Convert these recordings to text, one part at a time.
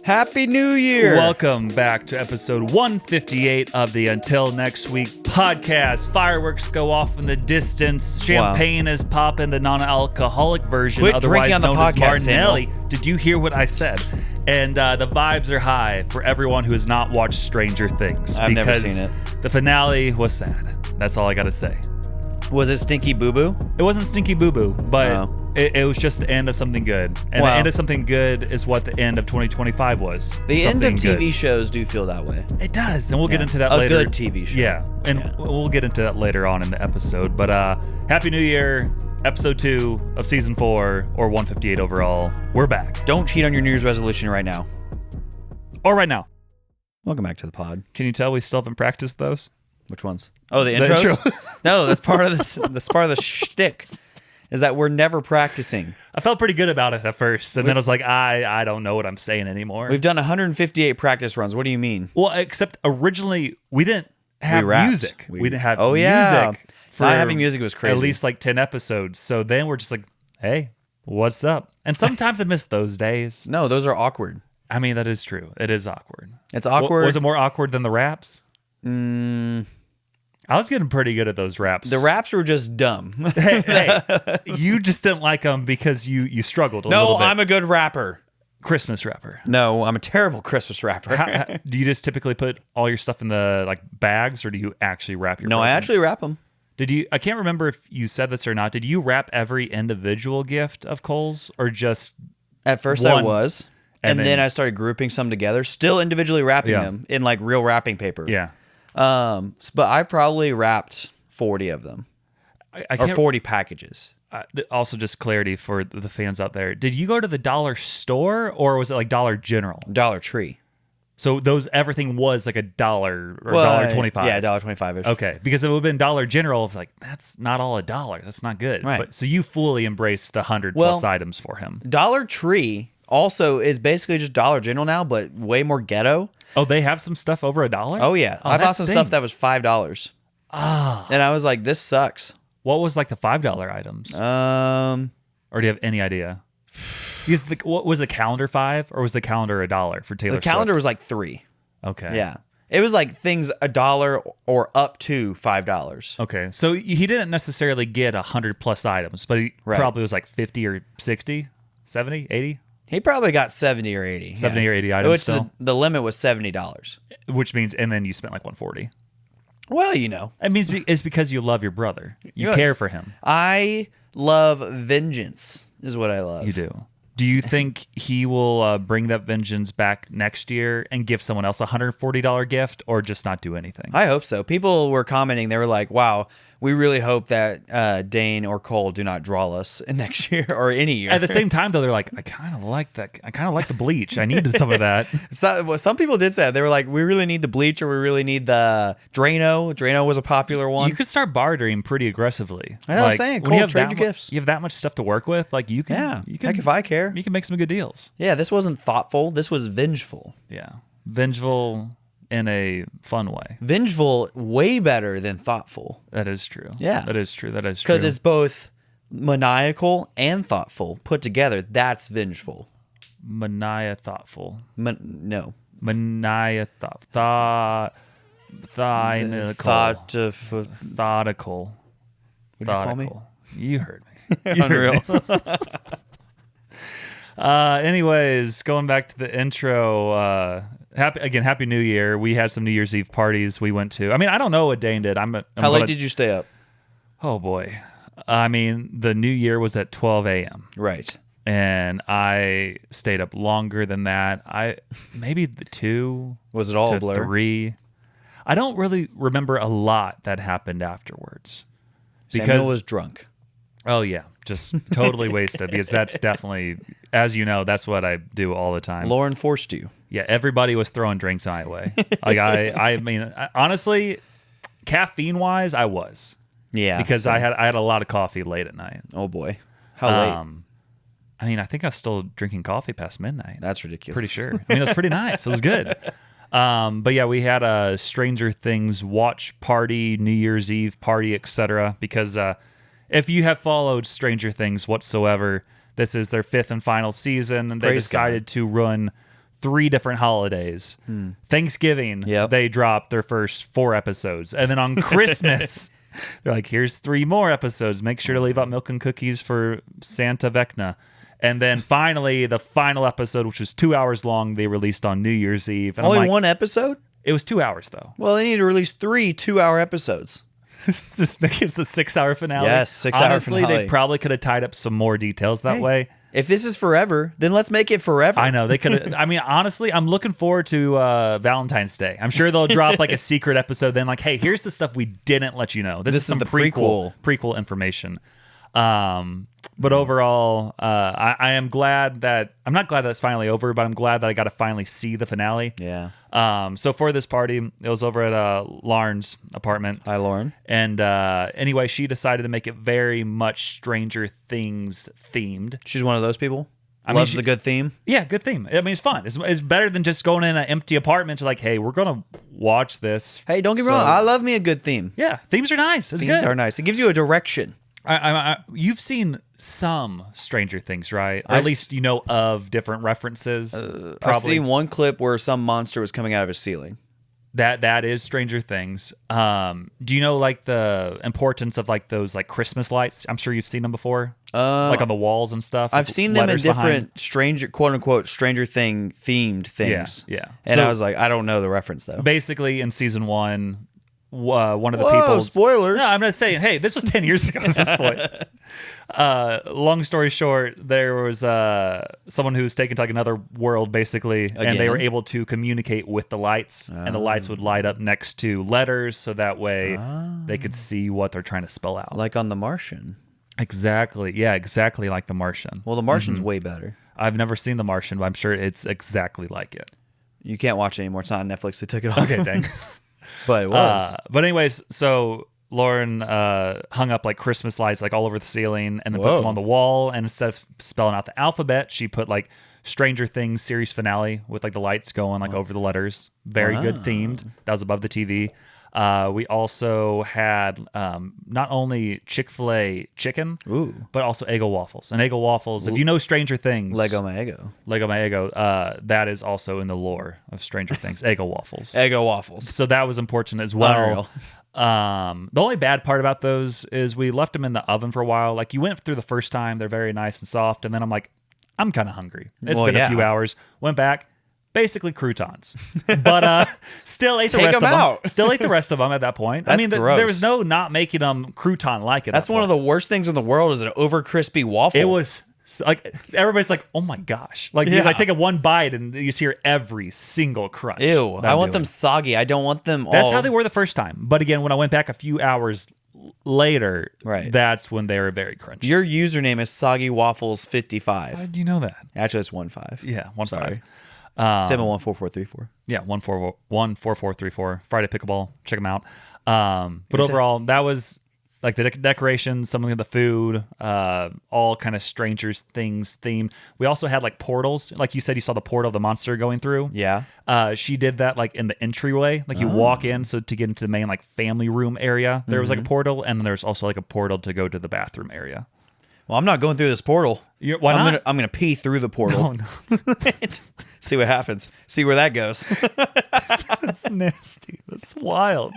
Happy New Year! Welcome back to episode 158 of the Until Next Week podcast. Fireworks go off in the distance. Champagne is popping, the non-alcoholic version, Quit otherwise drinking on the known as podcast, Martinelli. Samuel. Did you hear what I said? And the vibes are high for everyone who has not watched Stranger Things. I've never seen it. The finale was sad. That's all I got to say. Was it Stinky Boo Boo? It wasn't Stinky Boo Boo, but it was just the end of something good. And the end of something good is what the end of 2025 was. The end of TV good. shows do feel that way. It does, and we'll get into that later. A good TV show. Yeah, and we'll get into that later on in the episode. But Happy New Year, episode 2 of season 4, or 158 overall. We're back. Don't cheat on your New Year's resolution right now. Or right now. Welcome back to the pod. Can you tell we still haven't practiced those? Which ones? Oh, the intros? Intro. No, that's part of this. That's part of the shtick. Is that we're never practicing. I felt pretty good about it at first, and then I was like, I don't know what I'm saying anymore. We've done 158 practice runs. What do you mean? Well, except originally we didn't have music. We didn't have music. For not having music was crazy. At least like 10 episodes. So then we're just like, hey, what's up? And sometimes I miss those days. No, those are awkward. I mean, that is true. It is awkward. It's awkward. Was it more awkward than the raps? I was getting pretty good at those raps. The raps were just dumb. hey, you just didn't like them because you struggled a little bit. No, I'm a good rapper. Christmas rapper. No, I'm a terrible Christmas rapper. Do you just typically put all your stuff in the bags, or do you actually wrap your No, presents? I actually wrap them. Did you? I can't remember if you said this or not. Did you wrap every individual gift of Cole's, or just at first one, I was, and then I started grouping some together, still individually wrapping them in like real wrapping paper. Yeah. But I probably wrapped 40 of them, or 40 packages. Also, just clarity for the fans out there: did you go to the dollar store, or was it like Dollar General? Dollar Tree. So everything was like $1 or $1.25. Yeah, $1.25. Okay, because if it would have been Dollar General, like that's not all $1. That's not good. Right. But so you fully embraced the 100+ items for him. Dollar Tree also is basically just Dollar General now, but way more ghetto. Oh, they have some stuff over $1? Oh yeah, I bought some stuff that was $5. Ah, and I was like, this sucks. What was like the $5 items? Or do you have any idea? Because what was the calendar $5, or was the calendar $1 for Taylor Swift? The calendar was like $3. Okay. Yeah. It was like things $1 or up to $5. Okay. So he didn't necessarily get 100+ items, but he probably was like 50 or 60, 70, 80? He probably got 70 or 80. 70 or 80 items. Which still. the limit was $70. Which means, and then you spent like 140. Well, you know. It means it's because you love your brother. You care for him. I love vengeance, is what I love. You do. Do you think he will bring that vengeance back next year and give someone else a $140 gift, or just not do anything? I hope so. People were commenting. They were like, wow, we really hope that Dane or Cole do not draw us next year or any year. At the same time, though, they're like, I kind of like that. I kind of like the bleach. I needed some of that. Some people did say that. They were like, we really need the bleach, or we really need the Drano. Drano was a popular one. You could start bartering pretty aggressively. I know what I'm saying. Cole, trade your gifts. You have that much stuff to work with. Like you can. Yeah. You can, heck if I care. You can make some good deals. Yeah, this wasn't thoughtful. This was vengeful. Yeah. Vengeful in a fun way. Vengeful, way better than thoughtful. That is true. Yeah. That is true. That is true. Because it's both maniacal and thoughtful put together. That's vengeful. Thoughtful. No. Thoughtful. What'd you call me? You heard me. Unreal. Anyways, going back to the intro, Happy New Year. We had some New Year's Eve parties we went to. I mean, I don't know what Dane did. How late did you stay up? Oh, boy. I mean, the New Year was at 12 a.m. Right. And I stayed up longer than that. Maybe the 2. Was it all to a blur? 3. I don't really remember a lot that happened afterwards. Samuel was drunk. Oh, yeah. Just totally wasted, because that's definitely, as you know, that's what I do all the time. Lauren forced you. Yeah, everybody was throwing drinks my way. Like I mean, honestly, caffeine-wise, I was. Yeah. Because I had a lot of coffee late at night. Oh, boy. How late? I mean, I think I was still drinking coffee past midnight. That's ridiculous. Pretty sure. I mean, it was pretty nice. It was good. But yeah, we had a Stranger Things watch party, New Year's Eve party, etc. Because if you have followed Stranger Things whatsoever, this is their 5th and final season, and they decided to run 3 different holidays. Thanksgiving, they dropped their first 4 episodes. And then on Christmas, they're like, here's 3 more episodes. Make sure to leave out milk and cookies for Santa Vecna. And then finally, the final episode, which was 2 hours long, they released on New Year's Eve. And Only one episode? It was 2 hours, though. Well, they need to release 3 2-hour episodes. Just make it a 6-hour finale. Yes, 6-hour finale. Honestly, they probably could have tied up some more details that way. If this is forever, then let's make it forever. I know they could. I mean, honestly, I'm looking forward to Valentine's Day. I'm sure they'll drop like a secret episode. Then, like, hey, here's the stuff we didn't let you know. This is some the prequel information. But overall, I am glad that I'm not glad that it's finally over, but I'm glad that I got to finally see the finale. Yeah. So for this party, it was over at Lauren's apartment. Hi, Lauren. And anyway, she decided to make it very much Stranger Things themed. She's one of those people. Loves a good theme. Yeah, good theme. I mean, it's fun. It's better than just going in an empty apartment to like, hey, we're gonna watch this. Hey, don't get me wrong. I love me a good theme. Yeah, themes are nice. It's Themes good. are nice. It gives you a direction. You've seen some Stranger Things, right? Or at least you know of different references. I've seen one clip where some monster was coming out of a ceiling. That is Stranger Things. Do you know like the importance of like those like Christmas lights? I'm sure you've seen them before, like on the walls and stuff. I've seen them in different stranger, quote unquote, Stranger Thing themed things. Yeah. And I was like, I don't know the reference though. Basically, in season 1. One of the people. Spoilers. No, I'm not saying. Hey, this was 10 years ago at this point. Long story short, there was someone who was taken to like another world, basically, and they were able to communicate with the lights, and the lights would light up next to letters, so that way they could see what they're trying to spell out. Like on The Martian. Exactly. Yeah, exactly like The Martian. Well, The Martian's way better. I've never seen The Martian, but I'm sure it's exactly like it. You can't watch it anymore. It's not on Netflix. They took it off. Okay, dang. But it was. But anyways, so Lauren hung up like Christmas lights like all over the ceiling and then put them on the wall. And instead of spelling out the alphabet, she put like Stranger Things series finale with like the lights going like over the letters. Very good themed. That was above the TV. We also had not only Chick-fil-A chicken, but also Eggo waffles. And Eggo waffles, if you know Stranger Things, Lego my Eggo, that is also in the lore of Stranger Things. Eggo waffles. Eggo waffles. So that was important as well. Unreal. The only bad part about those is we left them in the oven for a while. Like you went through the first time, they're very nice and soft, and then I'm like, I'm kind of hungry. It's been a few hours. Went back. Basically croutons, but still ate the rest of them. Still ate the rest of them at that point. That's gross. There was no not making them crouton like it. That's one of the worst things in the world is an over crispy waffle. It was like everybody's like, oh my gosh! Like I take a one bite and you just hear every single crunch. Ew! I want them soggy. I don't want them. That's how they were the first time. But again, when I went back a few hours later, that's when they were very crunchy. Your username is soggywaffles55. How do you know that? Actually, it's 15. Yeah, 15. 714434. Yeah, 14434. Friday Pickleball. Check them out. But overall, that was like the decorations, some of the food, all kind of Stranger Things themed. We also had like portals. Like you said, you saw the portal, the monster going through. Yeah. She did that like in the entryway. Like you walk in, so to get into the main like family room area, there was like a portal, and then there's also like a portal to go to the bathroom area. Well, I'm not going through this portal. Why not? I'm gonna pee through the portal. No. See what happens. See where that goes. That's nasty. That's wild.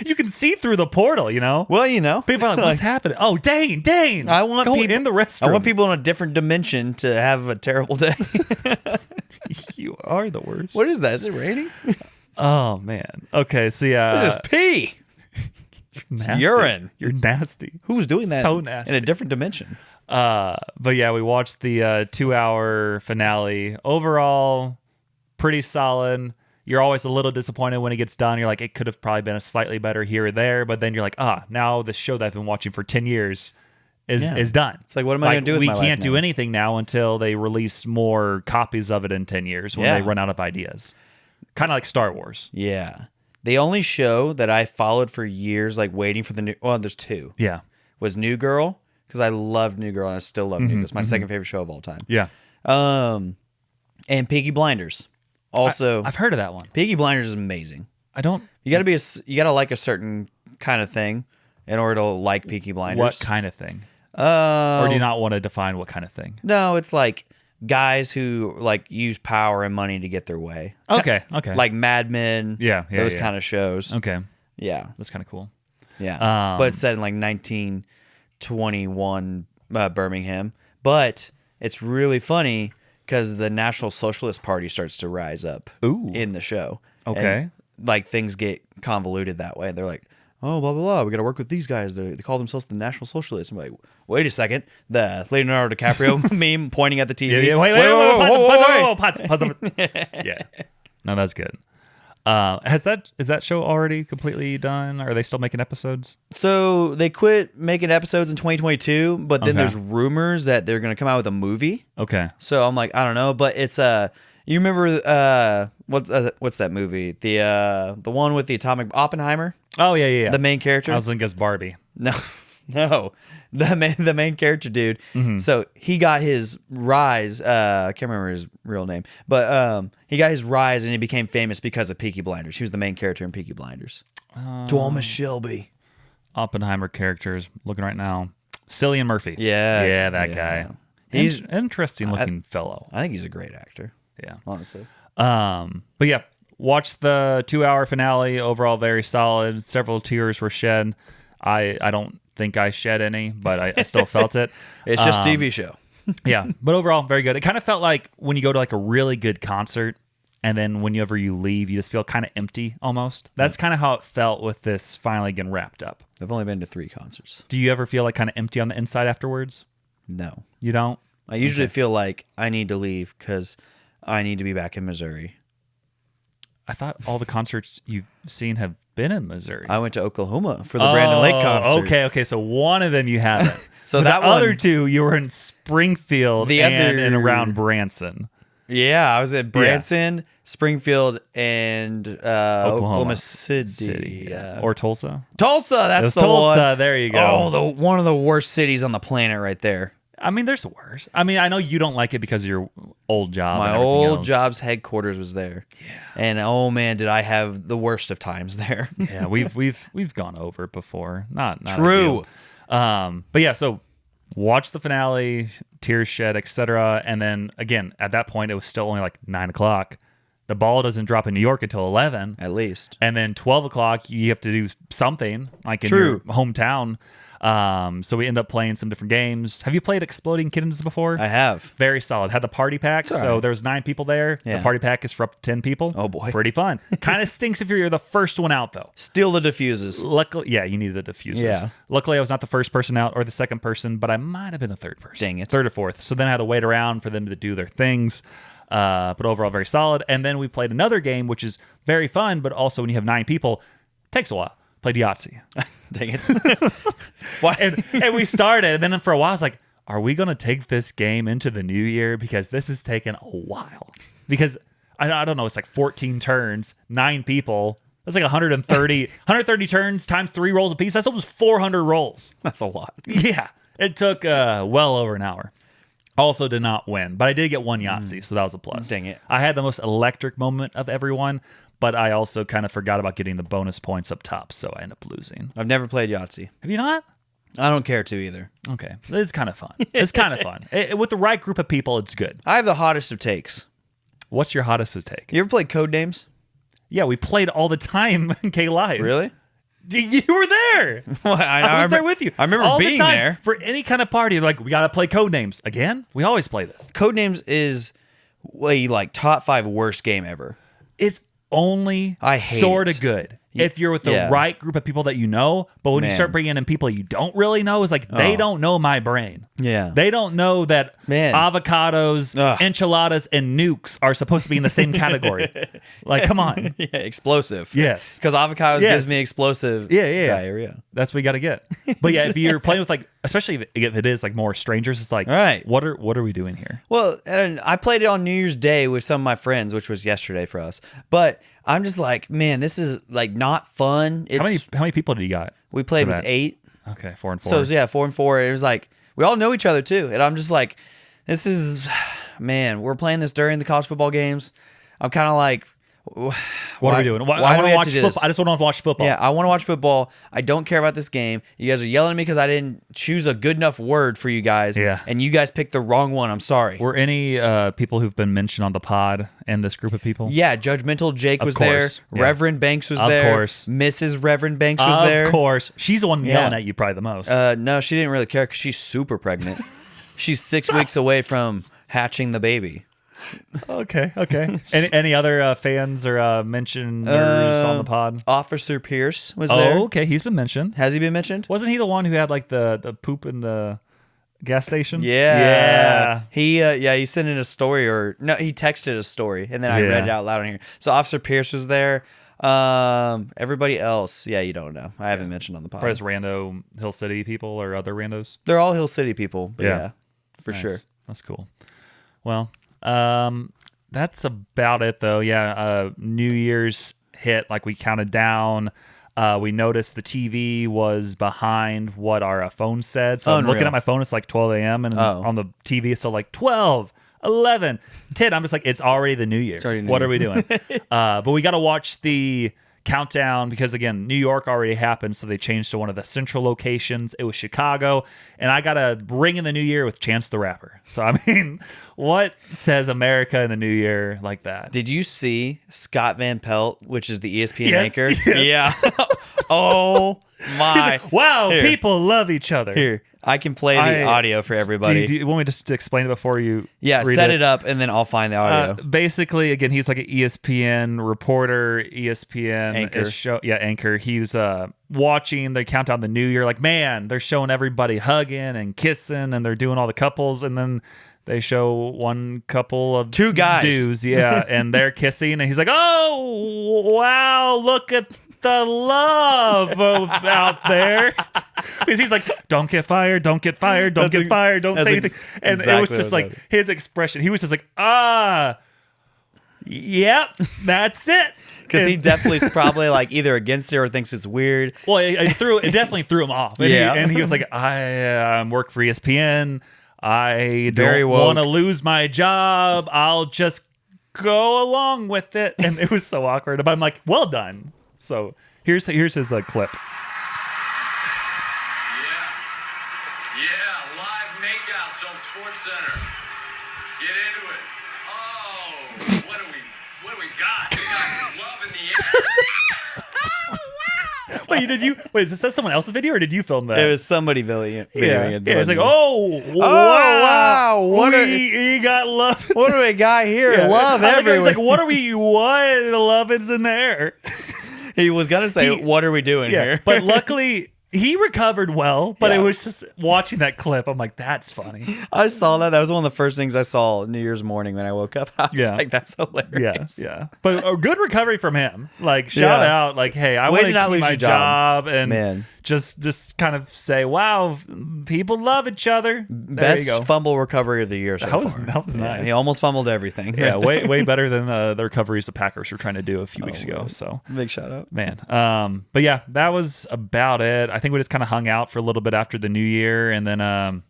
You can see through the portal, you know? Well, you know. People are like, what's happening? Oh, Dane. I want go people in the restroom. I want people in a different dimension to have a terrible day. You are the worst. What is that? Is it raining? Oh, man. Okay, so yeah. This is pee. Nasty. Urine. You're nasty. Who was doing that? So nasty. In a different dimension. But yeah, we watched the 2-hour finale. Overall, pretty solid. You're always a little disappointed when it gets done. You're like, it could have probably been a slightly better here or there. But then you're like, now the show that I've been watching for 10 years is done. It's like, what am I going to do with my life? We can't do anything now until they release more copies of it in 10 years when they run out of ideas. Kind of like Star Wars. Yeah. The only show that I followed for years, like waiting for the new... Well, there's 2. Yeah. Was New Girl, because I loved New Girl, and I still love New Girl. It's my second favorite show of all time. Yeah. And Peaky Blinders. Also... I've heard of that one. Peaky Blinders is amazing. I don't... You gotta like a certain kind of thing in order to like Peaky Blinders. What kind of thing? Or do you not want to define what kind of thing? No, it's like guys who like use power and money to get their way. Okay. Like Mad Men. Yeah, those kind of shows. Okay. Yeah. That's kind of cool. Yeah. But it's set in like 1921 Birmingham. But it's really funny because the National Socialist Party starts to rise up in the show. Okay. And, like things get convoluted that way. They're like, oh, blah, blah, blah. We got to work with these guys. They call themselves the National Socialists. I'm like, wait a second. The Leonardo DiCaprio meme pointing at the TV. Yeah, wait, pause. Yeah. No, that's good. Is that show already completely done? Are they still making episodes? So they quit making episodes in 2022, but then there's rumors that they're going to come out with a movie. Okay. So I'm like, I don't know, but it's you remember what's that movie? The one with the atomic Oppenheimer? Oh yeah. The main character? I was thinking it's Barbie. No. The main character dude. Mm-hmm. So he got his rise. I can't remember his real name, but he got his rise and he became famous because of Peaky Blinders. He was the main character in Peaky Blinders. Thomas Shelby. Oppenheimer characters. Looking right now. Cillian Murphy. Yeah, that guy. He's interesting looking fellow. I think he's a great actor. Yeah, honestly. But yeah, watch the 2-hour finale. Overall, very solid. Several tears were shed. I don't think I shed any, but I still felt it. It's just a TV show. Yeah, but overall, very good. It kind of felt like when you go to like a really good concert, and then whenever you leave, you just feel kind of empty almost. That's kind of how it felt with this finally getting wrapped up. I've only been to 3 concerts. Do you ever feel like kind of empty on the inside afterwards? No. You don't? I usually feel like I need to leave because I need to be back in Missouri. I thought all the concerts you've seen have been in Missouri. I went to Oklahoma for the Brandon Lake concert. Okay. So one of them you haven't. So but that the other 2, you were in Springfield and around Branson. Yeah, I was at Branson, Springfield, and Oklahoma City. Yeah. Or Tulsa. Tulsa, that's the Tulsa, one. there you go. Oh, one of the worst cities on the planet right there. I mean, there's worse. I mean, I know you don't like it because of your old job. My old job's headquarters was there. Yeah. And oh man, did I have the worst of times there. Yeah, we've gone over it before. Not true. But yeah, so watch the finale, tears shed, etc. And then again, at that point, it was still only like 9:00. The ball doesn't drop in New York until 11, at least. And then 12:00, you have to do something like in your hometown. So we end up playing some different games. Have you played Exploding Kittens before? I have. Very solid. Had the party pack. So there was 9 people there. Yeah. The party pack is for up to 10 people. Oh boy. Pretty fun. Kind of stinks if you're the first one out though. Steal the diffuses. Luckily, yeah, you need the diffuses. Yeah. Luckily, I was not the first person out or the second person, but I might have been the third person. Dang it. 3rd or 4th. So then I had to wait around for them to do their things. But overall, very solid. And then we played another game, which is very fun, but also when you have 9 people, takes a while. Played Yahtzee. Dang it. and we started, and then for a while I was like, are we going to take this game into the new year? Because this has taken a while. Because, I don't know, it's like 14 turns, 9 people. That's like 130 turns times 3 rolls apiece. That's almost 400 rolls. That's a lot. Yeah. It took well over an hour. Also did not win, but I did get 1 Yahtzee, so that was a plus. Dang it. I had the most electric moment of everyone, but I also kind of forgot about getting the bonus points up top, so I ended up losing. I've never played Yahtzee. Have you not? I don't care to either. Okay. This is kind of fun. It's kind of fun. With the right group of people, it's good. I have the hottest of takes. What's your hottest of take? You ever played Code Names? Yeah, we played all the time in K Live. Really? You were there. Well, I was there with you. I remember all being the time, there. For any kind of party, like, we got to play Code Names. Again? We always play this. Code Names is like top 5 worst game ever. It's only sort of good if you're with the right group of people that you know. But when you start bringing in people you don't really know, it's like they don't know my brain. Yeah. They don't know that avocados, enchiladas, and nukes are supposed to be in the same category. Like, come on. Yeah, explosive. Yes. Because avocados gives me explosive diarrhea. That's what you got to get. But yeah, if you're playing with like, especially if it is like more strangers, it's like, all right, what are we doing here? Well, and I played it on New Year's Day with some of my friends, which was yesterday for us. But I'm just like, man, this is like not fun. How many people did you got? We played with 8. Okay, 4 and 4. So yeah, 4 and 4. It was like we all know each other too, and I'm just like, this is, man, we're playing this during the college football games. I'm kind of like, What are we doing? why I do want we to have watch to do football. this? I just want to watch football. Yeah, I want to watch football. I don't care about this game. You guys are yelling at me because I didn't choose a good enough word for you guys. Yeah. And you guys picked the wrong one. I'm sorry. Were any people who've been mentioned on the pod in this group of people? Yeah, Judgmental Jake was course. there. Yeah. Reverend Banks was Of there. course. Mrs. Reverend Banks was there. Of course. She's the one yelling Yeah. at you probably the most. No, she didn't really care because she's super pregnant. She's 6 weeks away from hatching the baby. Okay. Any other fans or mentioners on the pod? Officer Pierce was there. Oh, okay. He's been mentioned. Has he been mentioned? Wasn't he the one who had like the poop in the gas station? Yeah. He sent in a story he texted a story and then I read it out loud on here. So Officer Pierce was there. Everybody else, you don't know. I haven't mentioned on the pod. Probably rando Hill City people or other randos. They're all Hill City people, but Yeah. for Nice. sure. That's cool. Well, that's about it though. Yeah. New Year's hit, like we counted down. We noticed the TV was behind what our phone said. So I'm looking at my phone. It's like 12 a.m. and on the TV it's still like 12, 11, 10. I'm just like, it's already the new year. What are we doing? But we got to watch the countdown because, again, New York already happened. So they changed to one of the central locations. It was Chicago. And I got to ring in the new year with Chance the Rapper. So, I mean, what says America in the new year like that? Did you see Scott Van Pelt, which is the ESPN anchor? Yes. Yeah. Oh, my. Like, wow, Here. People love each other. Here, I can play the audio for everybody. Do you want me just to explain it before you read set it up, and then I'll find the audio. Basically, again, he's like an ESPN reporter, ESPN Anchor. Anchor. He's watching the countdown the new year. Like, man, they're showing everybody hugging and kissing, and they're doing all the couples, and then they show one couple of two guys, dudes, and they're kissing, and he's like, "Oh, wow, look at the love out there." Because he's like, don't get fired, don't get fired, don't get fired, don't say anything. And it was just like his expression. He was just like, yep, that's it. Because he definitely is probably like either against it or thinks it's weird. Well, it definitely threw him off. And Yeah. he was like, I work for ESPN. I don't want to lose my job. I'll just go along with it. And it was so awkward. But I'm like, well done. So here's his clip. Yeah, live makeouts on SportsCenter. Get into it. Oh, what do we got? We got love in the air. Wait, is this someone else's video or did you film that? It was somebody videoing it. It's like, wow. We got love. What do we got here? Love everywhere. He's like, what? The love is in there. He was going to say, what are we doing here? But luckily, he recovered well. But it was just watching that clip. I'm like, that's funny. I saw that. That was one of the first things I saw New Year's morning when I woke up. I was like, that's hilarious. Yeah. But a good recovery from him. Like, shout out. Like, hey, I want to keep my job. And just kind of say, wow, people love each other. Best fumble recovery of the year so far. That was nice. He almost fumbled everything. Yeah, way better than the recoveries the Packers were trying to do a few weeks ago. So big shout out. Man. But yeah, that was about it. I think we just kind of hung out for a little bit after the new year, and then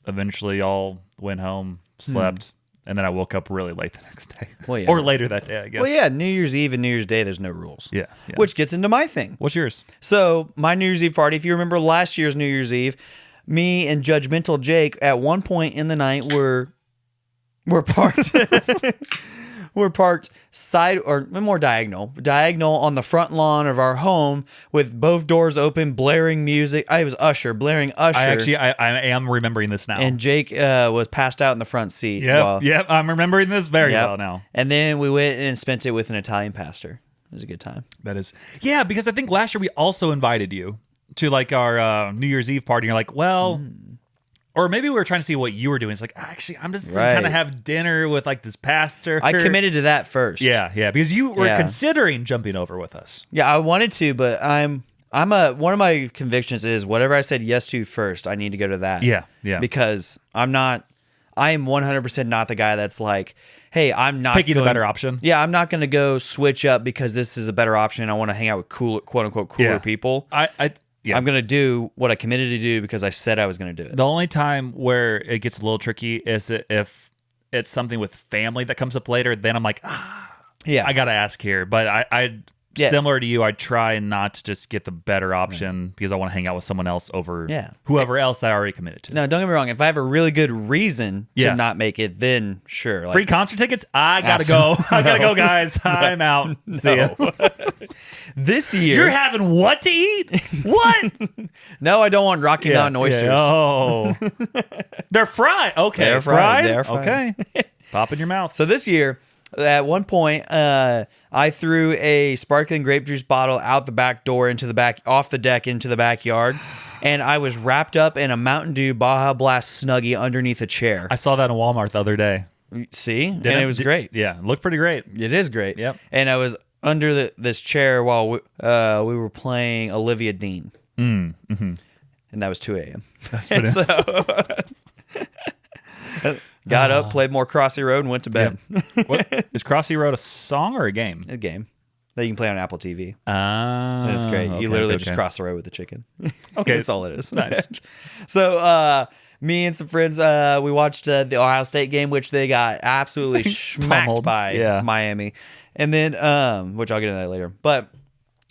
eventually all went home, slept, and then I woke up really late the next day. Well, yeah. Or later that day, I guess. Well, yeah, New Year's Eve and New Year's Day, there's no rules. Yeah. Which gets into my thing. What's yours? So, my New Year's Eve party, if you remember last year's New Year's Eve, me and Judgmental Jake at one point in the night were parked we're parked side or more diagonal on the front lawn of our home with both doors open, blaring music. I was blaring Usher. I am remembering this now. And Jake was passed out in the front seat. Yep, I'm remembering this very well now. And then we went and spent it with an Italian pastor. It was a good time. That is. Yeah, because I think last year we also invited you to like our New Year's Eve party. And you're like, well... Or maybe we were trying to see what you were doing. It's like, actually, I'm just going to kind of have dinner with like this pastor. I committed to that first. Yeah, because you were considering jumping over with us. Yeah, I wanted to, but one of my convictions is whatever I said yes to first, I need to go to that. Yeah. Because I am 100% not the guy that's like, hey, I'm not picking the better option. Yeah, I'm not going to go switch up because this is a better option. I want to hang out with quote unquote cooler people. I'm going to do what I committed to do because I said I was going to do it. The only time where it gets a little tricky is if it's something with family that comes up later. Then I'm like, Yeah. I got to ask here, but I Yeah. similar to you, I try not to just get the better option because I want to hang out with someone else over whoever else I already committed to. No, don't get me wrong. If I have a really good reason Yeah. to not make it, then sure. Like, Free concert tickets? I got to go. I got to go, guys. I'm out. See ya. this year. You're having what to eat? What? No, I don't want Rocky Mountain oysters. Yeah. Oh. They're fried. Okay. They're fried. They're fried. Okay. Pop in your mouth. So this year, at one point, I threw a sparkling grape juice bottle out the back door off the deck into the backyard, and I was wrapped up in a Mountain Dew Baja Blast Snuggie underneath a chair. I saw that in Walmart the other day. See? And it was great. Yeah, it looked pretty great. It is great. Yep. And I was under this chair while we were playing Olivia Dean. Mm-hmm. And that was 2 a.m. That's pretty Got up, played more Crossy Road, and went to bed. Yep. What, is Crossy Road a song or a game? A game that you can play on Apple TV. Ah, And it's great. You literally just cross the road with the chicken. Okay. That's all it is. Nice. So, me and some friends, we watched the Ohio State game, which they got absolutely smacked Pummeled. by Miami. And then, which I'll get into that later. But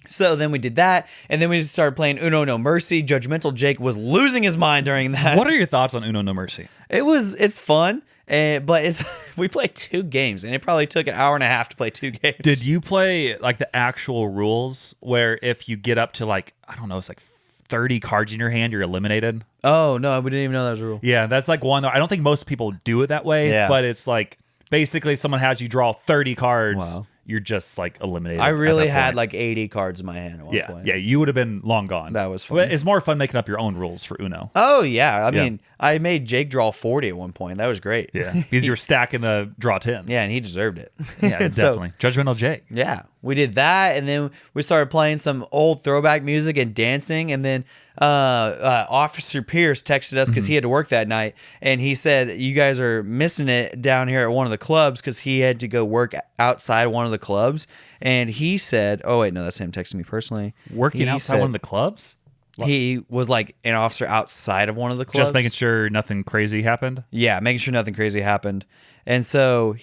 so then we did that, and then we started playing Uno No Mercy. Judgmental Jake was losing his mind during that. What are your thoughts on Uno No Mercy? It's fun, but we played 2 games, and it probably took an hour and a half to play 2 games. Did you play like the actual rules where if you get up to like, I don't know, it's like 30 cards in your hand, you're eliminated? Oh, no, we didn't even know that was a rule. Yeah, that's like one. I don't think most people do it that way, Yeah. but it's like basically if someone has you draw 30 cards. Wow. You're just like eliminated. I really at that had point. like 80 cards in my hand at one yeah, point. yeah. You would have been long gone. That was fun. But it's more fun making up your own rules for Uno. Oh, yeah. I Yeah. mean, I made Jake draw 40 at one point. That was great. Yeah, because you were stacking the draw 10s. Yeah, and he deserved it. yeah, So, definitely. Judgmental Jake. yeah, we did that, and then we started playing some old throwback music and dancing, and then Officer Pierce texted us because he had to work that night, and he said, you guys are missing it down here at one of the clubs, because he had to go work outside one of the clubs, and he said, oh wait, no, that's him texting me personally. Working He outside said one of the clubs? He was like an officer outside of one of the clubs. Just making sure nothing crazy happened? Yeah, making sure nothing crazy happened. And so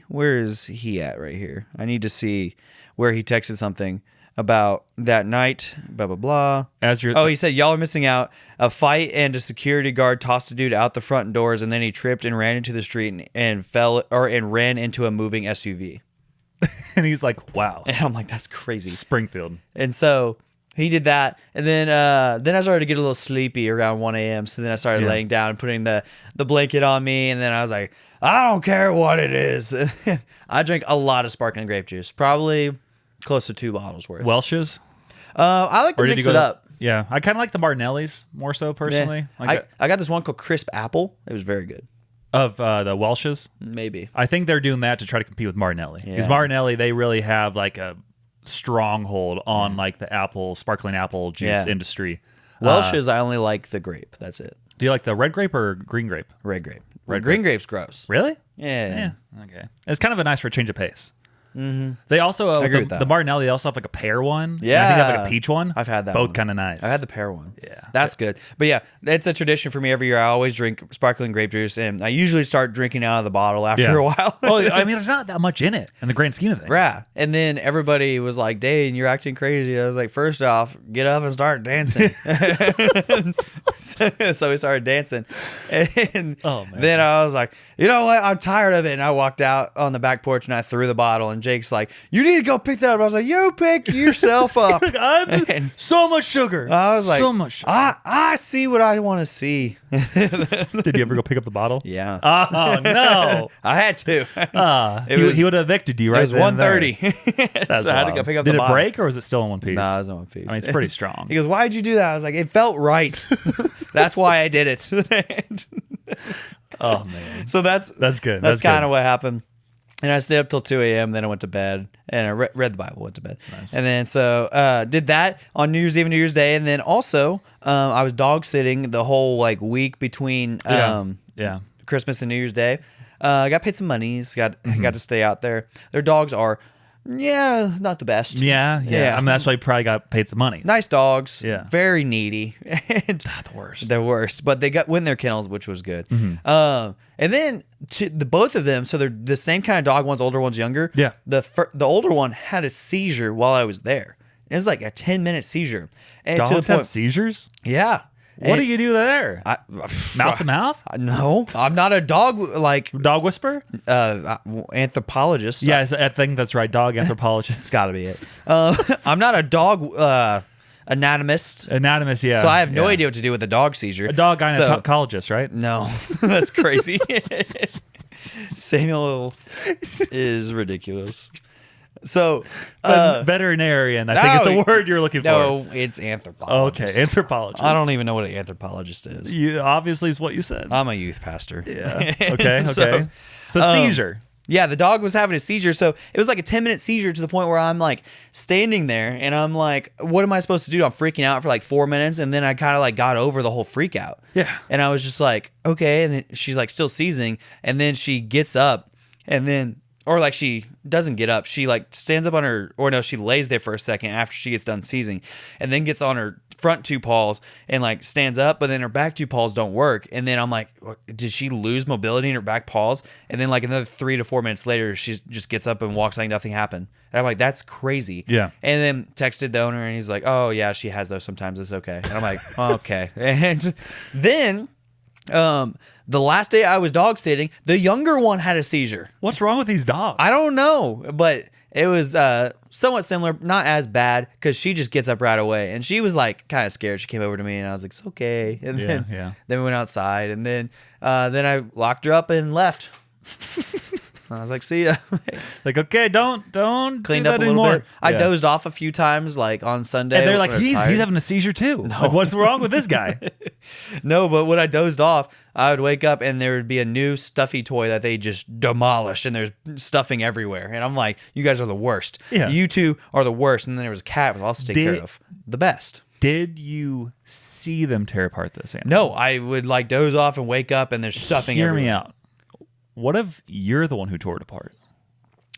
where is he at right here? I need to see where he texted something about that night, blah, blah, blah. He said, y'all are missing out. A fight and a security guard tossed a dude out the front doors, and then he tripped and ran into the street and ran into a moving SUV. And he's like, wow. And I'm like, that's crazy. Springfield. And so he did that, and then I started to get a little sleepy around 1 a.m. So then I started laying down and putting the blanket on me, and then I was like, I don't care what it is. I drink a lot of sparkling grape juice, probably close to 2 bottles worth. Welch's? I like to mix it up. Yeah, I kind of like the Martinellis more so personally. Yeah. I got this one called Crisp Apple. It was very good. Of the Welch's? Maybe. I think they're doing that to try to compete with Martinelli. Because Martinelli, they really have like a stronghold on like the sparkling apple juice industry. Welch's, I only like the grape. That's it. Do you like the red grape or green grape? Red grape. Green grape's gross. Really? Yeah. Okay. It's kind of a nice for a change of pace. Mm-hmm. They also I agree with that. the Martinelli. They also have like a pear one. Yeah, and I think they have like a peach one. I've had that. Both one. kind of nice. I had the pear one. Yeah, that's good. But yeah, it's a tradition for me every year. I always drink sparkling grape juice, and I usually start drinking out of the bottle after a while. Well, I mean, there's not that much in it in the grand scheme of things. Yeah. And then everybody was like, Dane, you're acting crazy. I was like, first off, get up and start dancing. So we started dancing. And then I was like, you know what? I'm tired of it. And I walked out on the back porch and I threw the bottle. And Jake's like, you need to go pick that up. I was like, you pick yourself up. And so much sugar. I was like, so much sugar. I see what I want to see. Did you ever go pick up the bottle? Yeah. Oh, no. I had to. He would have evicted you, right? It was 1:30. That's so I had to go pick up the Did it bottle. break or was it still in one piece? No, it was in one piece. I mean, it's pretty strong. He goes, why'd you do that? I was like, it felt right. That's why I did it. Oh, man. So that's good. That's kind of what happened. And I stayed up till 2 a.m. Then I went to bed and I read the Bible, went to bed. Nice. And then so did that on New Year's Eve and New Year's Day. And then also I was dog sitting the whole like week between Christmas and New Year's Day. I got paid some monies. Got to stay out there. Their dogs are Yeah, not the best. Yeah. I mean, that's why he probably got paid some money. Nice dogs. Yeah. Very needy. And The worst. the worst. But they got win their kennels, which was good. Mm-hmm. And then both of them, so they're the same kind of dog. One's older, one's younger. Yeah. The older one had a seizure while I was there. It was like a 10-minute seizure. And Dogs to the point, have seizures? yeah. What do you do there? Mouth to mouth? No, I'm not a dog Dog whisper? anthropologist. Yeah, I think that's right. Dog anthropologist. It's got to be it. I'm not a dog anatomist. Anatomist, yeah. So I have no Yeah. idea what to do with a dog seizure. A dog gynecologist, right? No, that's crazy. Samuel is ridiculous. So, veterinarian, I think is the word you're looking for. No, it's anthropologist. Okay, anthropologist. I don't even know what an anthropologist is. You obviously is what you said. I'm a youth pastor. Yeah. Okay. So seizure. Yeah, the dog was having a seizure. So it was like a 10-minute seizure to the point where I'm like standing there and I'm like, what am I supposed to do? I'm freaking out for like 4 minutes. And then I kind of like got over the whole freak out. Yeah. And I was just like, okay. And then she's like still seizing. And then she gets up and then, or like she doesn't get up. She like stands up on her, or no, she lays there for a second after she gets done seizing and then gets on her front two paws and like stands up, but then her back two paws don't work. And then I'm like, did she lose mobility in her back paws? And then like another 3 to 4 minutes later, she just gets up and walks like nothing happened. And I'm like, that's crazy. Yeah. And then texted the owner and he's like, oh yeah, she has those sometimes. It's okay. And I'm like, okay. And then, the last day I was dog sitting, the younger one had a seizure. What's wrong with these dogs? I don't know, but it was somewhat similar, not as bad, because she just gets up right away. And she was like kind of scared. She came over to me and I was like, it's okay. And then we went outside and then I locked her up and left. I was like, see ya. Like, okay, don't Cleaned do up that a little anymore. bit. I Yeah. dozed off a few times, like on Sunday. And they're like, when I was he's tired. having a seizure too. Like, what's wrong with this guy? No, but when I dozed off, I would wake up and there would be a new stuffy toy that they just demolish and there's stuffing everywhere. And I'm like, you guys are the worst. Yeah. You two are the worst. And then there was a cat was also taken care of. The best. Did you see them tear apart this animal? No, I would like doze off and wake up and there's stuffing Hear everywhere. me out. What if you're the one who tore it apart?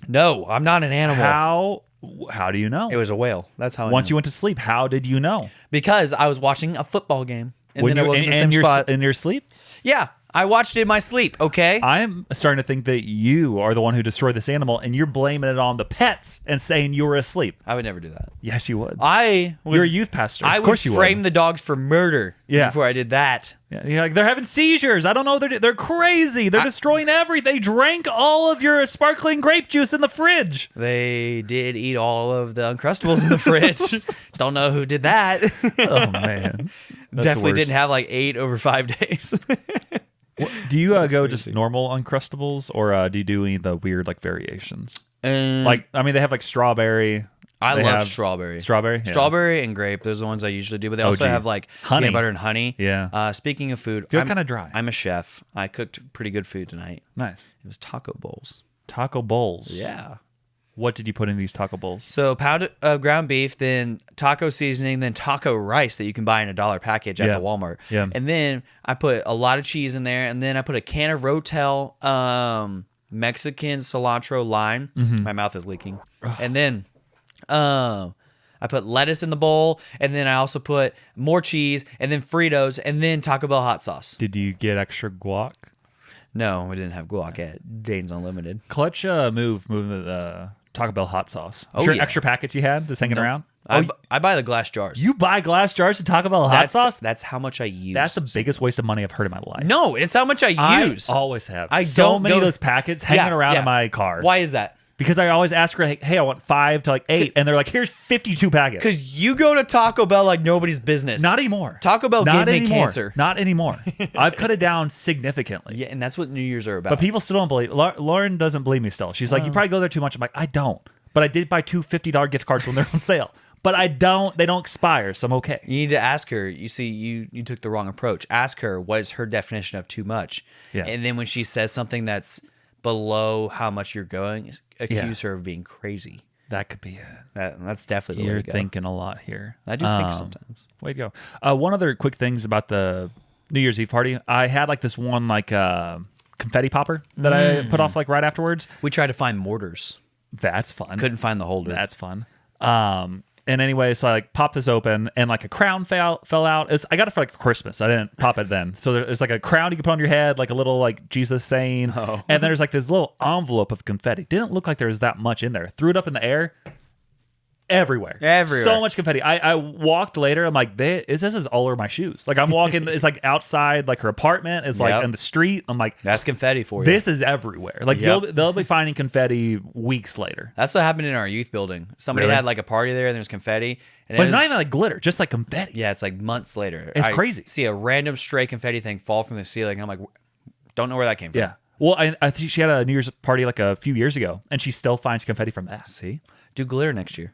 No, I'm not an animal. How do you know? It was a whale. That's how I Once knew. you went to sleep, how did you know? Because I was watching a football game. And When then I you- woke in the same spot. in your sleep? Yeah, I watched it in my sleep, okay? I'm starting to think that you are the one who destroyed this animal and you're blaming it on the pets and saying you were asleep. I would never do that. Yes, you would. I would, You're a youth pastor. I Of course would you frame would. the dogs for murder before I did that. Yeah, you're like, they're having seizures. I don't know. They're crazy. They're destroying everything. They drank all of your sparkling grape juice in the fridge. They did eat all of the Uncrustables in the fridge. Don't know who did that. Oh, man. That's Definitely the worst. didn't have like 8 over 5 days. Do you go just normal Uncrustables or do you do any of the weird like variations? And Like, I mean, they have like strawberry. I They love have strawberry. Strawberry? Yeah. Strawberry and grape. Those are the ones I usually do. But they also OG. have like Honey. peanut butter and honey. Yeah. Speaking of food, Feel I'm kinda dry. I'm a chef. I cooked pretty good food tonight. Nice. It was taco bowls. Taco bowls. Yeah. What did you put in these taco bowls? So pound of ground beef, then taco seasoning, then taco rice that you can buy in a $1 package at Yeah. the Walmart. Yeah. And then I put a lot of cheese in there, and then I put a can of Rotel Mexican cilantro lime. Mm-hmm. My mouth is leaking. And then I put lettuce in the bowl, and then I also put more cheese, and then Fritos, and then Taco Bell hot sauce. Did you get extra guac? No, we didn't have guac at Dane's Unlimited. Clutch moving the Taco Bell hot sauce. Oh, Sure, yeah. extra packets you had just hanging around? I buy the glass jars. You buy glass jars of Taco Bell hot sauce? That's how much I use. That's the biggest waste of money I've heard in my life. No, it's how much I use. I always have. I so don't many know- of those packets hanging around yeah. in my car. Why is that? Because I always ask her, like, hey, I want 5 to like 8. And they're like, here's 52 packets. Because you go to Taco Bell like nobody's business. Not anymore. Taco Bell Not gave me anymore. cancer. Not anymore. I've cut it down significantly. Yeah, and that's what New Year's are about. But people still don't believe. Lauren doesn't believe me still. She's like, you probably go there too much. I'm like, I don't. But I did buy 2 $50 gift cards when they're on sale. But I don't. They don't expire, so I'm okay. You need to ask her. You see, you took the wrong approach. Ask her what is her definition of too much. Yeah. And then when she says something that's below how much you're going, accuse her of being crazy. That could be it. That's definitely the You're way to go. thinking a lot here. I do think sometimes. Way to go. One other quick things about the New Year's Eve party. I had like this one like confetti popper that I put off like right afterwards. We tried to find mortars. That's fun. Couldn't find the holder. That's fun. And anyway, so I like popped this open, and like a crown fell out. I got it for like Christmas. I didn't pop it then. So there's like a crown you can put on your head, like a little like Jesus saying. Oh. And there's like this little envelope of confetti. Didn't look like there was that much in there. Threw it up in the air. Everywhere. So much confetti. I walked later. I'm like, this is all over my shoes. Like I'm walking. It's like outside, like her apartment. It's like in the street. I'm like, that's confetti for you. This is everywhere. Like they'll be finding confetti weeks later. That's what happened in our youth building. Somebody had like a party there, and there's confetti. And but it's not even like glitter, just like confetti. Yeah, it's like months later. It's crazy. See a random stray confetti thing fall from the ceiling. And I'm like, don't know where that came from. Yeah. Well, I think she had a New Year's party like a few years ago, and she still finds confetti from that. See, do glitter next year.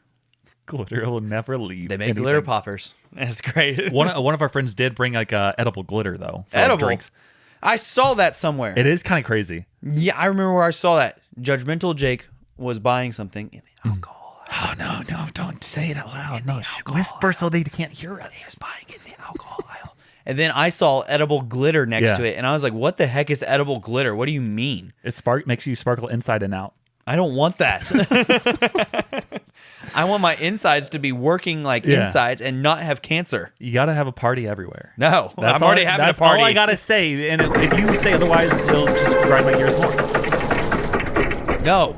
Glitter will never leave. They make glitter poppers. That's great. One of our friends did bring like edible glitter though. For edible like drinks. I saw that somewhere. It is kind of crazy. Yeah, I remember where I saw that. Judgmental Jake was buying something in the alcohol. Oh no, don't say it out loud. No, whisper so they can't hear us. He was buying it in the alcohol aisle. And then I saw edible glitter next to it, and I was like, "What the heck is edible glitter? What do you mean?" It makes you sparkle inside and out. I don't want that. I want my insides to be working like insides and not have cancer. You got to have a party everywhere. No, I'm already having a party. That's all I got to say. And if you say otherwise, it'll just grind my gears more. No.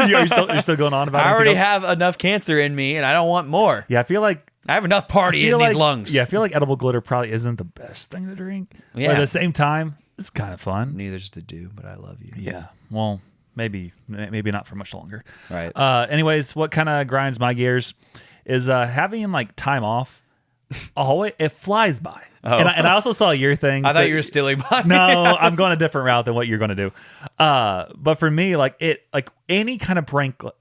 You're still going on about it? I already have enough cancer in me, and I don't want more. Yeah, I feel like I have enough party in these lungs. Yeah, I feel like edible glitter probably isn't the best thing to drink. Yeah. But at the same time, it's kind of fun. Neither's the do, but I love you. Yeah. Well, maybe not for much longer. Right. Anyways, what kind of grinds my gears is having like time off. It flies by. Oh. And I also saw your thing. I thought you were stealing by me. No, I'm going a different route than what you're going to do. But for me, like any kind of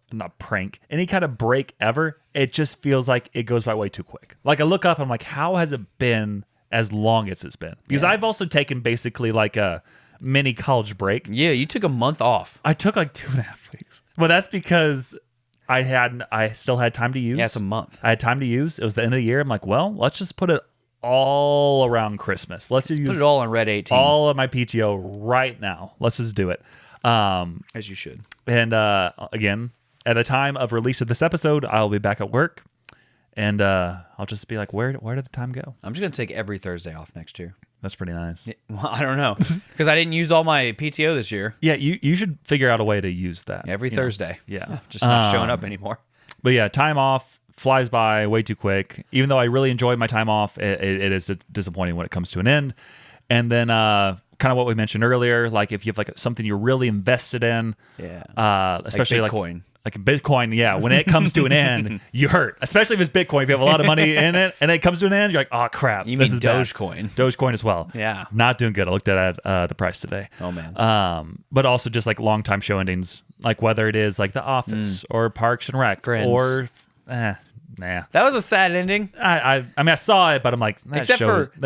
any kind of break ever, it just feels like it goes by way too quick. Like I look up, I'm like, how has it been as long as it's been? Because I've also taken basically like a mini college break. Yeah, you took a month off. I took like 2.5 weeks. But that's because I still had time to use. Yeah, it's a month. I had time to use. It was the end of the year. I'm like, well, let's just put it all around Christmas. Let's just put it all on Red 18. All of my PTO right now. Let's just do it. As you should. And again, at the time of release of this episode, I'll be back at work. And I'll just be like, where did the time go? I'm just going to take every Thursday off next year. That's pretty nice. Yeah, well, I don't know. Because I didn't use all my PTO this year. Yeah, you should figure out a way to use that. Every Thursday. Yeah. Just not showing up anymore. But yeah, time off flies by way too quick. Even though I really enjoyed my time off, it is disappointing when it comes to an end. And then kind of what we mentioned earlier, like if you have like something you're really invested in, especially like Bitcoin. Like Bitcoin, yeah. When it comes to an end, you hurt. Especially if it's Bitcoin. If you have a lot of money in it and it comes to an end, you're like, oh, crap. You mean Dogecoin. Dogecoin as well. Yeah. Not doing good. I looked at the price today. Oh, man. But also just like long-time show endings, like whether it is like The Office or Parks and Rec. Friends. Or, nah. That was a sad ending. I mean, I saw it, but I'm like, that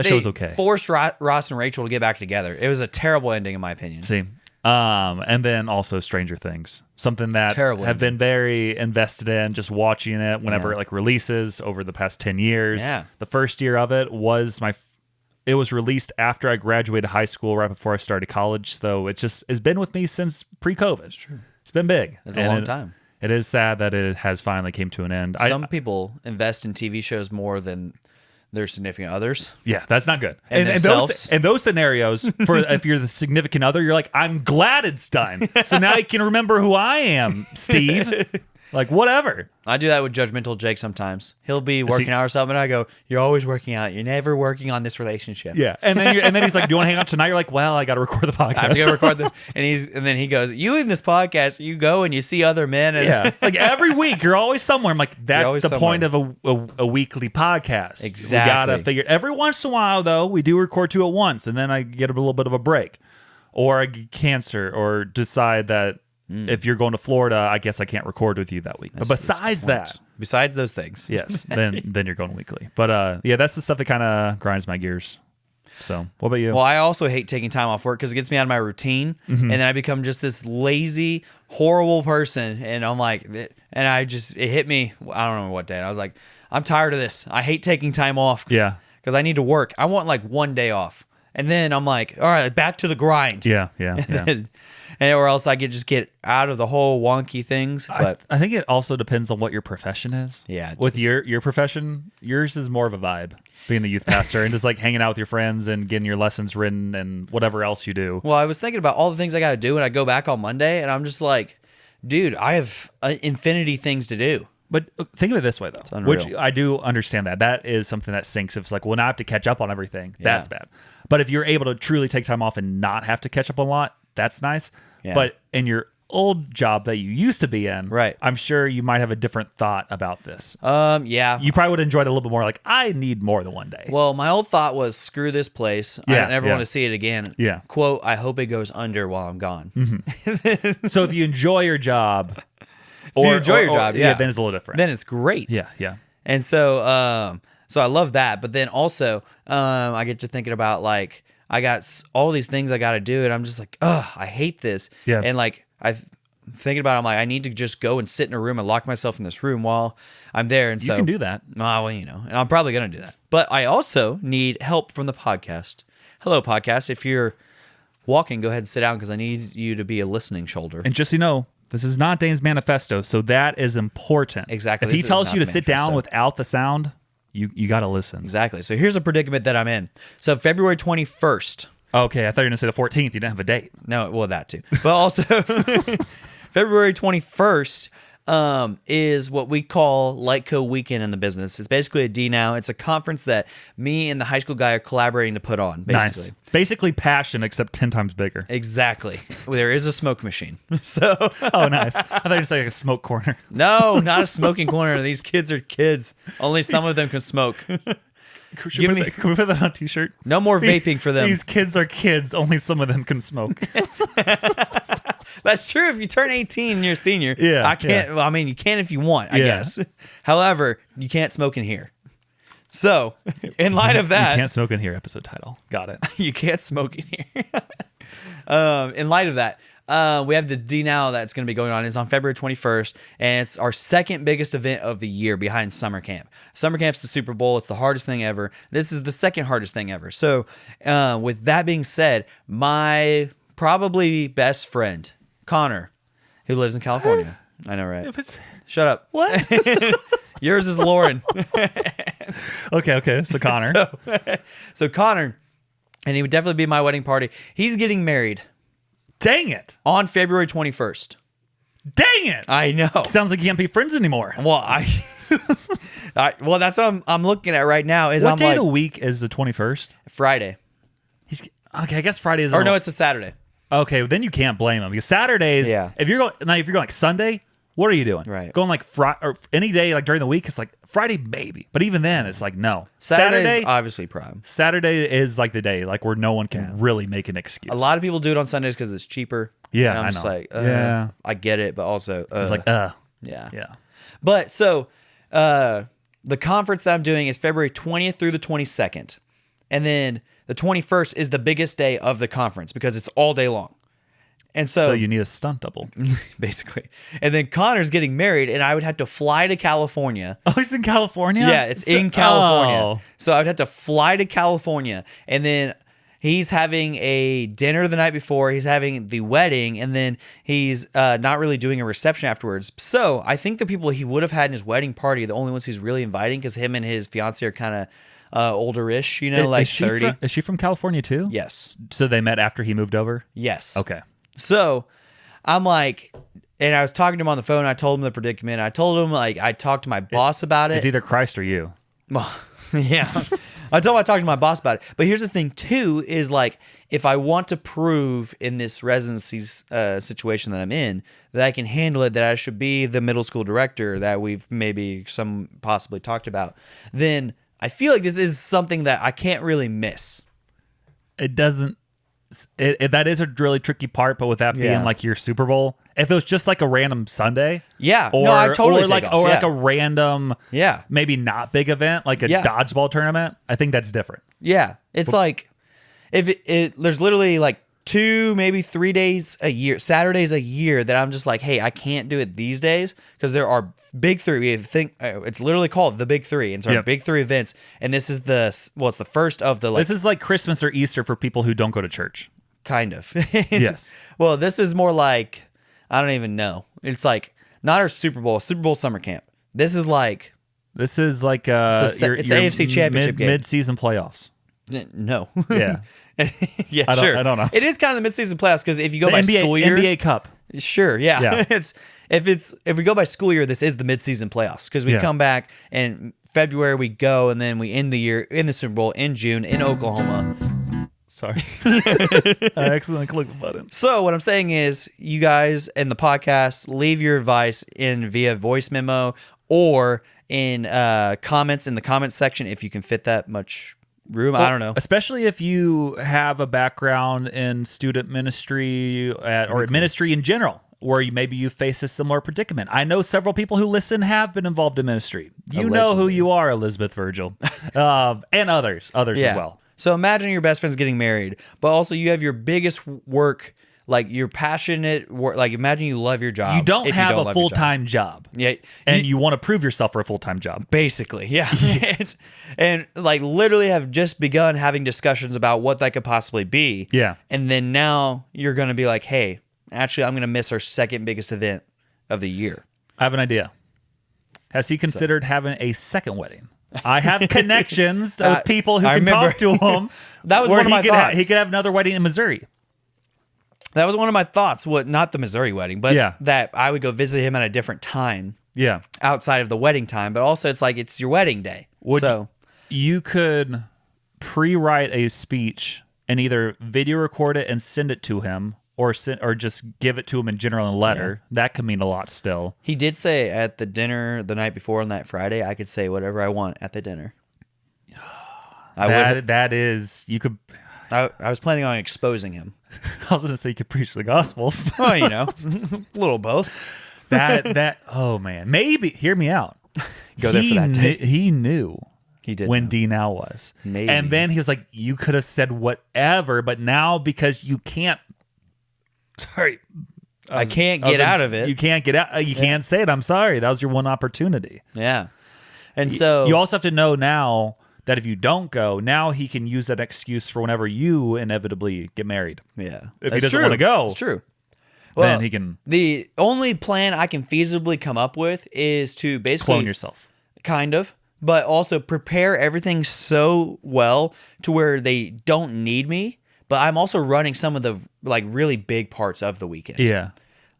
show's okay. Forced Ross and Rachel to get back together. It was a terrible ending, in my opinion. See? And then also Stranger Things, something that have been very invested in, just watching it whenever it like releases over the past 10 years. Yeah. The first year of it was it was released after I graduated high school, right before I started college. So it just has been with me since pre-COVID. It's true. It's been big. It's a long time. It is sad that it has finally came to an end. Some people invest in TV shows more than their significant others. Yeah, that's not good. And those scenarios, for if you're the significant other, you're like, I'm glad it's done. So now you can remember who I am, Steve. Like, whatever. I do that with Judgmental Jake sometimes. He'll be working out or something, and I go, you're always working out. You're never working on this relationship. Yeah. And then he's like, do you want to hang out tonight? You're like, well, I got to record the podcast. I have to go record this. And then he goes, you in this podcast, you go and you see other men. And yeah. Like every week, you're always somewhere. I'm like, that's the point of a weekly podcast. Exactly. We got to figure it. Every once in a while, though, we do record 2 at once, and then I get a little bit of a break. Or I get cancer, or decide that if you're going to Florida, I guess I can't record with you that week. But besides those things, yes, then you're going weekly. But yeah, that's the stuff that kind of grinds my gears. So, what about you? Well, I also hate taking time off work because it gets me out of my routine, and then I become just this lazy, horrible person. And I'm like, it hit me. I don't know what day. And I was like, I'm tired of this. I hate taking time off. Yeah, because I need to work. I want like one day off. And then I'm like, all right, back to the grind. Yeah. And or else I could just get out of the whole wonky things. But I think it also depends on what your profession is. Yeah, it With does. your profession, yours is more of a vibe, being a youth pastor and just like hanging out with your friends and getting your lessons written and whatever else you do. well, I was thinking about all the things I got to do when I go back on Monday, and I'm just like, dude, I have infinity things to do. But think of it this way, though, unreal. which I do understand that is something that sinks. If it's like, well, now I have to catch up on everything. That's bad. But if you're able to truly take time off and not have to catch up on a lot, that's nice. Yeah. But in your old job that you used to be in, Right. I'm sure you might have a different thought about this. Yeah. You probably would have enjoyed it a little bit more. Like, I need more than one day. Well, my old thought was, screw this place. I Yeah, don't ever yeah. want to see it again. Yeah. Quote, I hope it goes under while I'm gone. So if you enjoy your job, you enjoy your job, yeah. then it's a little different. Then it's great. yeah. And so, so I love that. But then also, I get to thinking about like, I got all these things I got to do, and I'm just like, ugh, I hate this. Yeah. And like, thinking about it, I'm like, I need to just go and sit in a room and lock myself in this room while I'm there. And You so can do that. well, and I'm probably going to do that. But I also need help from the podcast. Hello, podcast. If you're walking, go ahead and sit down because I need you to be a listening shoulder. And just so you know, this is not Dane's manifesto, so that is important. Exactly. If he This is tells not you to the sit down manifesto. without the sound, you got to listen. Exactly. So here's a predicament that I'm in. So February 21st. Okay, I thought you were going to say the 14th. You didn't have a date. No, well, that too. But also, February 21st is what we call Lightco Weekend in the business. It's basically a D now. It's a conference that me and the high school guy are collaborating to put on, basically. Nice. Basically passion, except 10 times bigger. Exactly. There is a smoke machine. So, Oh, nice. I thought you were going to say like a smoke corner. no, not a smoking corner. These kids are kids. Only some of them can smoke. Can we put that on a t-shirt? No more vaping for them. These kids are kids. Only some of them can smoke. That's true. If you turn 18 and you're a senior, Yeah, I can't. yeah. Well, I mean, you can if you want, I Yeah. guess. However, you can't smoke in here. So, in light of that, You can't smoke in here, episode title. Got it. you can't smoke in here. In light of that, we have the D Now that's going to be going on. It's on February 21st, and it's our second biggest event of the year behind summer camp. Summer camp's the Super Bowl. It's the hardest thing ever. This is the second hardest thing ever. So, with that being said, my probably best friend, Connor, who lives in California. I know, right? Shut up. What? Yours is Lauren. Okay. So Connor. So Connor, and he would definitely be my wedding party. He's getting married Dang it. on February 21st. Dang it. I know. Sounds like you can't be friends anymore. Well, well, that's what I'm looking at right now. Is What I'm day like of the week is the 21st? Friday, Okay, I guess Friday is. or no, it's a Saturday. Okay, well, then you can't blame them because Saturdays. Yeah. If you're going like Sunday, what are you doing? Right. Going like Friday or any day like during the week, it's like Friday maybe, but even then it's like no. Saturday's Saturday. obviously prime. Saturday is like the day like where no one can really make an excuse. A lot of people do it on Sundays because it's cheaper. Yeah, and I'm I just know. like, Yeah. I get it, but also, It's like yeah. yeah. But so the conference that I'm doing is February 20th through the 22nd. And then the 21st is the biggest day of the conference because it's all day long. And So you need a stunt double. basically. And then Connor's getting married, and I would have to fly to California. Oh, he's in California? Yeah, it's in California. Oh. So I would have to fly to California, and then he's having a dinner the night before. He's having the wedding, and then he's not really doing a reception afterwards. So I think the people he would have had in his wedding party, the only ones he's really inviting, because him and his fiance are kind of older-ish, like Is she 30. Is she from California too? Yes. So they met after he moved over? Yes. Okay. So I'm like, and I was talking to him on the phone. I told him the predicament. I told him, like, I talked to my boss about it. It's either Christ or you. Well, yeah. I told him I talked to my boss about it. But here's the thing, too, is like, if I want to prove in this residency situation that I'm in that I can handle it, that I should be the middle school director that we've maybe some possibly talked about, then I feel like this is something that I can't really miss. It doesn't. That is a really tricky part, but with that being Yeah. like your Super Bowl, if it was just like a random Sunday, Yeah. or No, I totally or like take off, like yeah. a random, Yeah. maybe not big event like a Yeah. dodgeball tournament, I think that's different. Yeah. It's like, if there's literally like 2, maybe 3 days a year, Saturdays a year that I'm just like, hey, I can't do it these days because there are big three. We think it's literally called the Big Three, and it's our big three events. And this is it's the first of the. This is like Christmas or Easter for people who don't go to church. Kind of. Yes. Well, this is more like I don't even know. It's like not our Super Bowl summer camp. This is like it's your AFC Championship game. Mid-season playoffs. No. Yeah. Yeah, I sure. don't know. It is kind of the midseason playoffs because if you go by NBA, school year, NBA Cup. Sure, yeah. Yeah. If we go by school year, this is the midseason playoffs because we come back in February, we go, and then we end the year in the Super Bowl in June in Oklahoma. Sorry, I accidentally clicked the button. So what I'm saying is, you guys in the podcast, leave your advice in via voice memo or in comments in the comments section if you can fit that much room. I don't know. Especially if you have a background in student ministry or ministry in general, where maybe you face a similar predicament. I know several people who listen have been involved in ministry. You know who you are, Elizabeth Virgil, and others as well. So imagine your best friend's getting married, but also you have your biggest work, like you're passionate work. Like imagine you love your job. You don't have a full-time job. Yeah. And you want to prove yourself for a full-time job. Basically, yeah. and like literally have just begun having discussions about what that could possibly be. Yeah. And then now you're going to be like, hey, actually, I'm going to miss our second biggest event of the year. I have an idea. Has he considered having a second wedding? I have connections with people who can talk to him. That was one of my thoughts. He could have another wedding in Missouri. That was one of my thoughts. Not the Missouri wedding, but Yeah. that I would go visit him at a different time. Yeah. Outside of the wedding time, but also it's like it's your wedding day. You could pre-write a speech and either video record it and send it to him, or just give it to him in general in a letter. Yeah. That could mean a lot still. He did say at the dinner the night before on that Friday, I could say whatever I want at the dinner. That is, you could. I was planning on exposing him. I was going to say you could preach the gospel. Oh, a little both. Oh man, maybe hear me out. Go there for that day. He knew. He did when D now was. Maybe. And then he was like, you could have said whatever, but now because you can't. Sorry. I can't get out of it. You can't get out. You can't say it. I'm sorry. That was your one opportunity. Yeah. And so. You also have to know now that if you don't go, now he can use that excuse for whenever you inevitably get married. Yeah. If he doesn't want to go. It's true. Well, then he can. The only plan I can feasibly come up with is to basically. Clone yourself. Kind of. But also prepare everything so well to where they don't need me. But I'm also running some of the like really big parts of the weekend. Yeah.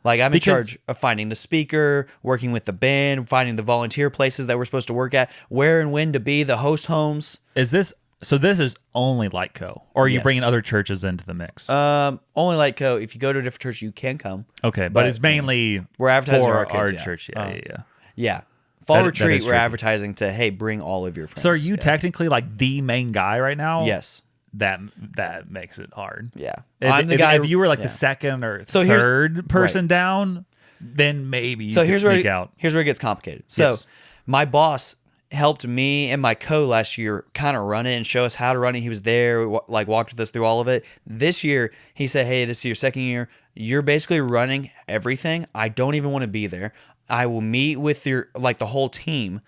Like I'm in charge of finding the speaker, working with the band, finding the volunteer places that we're supposed to work at, where and when to be, the host homes. This is only Lightco, or are you bringing other churches into the mix? Only Lightco. If you go to a different church, you can come. Okay, but it's mainly we're advertising for our kids, church. Yeah. Fall retreat, we're advertising to, hey, bring all of your friends. So are you technically like the main guy right now? Yes. That makes it hard. Yeah. I'm the guy. If you were like the second or third person down, then maybe you could sneak out. Here's where it gets complicated. So my boss helped me and my co last year kind of run it and show us how to run it. He was there, like walked with us through all of it. This year, he said, hey, this is your second year. You're basically running everything. I don't even want to be there. I will meet with the whole team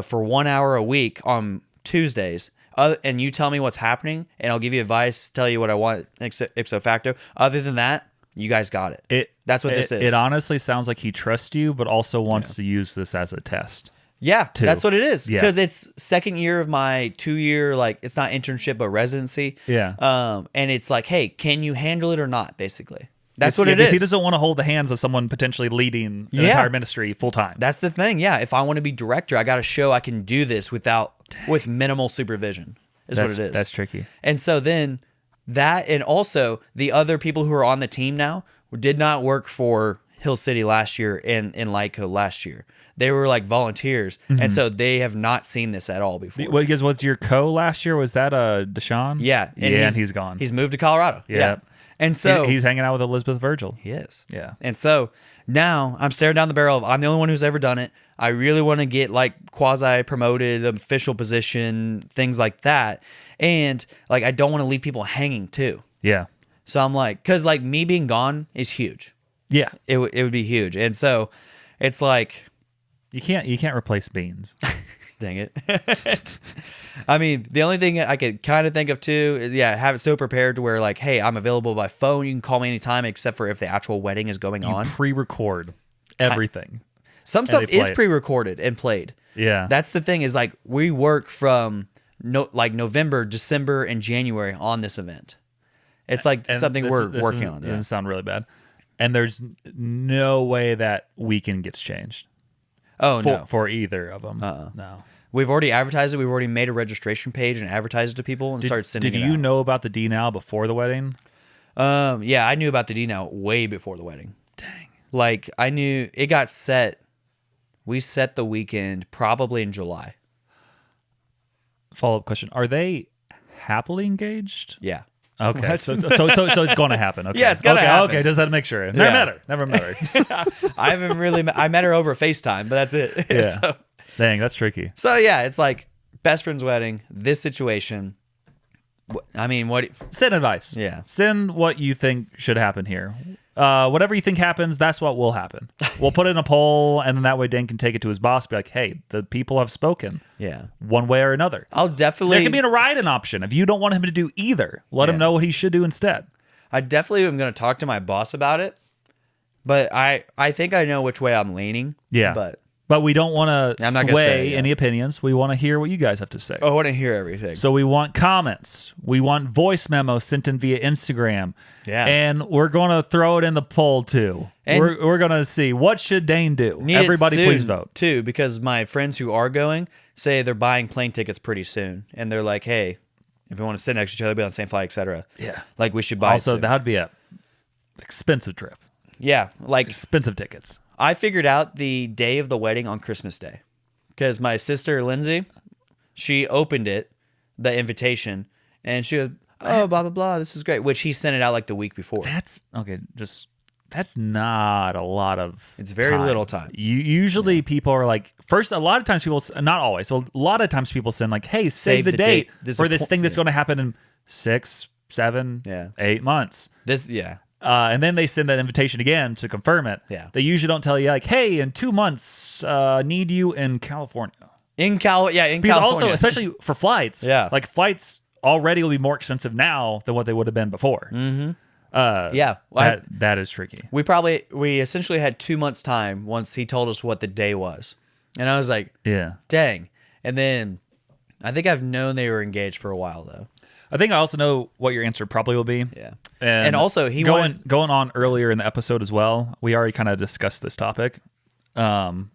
for 1 hour a week on Tuesdays. And you tell me what's happening, and I'll give you advice, tell you what I want, ipso facto. Other than that, you guys got it. That's what this is. It honestly sounds like he trusts you, but also wants to use this as a test. Yeah, too. That's what it is. Yeah. Because it's second year of my 2-year, it's not internship, but residency. Yeah. And it's like, hey, can you handle it or not, basically? That's what it is. He doesn't want to hold the hands of someone potentially leading an entire ministry full time. That's the thing. Yeah. If I want to be director, I got to show I can do this with minimal supervision. What it is. That's tricky. And so then that, and also the other people who are on the team now did not work for Hill City last year and in Lyco last year. They were like volunteers, and so they have not seen this at all before. Because what's your co last year? Was that Deshaun? Yeah. And he's gone. He's moved to Colorado. Yeah. And so he's hanging out with Elizabeth Virgil. He is. Yeah. And so now I'm staring down the barrel of I'm the only one who's ever done it. I really want to get quasi promoted, official position, things like that. And I don't want to leave people hanging too. Yeah. So I'm like, because like me being gone is huge. Yeah. It would be huge. And so it's like, You can't replace beans. dang it. I mean, the only thing I could kind of think of too is, have it so prepared to where like, hey, I'm available by phone. You can call me anytime except for if the actual wedding is going on. Pre-record everything. Some stuff they play is it. pre-recorded and played. Yeah. That's the thing is like we work from November, December, and January on this event. It's like And something we're working on. This doesn't sound really bad. And there's no way that weekend gets changed. Oh, no. For either of them. No. We've already advertised it. We've already made a registration page and advertised it to people and started sending it out. Did you know about the D now before the wedding? Yeah, I knew about the D now way before the wedding. Dang. Like, I knew it got set. We set the weekend probably in July. Follow-up question. Are they happily engaged? Yeah. Okay. so it's going to happen. Okay. Yeah, it's gonna happen. Okay, just had to make sure. Never met her. I haven't really I met her over FaceTime, but that's it. Yeah. So, Dang, that's tricky. So yeah, it's like best friend's wedding, this situation. I mean, what? Send advice. Yeah. Send what you think should happen here. Whatever you think happens, that's what will happen. We'll put it in a poll, and then that way Dane can take it to his boss, be like, hey, the people have spoken. Yeah. One way or another. I'll definitely. There can be a write-in option. If you don't want him to do either, let him know what he should do instead. I definitely am going to talk to my boss about it, but I think I know which way I'm leaning. Yeah. But we don't want to sway any opinions. We want to hear what you guys have to say. I want to hear everything. So we want comments. We want voice memos sent in via Instagram. Yeah. And we're going to throw it in the poll too. And we're going to see what should Dane do. Everybody please vote. Too, because my friends who are going say they're buying plane tickets pretty soon. And they're like, hey, if we want to sit next to each other, be on the same flight, etc. Yeah. Like we should buy Also, that would be a expensive trip. Yeah. Like expensive tickets. I figured out the day of the wedding on Christmas Day because my sister, Lindsay, she opened it, the invitation, and she was, oh, blah, blah, blah, this is great, which he sent it out like the week before. That's not a lot of It's very little time. Usually people are like, first, a lot of times people, not always, so a lot of times people send like, hey, save the date for this thing that's going to happen in 6, 7, 8 months. And then they send that invitation again to confirm it. Yeah. They usually don't tell you like, hey, in 2 months, need you in California. In California. Because also, especially for flights, Yeah. like flights already will be more expensive now than what they would have been before. Mm-hmm. That is tricky. We essentially had 2 months time once he told us what the day was. And I was like, dang. And then I think I've known they were engaged for a while though. I think I also know what your answer probably will be. Yeah. And also going on earlier in the episode as well, we already kind of discussed this topic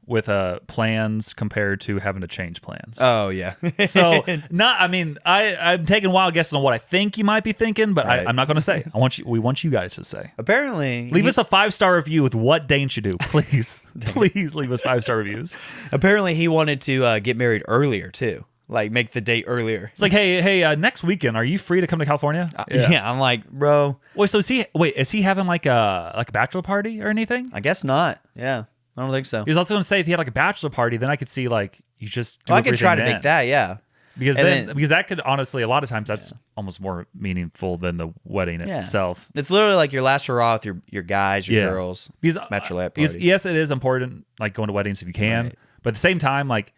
with plans compared to having to change plans. Oh yeah. So I'm taking wild guesses on what I think you might be thinking, but I'm not going to say. We want you guys to say. Apparently, leave us a 5-star review with what Dane should do, please. Please leave us 5-star reviews. Apparently, he wanted to get married earlier too. Like make the date earlier. It's like, hey, next weekend, are you free to come to California? Yeah, I'm like, bro. Wait, so is he having like a bachelor party or anything? I guess not. Yeah, I don't think so. He was also going to say if he had like a bachelor party, then I could see like you just do I could try to then. make that, yeah. Because that could honestly, a lot of times that's almost more meaningful than the wedding itself. It's literally like your last hurrah with your guys, your girls, bachelorette party. Yes, it is important, like going to weddings if you can, but at the same time, like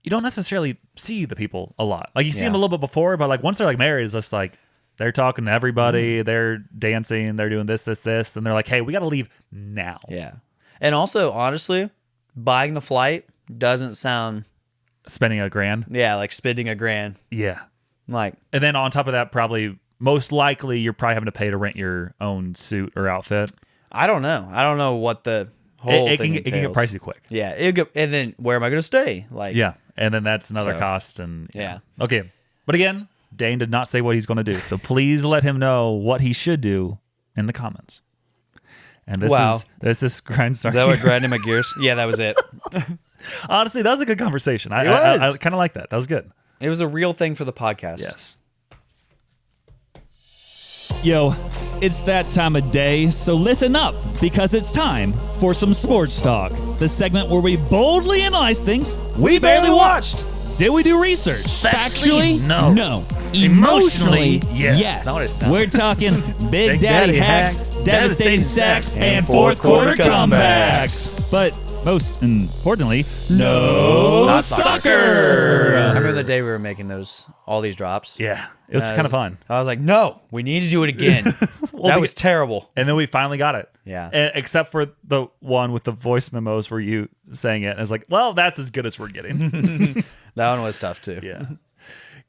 you don't necessarily see the people a lot. Like you see them a little bit before, but like once they're like married, it's just like they're talking to everybody, they're dancing, they're doing this, and they're like, hey, we got to leave now. Yeah, and also honestly, buying the flight doesn't sound spending $1,000. Yeah, like spending $1,000. Yeah, like, and then on top of that, probably most likely you're probably having to pay to rent your own suit or outfit. I don't know what the whole thing it can get pricey quick. Yeah, and then where am I going to stay? Like, yeah, and then that's another cost. And okay, but again, Dane did not say what he's going to do, so please let him know what he should do in the comments. And this is Grindstar. Is that what grinding my gears? Yeah, that was it. Honestly, that was a good conversation. I kind of like that. That was good. It was a real thing for the podcast. Yes. Yo, it's that time of day, so listen up, because it's time for some sports talk, the segment where we boldly analyze things we barely watched. Did we do research? Factually, no. No. Emotionally, yes. yes. Not what it sounds We're talking Big Daddy hacks, devastating sacks, and fourth fourth-quarter quarter comebacks. But most importantly, no Not soccer. I remember the day we were making all these drops. Yeah, it was And kind of fun. I was like, no, we need to do it again. That was terrible. And then we finally got it. Yeah. Except for the one with the voice memos where you sang it. And I was like, well, that's as good as we're getting. That one was tough too. Yeah.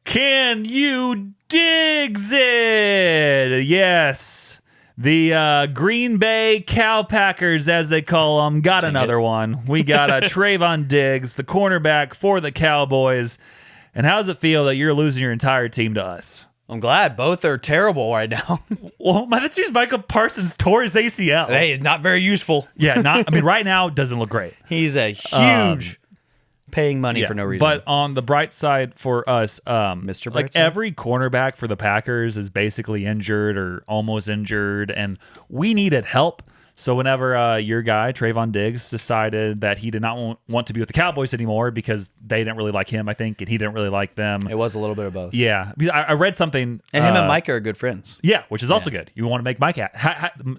Can you digs it? Yes. The Green Bay Cowpackers, as they call them, got another one. We got a Trevon Diggs, the cornerback for the Cowboys. And how does it feel that you're losing your entire team to us? I'm glad both are terrible right now. Well, that's just Michael Parsons tore his ACL. Hey, not very useful. Yeah, right now doesn't look great. He's a huge paying money for no reason. But on the bright side for us, Mr. like Brightside? every cornerback for the Packers is basically injured or almost injured, and we needed help. So whenever your guy, Trevon Diggs, decided that he did not want to be with the Cowboys anymore because they didn't really like him, I think, and he didn't really like them. It was a little bit of both. Yeah. Because I read something. And him and Micah are good friends. Yeah, which is also good. You want to make Micah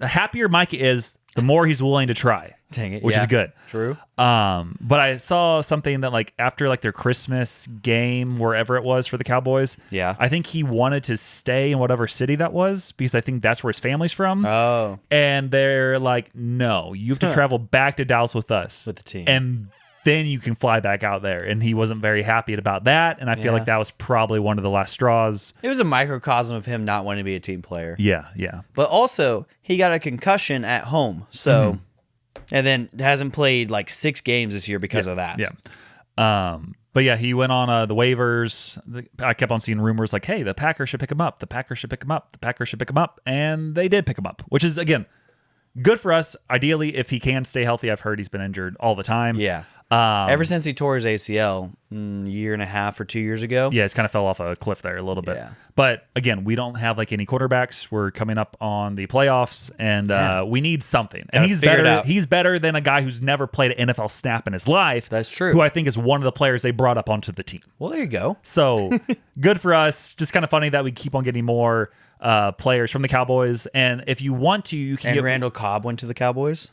happier Micah is, the more he's willing to try. Dang it. Which yeah. is good. True. But I saw something that like after like their Christmas game, wherever it was for the Cowboys, Yeah. I think he wanted to stay in whatever city that was because I think that's where his family's from. Oh. And they're like, no, you have to travel back to Dallas with us. With the team. And then you can fly back out there. And he wasn't very happy about that. And I feel Yeah. like that was probably one of the last straws. It was a microcosm of him not wanting to be a team player. Yeah, yeah. But also, he got a concussion at home. So, and then hasn't played like 6 games this year because of that. Yeah. But yeah, he went on the waivers. I kept on seeing rumors like, hey, the Packers should pick him up. The Packers should pick him up. The Packers should pick him up. And they did pick him up, which is, again, good for us. Ideally, if he can stay healthy. I've heard he's been injured all the time. Yeah. Ever since he tore his ACL year and a half or 2 years ago. Yeah, it's kind of fell off a cliff there a little bit. Yeah. But again, we don't have like any quarterbacks. We're coming up on the playoffs, and we need something. And Gotta he's figure it better. out. He's better than a guy who's never played an NFL snap in his life. That's true. Who I think is one of the players they brought up onto the team. Well, there you go. So good for us. Just kind of funny that we keep on getting more players from the Cowboys. And if you want to, you can And get Randall Cobb went to the Cowboys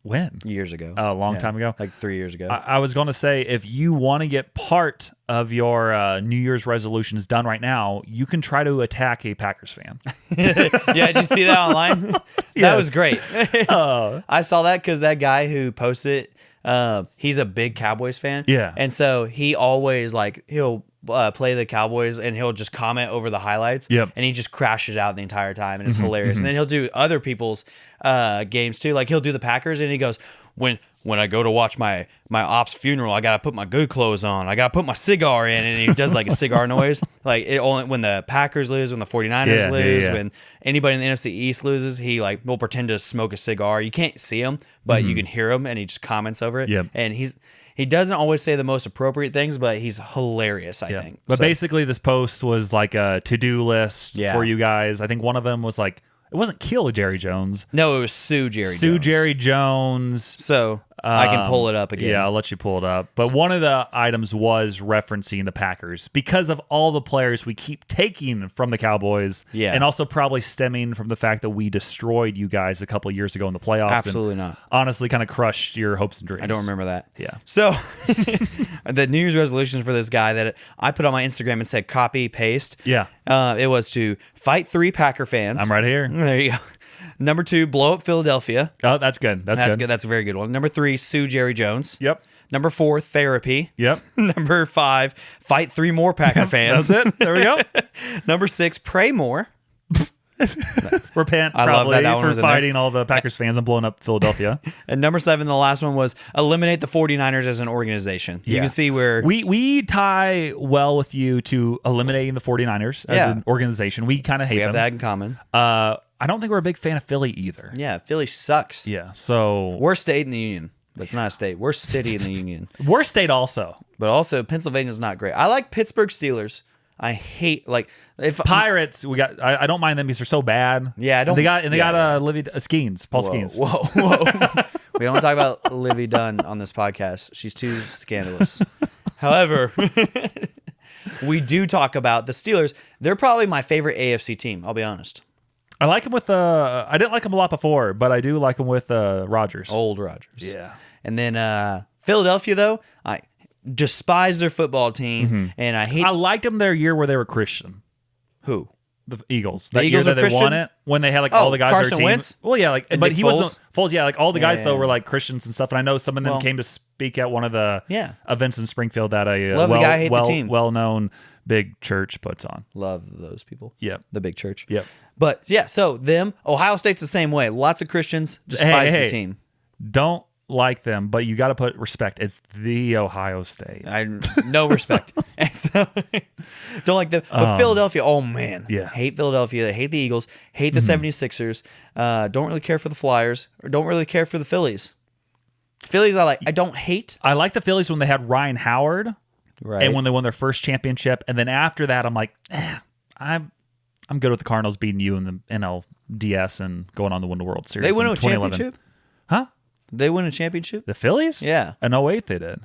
when years ago. a long time ago. Like 3 years ago. I was going to say, if you want to get part of your New Year's resolutions done right now, you can try to attack a Packers fan. Yeah, did you see that online? That Yes. was great. I saw that because that guy who posted it, he's a big Cowboys fan. Yeah. And so he always, like, he'll play the Cowboys and he'll just comment over the highlights. Yep. And he just crashes out the entire time and it's hilarious. And then he'll do other people's games too. Like he'll do the Packers and he goes, when I go to watch my op's funeral, I gotta put my good clothes on. I gotta put my cigar in, and he does like a cigar noise. Like it only when the Packers lose, when the 49ers lose, when anybody in the NFC East loses, he like will pretend to smoke a cigar. You can't see him, but you can hear him, and he just comments over it. Yep. And he doesn't always say the most appropriate things, but he's hilarious, I think. But So, basically, this post was like a to-do list Yeah. for you guys. I think one of them was like, it wasn't kill Jerry Jones. no, it was Sue Jerry Sue Jones. Jerry Jones. So I can pull it up again. Yeah, I'll let you pull it up. But one of the items was referencing the Packers because of all the players we keep taking from the Cowboys. Yeah. And also probably stemming from the fact that we destroyed you guys a couple of years ago in the playoffs. Absolutely and not. Honestly, kind of crushed your hopes and dreams. I don't remember that. Yeah. So the New Year's resolutions for this guy that I put on my Instagram and said copy paste. Yeah. It was to fight 3 Packer fans. I'm right here. There you go. Number 2, blow up Philadelphia. Oh, that's good. That's That's good. good. That's a very good one. Number 3, sue Jerry Jones. Yep. Number 4, therapy. Yep. Number 5, fight 3 more Packer fans. That's it. There we go. Number 6, pray more. Repent I love probably that one for was in there. fighting all the Packers fans and blowing up Philadelphia. And number 7, the last one was eliminate the 49ers as an organization. You Yeah. can see where We tie well with you to eliminating the 49ers as Yeah. an organization. We kind of hate we have them. that in common. I don't think we're a big fan of Philly either. Yeah, Philly sucks. Yeah, so Worst state in the union. But it's not a state. Worst city in the union. worst state also. But also, Pennsylvania's not great. I like Pittsburgh Steelers. I hate, like, if Pirates, we got. I don't mind them because they're so bad. Yeah, I don't- They got yeah. Livy Skeens, Paul Skeens. Whoa. We don't talk about Livy Dunn on this podcast. She's too scandalous. However, we do talk about the Steelers. They're probably my favorite AFC team. I'll be honest. I like him with I didn't like him a lot before, but I do like him with Rodgers. Old Rodgers. Yeah. And then Philadelphia, though, I despise their football team, and I hate I liked them their year where they were Christian. who? The Eagles. The That Eagles year are that they won Christian? it, when they had like all the guys on Carson their team. Wentz? Well, yeah, like, And but Nick he Foles? wasn't Foles. Yeah, like all the guys Yeah. though were like Christians and stuff. And I know some of them Well- came to speak at one of the Yeah. events in Springfield that a Love the guy, hate the team. well-known big church puts on. Love those people. Yep. The big church. Yep. But yeah, so them, Ohio State's the same way. Lots of Christians despise the team. Don't like them, but you got to put respect. It's the Ohio State. No respect. And so, don't like them. But Philadelphia, oh man. Yeah. Hate Philadelphia. Hate the Eagles. Hate the 76ers. Don't really care for the Flyers. Or don't really care for the Phillies. Phillies I don't hate. I like the Phillies when they had Ryan Howard, Right. and when they won their first championship, and then after that, I'm like, I'm good with the Cardinals beating you in the NLDS and going on to win the World Series. They win in a 2011. championship? Huh? They win a championship? The Phillies? Yeah. In 08 they did.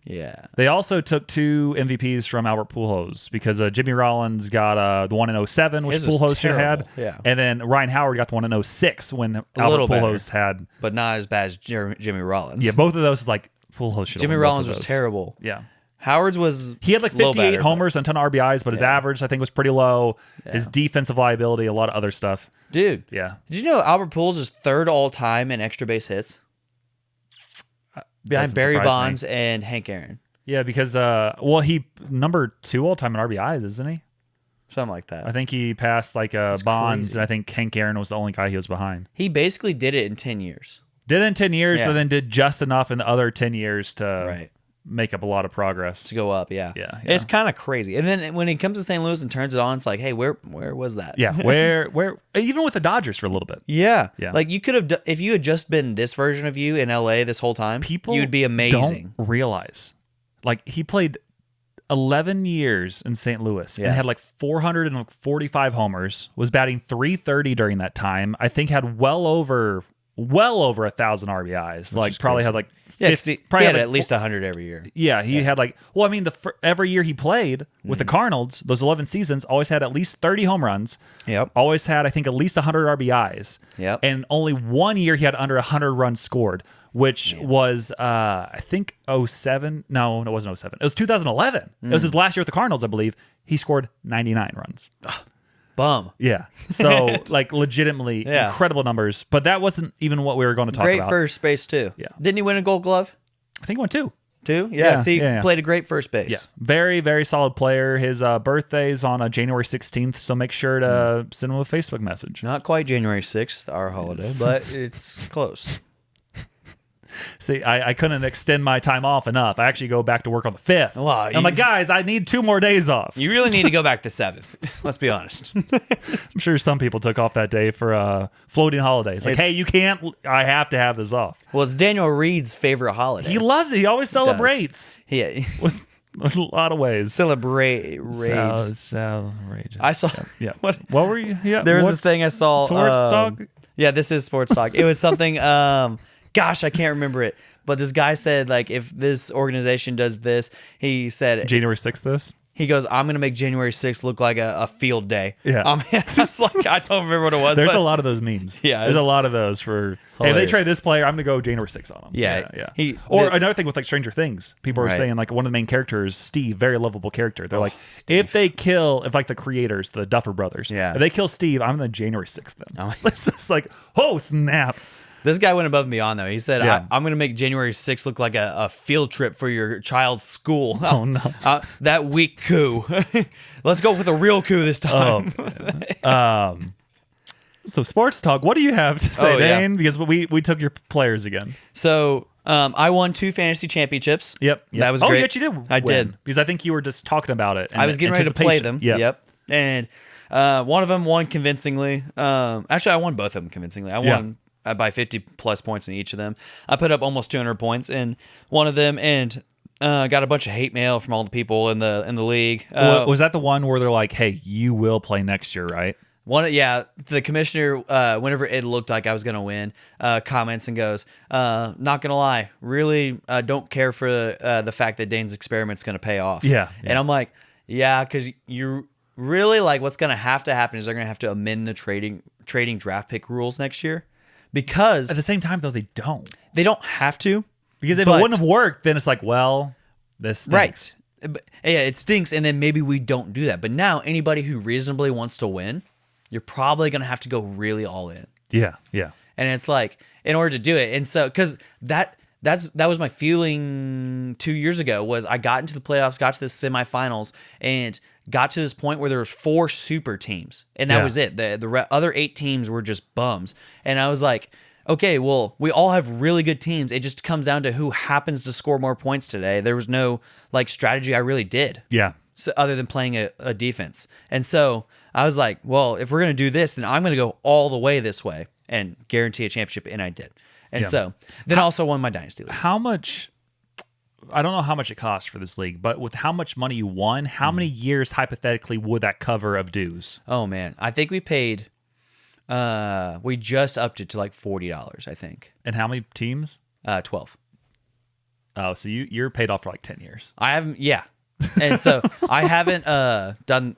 Yeah. They also took 2 MVPs from Albert Pujols because Jimmy Rollins got the one in 07, which His was Pujols should have had. terrible, yeah. And then Ryan Howard got the one in 06 when Albert little better. Pujols had. But not as bad as Jimmy Rollins. Yeah, both of those, like, Pujols should have Jimmy won both Rollins of was those. terrible. Yeah. Howard's was He had like a little 58 better, homers and a ton of RBIs, but his average, I think, was pretty low. Yeah. His defensive liability, a lot of other stuff. but- Dude. Yeah. Did you know Albert Pujols is third all time in extra base hits? Behind Doesn't Barry surprise me. Bonds and Hank Aaron. Yeah, because, he number 2 all time in RBIs, isn't he? Something like that. I think he passed like Bonds, crazy. and I think Hank Aaron was the only guy he was behind. He basically did it in 10 years. Did it in 10 years, Yeah. but then did just enough in the other 10 years to Right. make up a lot of progress. To go up, yeah. Yeah, It's yeah. kind of crazy. And then when he comes to St. Louis and turns it on, it's like, hey, where was that? Yeah, where even with the Dodgers for a little bit. Yeah. Yeah. Like you could have, if you had just been this version of you in LA this whole time, People you'd be amazing. don't realize. Like, he played 11 years in St. Louis Yeah. and had like 445 homers, was batting .330 during that time. I think had well over 1,000 RBIs. Like, is probably crazy. had like Yeah, 'cause 50, he probably had had at like least 100 every year. Yeah, he had like, well, I mean, every year he played with the Cardinals, those 11 seasons, always had at least 30 home runs. Yep. Always had, I think, at least 100 RBIs. Yep. And only one year he had under 100 runs scored, which was, I think, 07. No, it wasn't 07. It was 2011. It was his last year with the Cardinals, I believe. He scored 99 runs. Bum. Yeah. So, like, legitimately Yeah. incredible numbers. But that wasn't even what we were going to talk Great about. first base, too. Yeah. Didn't he win a gold glove, I think he won 2. too? Yeah, Yeah. See, yeah. played a great first base. Yeah, very, very solid player. His birthday's on January 16th, so make sure to send him a Facebook message. Not quite January 6th, our holiday, but it's close. See, I couldn't extend my time off enough. I actually go back to work on the 5th. Wow, I'm like, guys, I need 2 more days off. You really need to go back to 7th. Let's be honest. I'm sure some people took off that day for floating holidays. Like, It's- hey, you can't, I have to have this off. Well, it's Daniel Reed's favorite holiday. He loves it. He always celebrates Yeah. with a lot of ways. Celebrate. Celebrate. I saw. Yeah. What? What were you? Yeah. There was what's this thing I saw. Sports talk? Yeah, this is sports talk. It was something. Gosh, I can't remember it. But this guy said, like, if this organization does this, he said, January 6th. This. he goes, I'm going to make January 6th look like a field day. Yeah. I was like, I don't remember what it was. There's but a lot of those memes. Yeah, there's a it's lot of those for. Hey, they hilarious. trade this player. I'm gonna go January 6th on them. Yeah, yeah. Or another thing with like Stranger Things, people are Right. saying like one of the main characters, Steve, very lovable character. They're like, if they kill, if like the creators, the Duffer Brothers, Yeah. if they kill Steve, I'm in the January 6th. Then Oh. it's just like, oh snap. This guy went above and beyond, though. He said, Yeah. I'm going to make January 6th look like a field trip for your child's school. Oh, no. That weak coup. Let's go with a real coup this time. So sports talk. What do you have to say, Oh, yeah. Dane? Because we took your players again. So I won 2 fantasy championships. Yep. That was Oh, great. you actually did. I win, did. because I think you were just talking about it. I was getting ready to play them. Yep. And one of them won convincingly. Actually, I won both of them convincingly. I won by 50 plus points in each of them. I put up almost 200 points in one of them, and got a bunch of hate mail from all the people in the league. Was that the one where they're like, "Hey, you will play next year, right?" The commissioner, whenever it looked like I was going to win, comments and goes, not going to lie, really don't care for the fact that Dane's experiment's going to pay off. Yeah. And I'm like, yeah, because you really, like, what's going to happen is they're going to have to amend the trading draft pick rules next year. Because at the same time, though, they don't. They don't have to. Because if it wouldn't have worked, then it's like, well, this stinks. Right. Yeah, it stinks, and then maybe we don't do that. But now, anybody who reasonably wants to win, you're probably going to have to go really all in. Yeah, yeah. And it's like, in order to do it, and so, because that was my feeling 2 years ago, was I got into the playoffs, got to the semifinals, and got to this point where there was 4 super teams, and that was it. The other 8 teams were just bums. And I was like, okay, well, we all have really good teams. It just comes down to who happens to score more points today. There was no like strategy I really did. Yeah. So, other than playing a defense. And so I was like, well, if we're going to do this, then I'm going to go all the way this way and guarantee a championship. And I did. And so then I also won my Dynasty League. How much, I don't know how much it costs for this league, but with how much money you won, how many years hypothetically would that cover of dues? Oh, man. I think we paid... we just upped it to like $40, I think. And how many teams? 12. Oh, so you're paid off for like 10 years. I haven't, yeah. And so I haven't I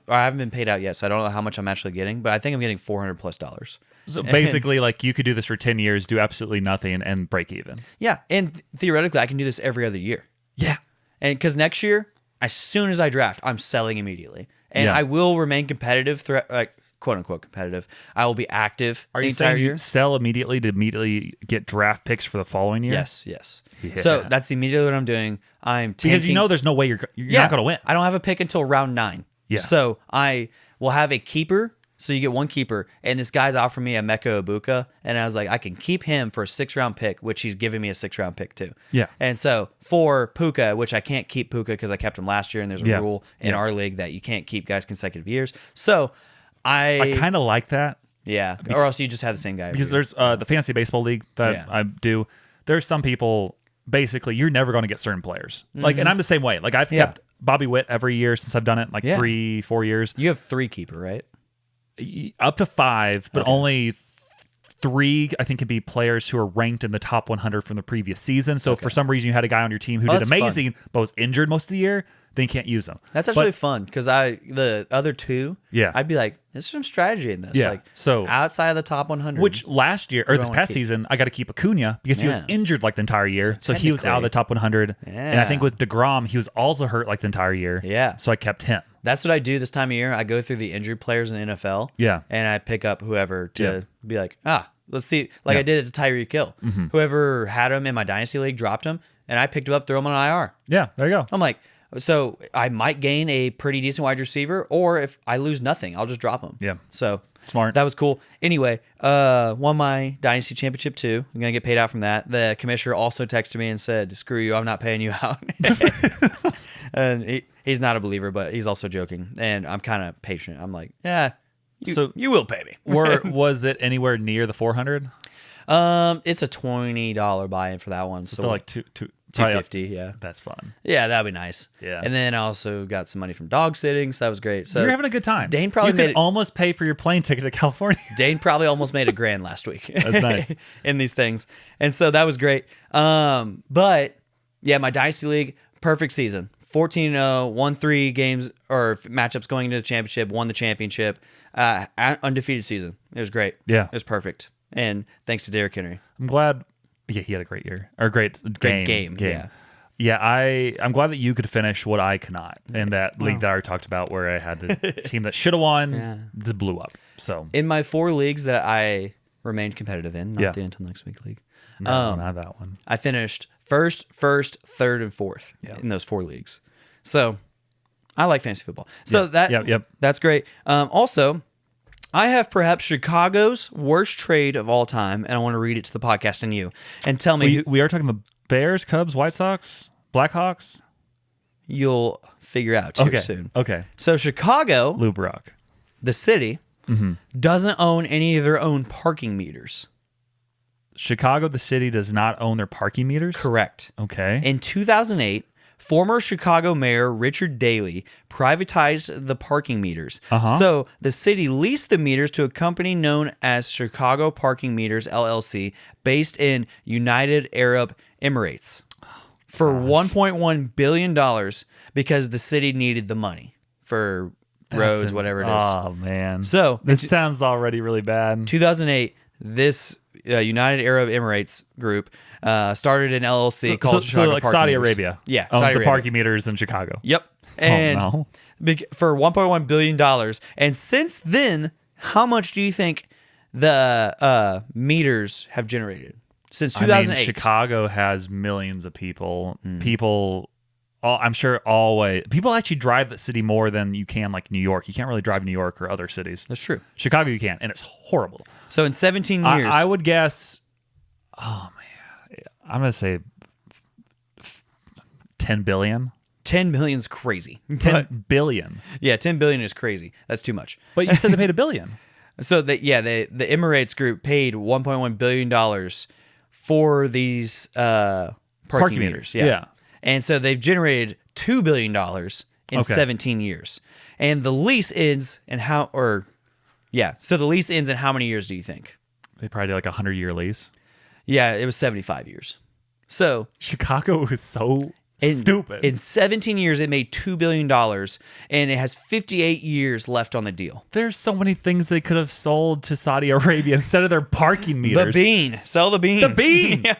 haven't been paid out yet, so I don't know how much I'm actually getting, but I think I'm getting $400+. So basically, like you could do this for 10 years, do absolutely nothing, and break even. Yeah, and theoretically, I can do this every other year. Yeah. And because next year, as soon as I draft, I'm selling immediately. And I will remain competitive throughout, like, quote unquote competitive. I will be active. Are you saying you sell immediately to immediately get draft picks for the following year? Yes, yes. Yeah. So that's immediately what I'm doing. I'm tanking. Because you know there's no way you're not going to win. I don't have a pick until round 9. Yeah. So I will have a keeper. So you get one keeper, and this guy's offering me a Mecca Ibuka, and I was like, I can keep him for a 6-round pick, which he's giving me a 6-round pick too. Yeah. And so for Puka, which I can't keep Puka because I kept him last year, and there's a rule in our league that you can't keep guys consecutive years. So I kind of like that. Yeah. Or else you just have the same guy. Because there's the fantasy baseball league that I do. There's some people, basically, you're never going to get certain players. Like, and I'm the same way. Like, I've kept Bobby Witt every year since I've done it, like 3-4 years. You have 3 keeper, right? Up to 5, but only 3, I think, can be players who are ranked in the top 100 from the previous season. So if for some reason you had a guy on your team who did amazing, but was injured most of the year, then you can't use them. That's actually fun because the other 2, I'd be like, there's some strategy in this. Yeah. Like, so outside of the top 100. Which last year, or this past season, I got to keep Acuna because he was injured like the entire year. So he was out of the top 100. Yeah. And I think with DeGrom, he was also hurt like the entire year. Yeah. So I kept him. That's what I do this time of year. I go through the injured players in the NFL. Yeah. And I pick up whoever to be like, let's see. Like I did it to Tyreek Hill. Mm-hmm. Whoever had him in my Dynasty League dropped him, and I picked him up, threw him on IR. Yeah, there you go. I'm like, so I might gain a pretty decent wide receiver, or if I lose nothing, I'll just drop him. Yeah. So smart. That was cool. Anyway, won my Dynasty Championship too. I'm going to get paid out from that. The commissioner also texted me and said, screw you, I'm not paying you out. And he's not a believer, but he's also joking. And I'm kind of patient. I'm like, you will pay me. Was it anywhere near the 400? It's a $20 buy-in for that one. So like $250, yeah. That's fun. Yeah, that'd be nice. Yeah. And then I also got some money from dog sitting, so that was great. So you're having a good time. Dane probably you could almost pay for your plane ticket to California. Dane probably almost made $1,000 last week. That's nice. In these things. And so that was great. But yeah, my Dynasty League, perfect season. 14-0, won 3 games or matchups going into the championship, won the championship. Undefeated season. It was great. Yeah. It was perfect. And thanks to Derrick Henry. I'm glad. Yeah, he had a great year. Or great game. Yeah. Yeah, I'm glad that you could finish what I could not in that league that I already talked about where I had the team that should have won just blew up. So in my 4 leagues that I remained competitive in, not the Until Next Week league. No, not that one. I finished first, third, and fourth in those 4 leagues. So I like fantasy football. So that's great. Also, I have perhaps Chicago's worst trade of all time, and I want to read it to the podcast and you. And tell me... We are talking the Bears, Cubs, White Sox, Blackhawks? You'll figure out soon. Okay. So Chicago... Lou Brock. The city doesn't own any of their own parking meters. Chicago, the city, does not own their parking meters? Correct. Okay. In 2008, former Chicago Mayor Richard Daley privatized the parking meters. So the city leased the meters to a company known as Chicago Parking Meters LLC, based in United Arab Emirates, for $1.1 billion because the city needed the money for roads, whatever it is. Oh, man. So this sounds already really bad. 2008, this United Arab Emirates group started an LLC called Chicago like Parking Saudi Meters. Arabia. Yeah, owns Saudi the Arabia. parking meters in Chicago. Yep. And no. for $1.1 billion. And since then, how much do you think the meters have generated? Since 2008. I mean, Chicago has millions of people. I'm sure people actually drive the city more than you can like New York. You can't really drive New York or other cities. That's true. Chicago you can, and it's horrible. So in 17 years. I would guess, oh man, I'm going to say 10 billion. 10 million is crazy. 10 billion. Yeah, 10 billion is crazy. That's too much. But you said they paid $1 billion. So the Emirates group paid $1.1 billion for these parking meters. Yeah. And so they've generated $2 billion in 17 years. And the lease ends in so the lease ends in how many years do you think? They probably did like a 100-year lease. Yeah, it was 75 years. So Chicago is so stupid. In 17 years, it made $2 billion, and it has 58 years left on the deal. There's so many things they could have sold to Saudi Arabia instead of their parking meters. The bean. Sell the bean. The bean. Yeah.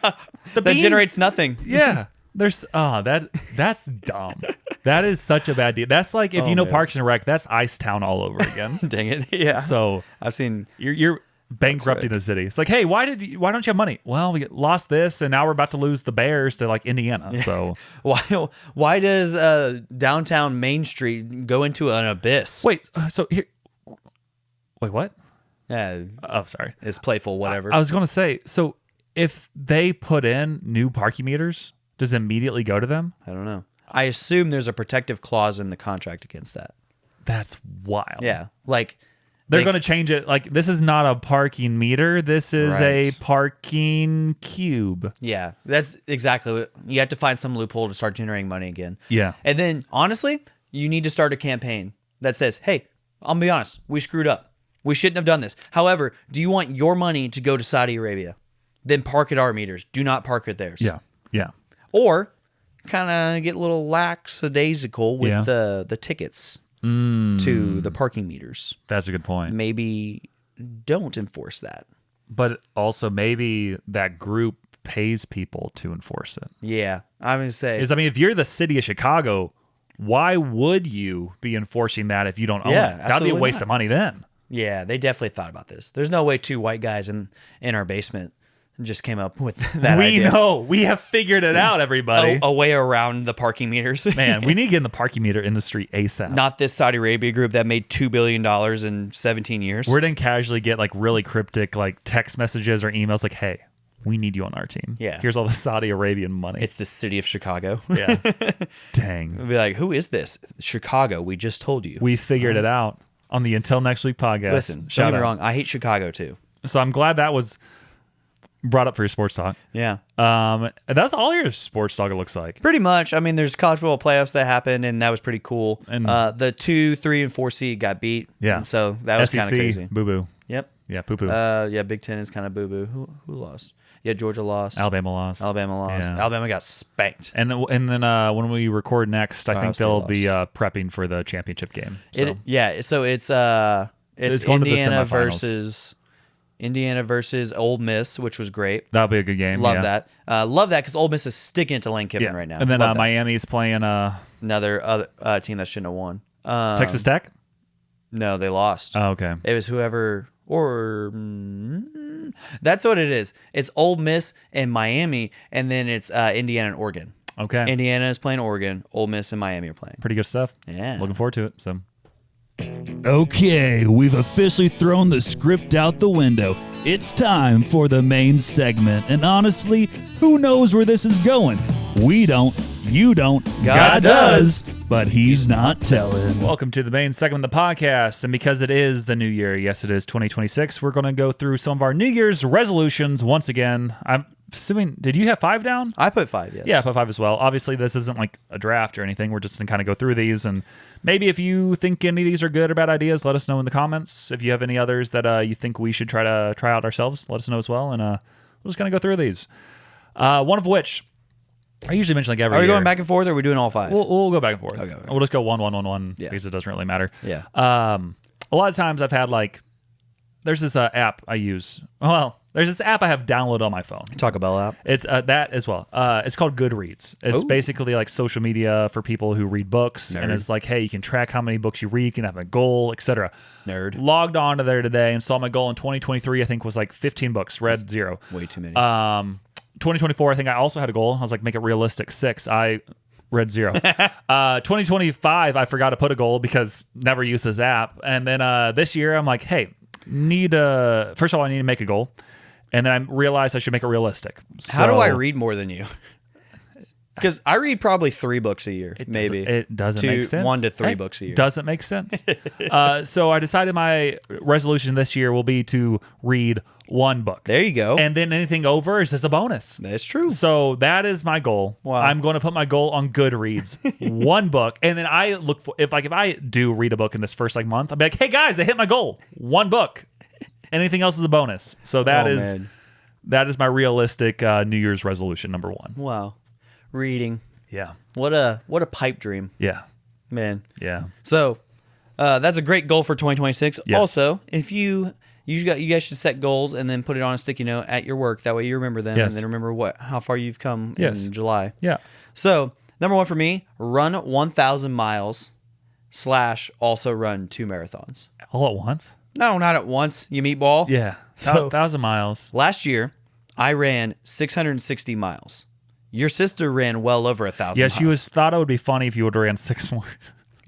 The that bean generates nothing. Yeah. That's dumb. That is such a bad deal. That's like if man. Parks and Rec, that's Ice Town all over again. Dang it. Yeah. So I've seen you're bankrupting the city. It's like, hey, why don't you have money? Well, we lost this, and now we're about to lose the Bears to like Indiana. So why does downtown Main Street go into an abyss? wait, what? Yeah, Oh, sorry. it's playful. Whatever. I was going to say, so if they put in new parking meters, does it immediately go to them? I don't know. I assume there's a protective clause in the contract against that. That's wild. Yeah, like They're going to change it. Like, this is not a parking meter. This is a Right. parking cube. Yeah, that's exactly what you have to find some loophole to start generating money again. Yeah. And then, honestly, you need to start a campaign that says, hey, I'll be honest, we screwed up. We shouldn't have done this. However, do you want your money to go to Saudi Arabia? Then park at our meters. Do not park at theirs. Yeah. Yeah. Or kind of get a little lackadaisical with Yeah. the tickets to the parking meters. That's a good point. Maybe don't enforce that. But also maybe that group pays people to enforce it. Yeah, I'm going to say. If you're the city of Chicago, why would you be enforcing that if you don't own Yeah, it? That'd be a absolutely waste not. of money then. Yeah, they definitely thought about this. There's no way two white guys in our basement just came up with that We idea. know. We have figured it out, everybody. A way around the parking meters. Man, we need to get in the parking meter industry ASAP. Not this Saudi Arabia group that made $2 billion in 17 years. We're going to casually get like really cryptic like text messages or emails like, hey, we need you on our team. Yeah. Here's all the Saudi Arabian money. It's the city of Chicago. Yeah. Dang. We'll be like, who is this? Chicago. We just told you. We figured it out on the Until Next Week podcast. Listen, don't Shout get me out. wrong. I hate Chicago too. So I'm glad that was brought up for your sports talk. Yeah. That's all your sports talk, it looks like. Pretty much. I mean, there's college football playoffs that happened, and that was pretty cool. And- the 2, 3, and 4 seed got beat. Yeah. And so that was kind of crazy. Boo boo. Yep. Yeah, poo poo. Yeah, Big Ten is kind of boo boo. Who lost? Yeah, Georgia lost. Alabama lost. Alabama lost. Yeah. Alabama got spanked. And then when we record next, I Ohio think State they'll lost. be prepping for the championship game. So. So it's going to the Indiana semifinals. versus Ole Miss, which was great. That'll be a good game. Love yeah. that. Love that because Ole Miss is sticking it to Lane Kiffin Yeah. right now. And then Love that. Miami's playing Another other team that shouldn't have won. Texas Tech. No, they lost. Oh, okay. It was whoever that's what it is. It's Ole Miss and Miami, and then it's Indiana and Oregon. Okay. Indiana is playing Oregon. Ole Miss and Miami are playing. Pretty good stuff. Yeah. Looking forward to it. So. Okay, we've officially thrown the script out the window. It's time for the main segment. And honestly, who knows where this is going? We don't. You don't. God does. But he's not telling. Welcome to the main segment of the podcast. And because it is the new year, yes, it is 2026, we're going to go through some of our New Year's resolutions once again. assuming, did you have 5 down? I put 5, yes. Yeah, I put 5 as well. Obviously, this isn't like a draft or anything. We're just going to kind of go through these. And maybe if you think any of these are good or bad ideas, let us know in the comments. If you have any others that you think we should try out ourselves, let us know as well. And we're just going to go through these. One of which I usually mention like every Are we year. going back and forth or are we doing all 5? We'll go back and forth. Okay. We'll just go 1, 1, 1, 1 Yeah. because it doesn't really matter. Yeah. A lot of times I've had like, there's this app I use. Well, there's this app I have downloaded on my phone. Taco Bell app. It's that as well. It's called Goodreads. It's basically like social media for people who read books. Nerd. And it's like, hey, you can track how many books you read, you can have a goal, etc. Nerd. Logged on to there today and saw my goal in 2023, I think was like 15 books, read 0. Way too many. 2024, I think I also had a goal. I was like, make it realistic, 6. I read 0. 2025, I forgot to put a goal because never used this app. And then this year, I'm like, hey, first of all, I need to make a goal. And then I realized I should make it realistic. How do I So- read more than you? Because I read probably 3 books a year, maybe. It doesn't make sense. 1 to 3 Hey, books a year. Doesn't make sense. So I decided my resolution this year will be to read 1 book. There you go. And then anything over is just a bonus. That's true. So that is my goal. Wow. I'm going to put my goal on Goodreads, 1 book, and then I look for if I do read a book in this first like month, I'll be like, hey guys, I hit my goal, 1 book. Anything else is a bonus. So that is my realistic New Year's resolution number 1. Wow. Reading. Yeah. What a pipe dream, Yeah. man. Yeah. So that's a great goal for 2026. Yes. Also, if you guys should set goals and then put it on a sticky note at your work. That way you remember them Yes. and then remember how far you've come Yes. in July. Yeah. So number 1 for me, run 1,000 miles / also run 2 marathons. All at once? No, not at once. You meet ball. Yeah. So- 1,000 miles. Last year, I ran 660 miles. Your sister ran well over 1,000 Yeah, miles. she thought it would be funny if you would have ran 6 more.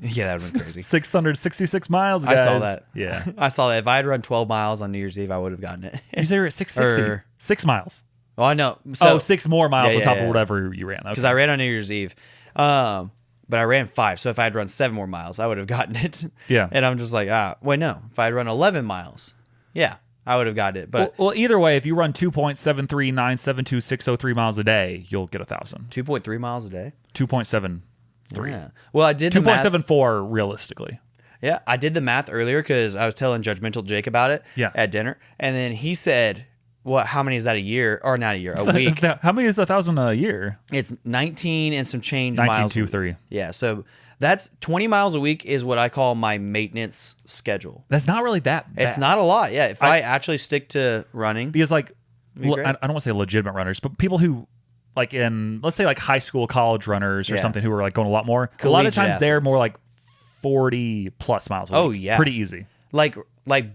Yeah, that would have been crazy. 666 miles, I guys. saw that. Yeah. I saw that. If I had run 12 miles on New Year's Eve, I would have gotten it. You said you were at 660. Or- 6 miles. Oh, I know. So, 6 more miles Yeah, on top yeah, of yeah. whatever you ran. because I ran on New Year's Eve. But I ran 5. So if I had run 7 more miles, I would have gotten it. Yeah. And I'm just like, wait, no. If I had run 11 miles, yeah, I would have gotten it. But Well, either way, if you run 2.73972,603 miles a day, you'll get 1,000. 2.3 miles a day. 2.73. Yeah. Well, I did the math. 2.74 realistically. Yeah, I did the math earlier because I was telling Judgmental Jake about it at dinner. And then he said, how many is that a year? Or not a year, a week. How many is 1,000 a year? It's 19 and some change miles. 19.23. Yeah, so that's 20 miles a week is what I call my maintenance schedule. That's not really that bad. It's not a lot. Yeah, if I actually stick to running. Because like, be great. I don't want to say legitimate runners, but people who like in, let's say like high school, college runners or Yeah. something who are like going a lot more. A lot of Collegiate times they're athletes. more like 40 plus miles a week. Oh, yeah. Pretty easy. Like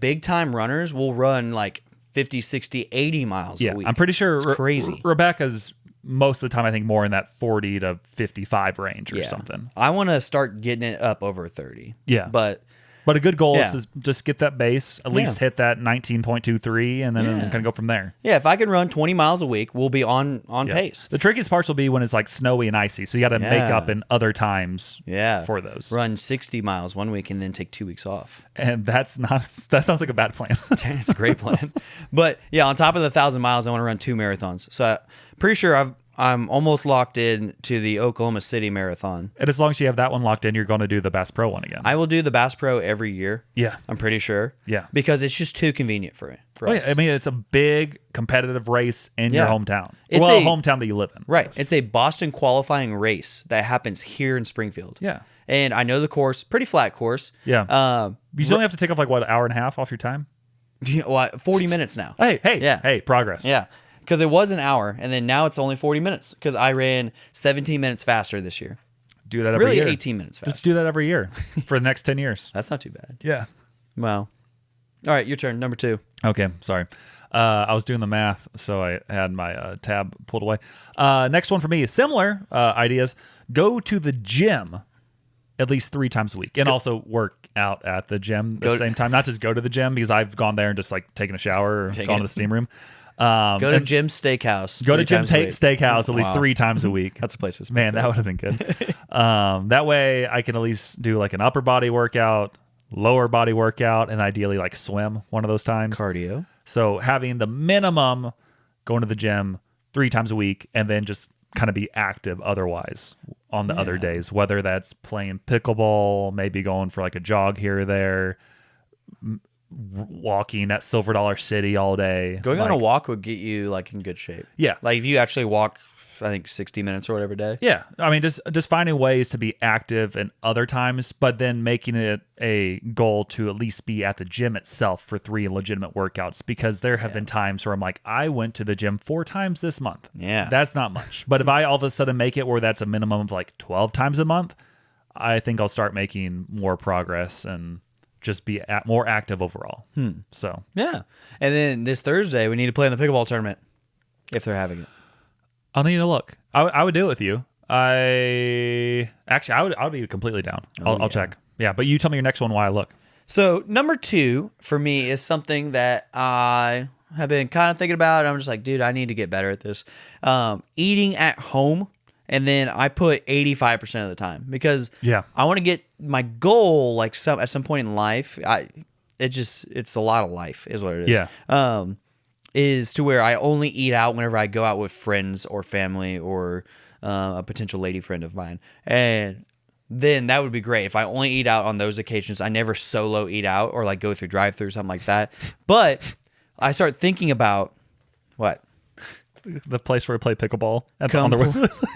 big time runners will run like 50, 60, 80 miles Yeah. a week. I'm pretty sure It's crazy. Rebecca's most of the time, I think more in that 40 to 55 range or Yeah. something. I want to start getting it up over 30. Yeah. But But a good goal Yeah. is to just get that base, at least hit that 19.23, and then kind of go from there. yeah, if I can run 20 miles a week, we'll be on Yeah. pace. The trickiest parts will be when it's like snowy and icy, so you got to make Yeah. up in other times Yeah. for those. Run 60 miles one week and then take 2 weeks off. And that sounds like a bad plan. It's a great plan. But yeah, on top of the 1,000 miles, I want to run 2 marathons. So I'm pretty sure I'm almost locked in to the Oklahoma City Marathon. And as long as you have that one locked in, you're going to do the Bass Pro one again. I will do the Bass Pro every year. Yeah. I'm pretty sure. Yeah. Because it's just too convenient for Oh, yeah. us. I mean, it's a big competitive race in your Yeah. hometown. It's well, a- hometown that you live in. Right. Yes. It's a Boston qualifying race that happens here in Springfield. Yeah. And I know the course, pretty flat course. Yeah. You only have to take off like, what, an hour and a half off your time? 40 minutes now. Hey, progress. Yeah. Because it was an hour, and then now it's only 40 minutes because I ran 17 minutes faster this year. Do that every Really, year. 18 minutes faster. Just do that every year for the next 10 years. That's not too bad. Yeah. Wow. All right, your turn. Number 2. Okay, sorry. I was doing the math, so I had my tab pulled away. Next one for me is similar ideas. Go to the gym at least 3 times a week, and also work out at the gym at the same time. Not just go to the gym, because I've gone there and just like taken a shower or gone to the steam room. Go to Jim's Steakhouse. Go to 3 Jim's times a week. Steakhouse at least Wow. 3 times a week. That's a place to Man, that would have been good. That way I can at least do like an upper body workout, lower body workout, and ideally like swim one of those times. Cardio. So having the minimum going to the gym 3 times a week, and then just kind of be active otherwise on the other days, whether that's playing pickleball, maybe going for like a jog here or there, walking at Silver Dollar City all day. Going on a walk would get you like in good shape. Yeah. Like if you actually walk, I think 60 minutes or whatever a day. Yeah. I mean, just finding ways to be active in other times, but then making it a goal to at least be at the gym itself for 3 legitimate workouts, because there have been times where I'm like, I went to the gym 4 times this month. Yeah. That's not much. But if I all of a sudden make it where that's a minimum of like 12 times a month, I think I'll start making more progress and just be more active overall. So, Yeah. And then this Thursday, we need to play in the pickleball tournament if they're having it. I'll need to look. I would do it with you. I would be completely down. I'll check. Yeah, but you tell me your next one while I look. So number 2 for me is something that I have been kind of thinking about. I'm just like, dude, I need to get better at this. Eating at home, and then I put 85% of the time, because I want to get my goal like at some point in life. It's a lot of life is what it is. Yeah. Is to where I only eat out whenever I go out with friends or family or a potential lady friend of mine. And then that would be great if I only eat out on those occasions. I never solo eat out or like go through drive-thru or something like that. But I start thinking about what? The place where we play pickleball.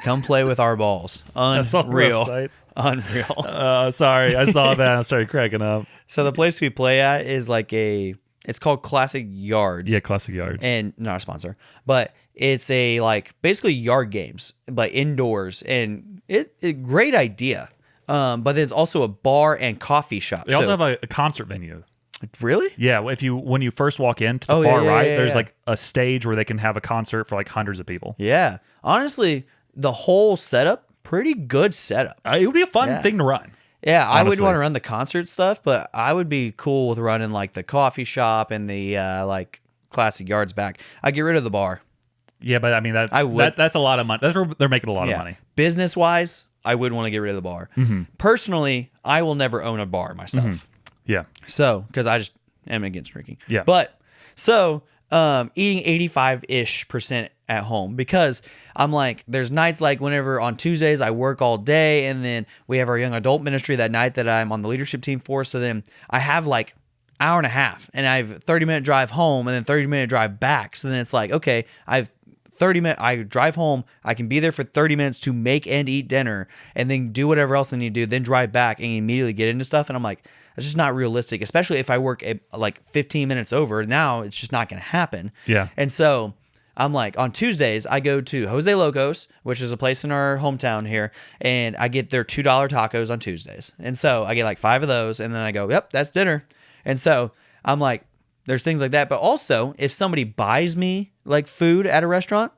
Come play with our balls. Unreal. Unreal. Sorry, I saw that. I started cracking up. So the place we play at is like it's called Classic Yards. Yeah, Classic Yards. And not a sponsor, but it's a like basically yard games, but indoors, and it great idea. But then it's also a bar and coffee shop. They also have a concert venue. Really? Yeah, when you first walk in to the far right, there's like a stage where they can have a concert for like hundreds of people. Yeah. Honestly, the whole setup, pretty good setup. It would be a fun thing to run. Yeah, honestly. I wouldn't want to run the concert stuff, but I would be cool with running like the coffee shop and the like Classic Yards back. I'd get rid of the bar. Yeah, but I mean that's a lot of money. That's where they're making a lot of money. Business wise, I would want to get rid of the bar. Personally, I will never own a bar myself. Yeah. So, because I just am against drinking. Yeah. But so eating 85% at home, because I'm like, there's nights like whenever on Tuesdays I work all day, and then we have our young adult ministry that night that I'm on the leadership team for. So then I have like hour and a half, and I have a 30-minute drive home and then 30-minute drive back. So then it's like, okay, I drive home, I can be there for 30 minutes to make and eat dinner, and then do whatever else I need to do, then drive back and immediately get into stuff. And I'm like, that's just not realistic, especially if I work like 15 minutes over. Now it's just not going to happen. Yeah. And so I'm like, on Tuesdays, I go to Jose Locos, which is a place in our hometown here, and I get their $2 tacos on Tuesdays. And so I get like 5 of those, and then I go, yep, that's dinner. And so I'm like, there's things like that. But also, if somebody buys me like food at a restaurant,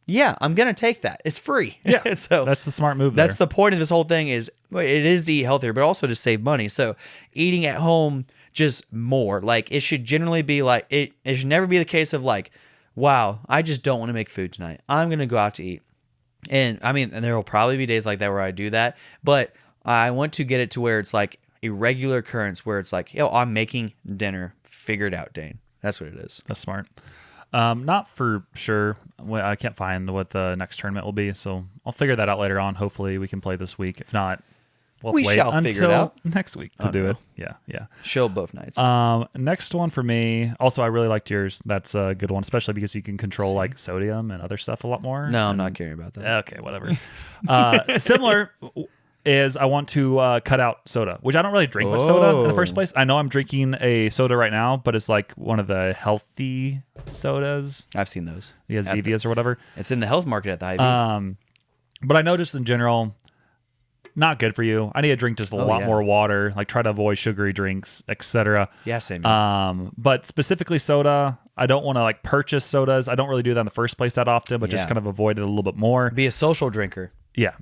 yeah, I'm going to take that. It's free. Yeah. So that's the smart move. That's the point of this whole thing is it is to eat healthier, but also to save money. So eating at home just more. Like it should generally be like, it should never be the case of like, wow, I just don't want to make food tonight. I'm going to go out to eat. And I mean, and there will probably be days like that where I do that, but I want to get it to where it's like a regular occurrence where it's like, yo, I'm making dinner. Figure it out, Dane. That's what it is. That's smart. Not for sure. I can't find what the next tournament will be, so I'll figure that out later on. Hopefully we can play this week. If not, we'll wait shall until figure it out next week to do it. Yeah. Chill both nights. Next one for me. Also, I really liked yours. That's a good one, especially because you can control like sodium and other stuff a lot more. No, I'm not caring about that. Okay, whatever. Similar is I want to cut out soda, which I don't really drink much soda in the first place. I know I'm drinking a soda right now, but it's like one of the healthy sodas. I've seen those. Yeah, Zevias or whatever. It's in the health market at the Hy-Vee. But I know just in general, not good for you. I need to drink just a lot more water, like try to avoid sugary drinks, etc. Yeah, same. But specifically soda, I don't want to like purchase sodas. I don't really do that in the first place that often, but just kind of avoid it a little bit more. Be a social drinker. Yeah.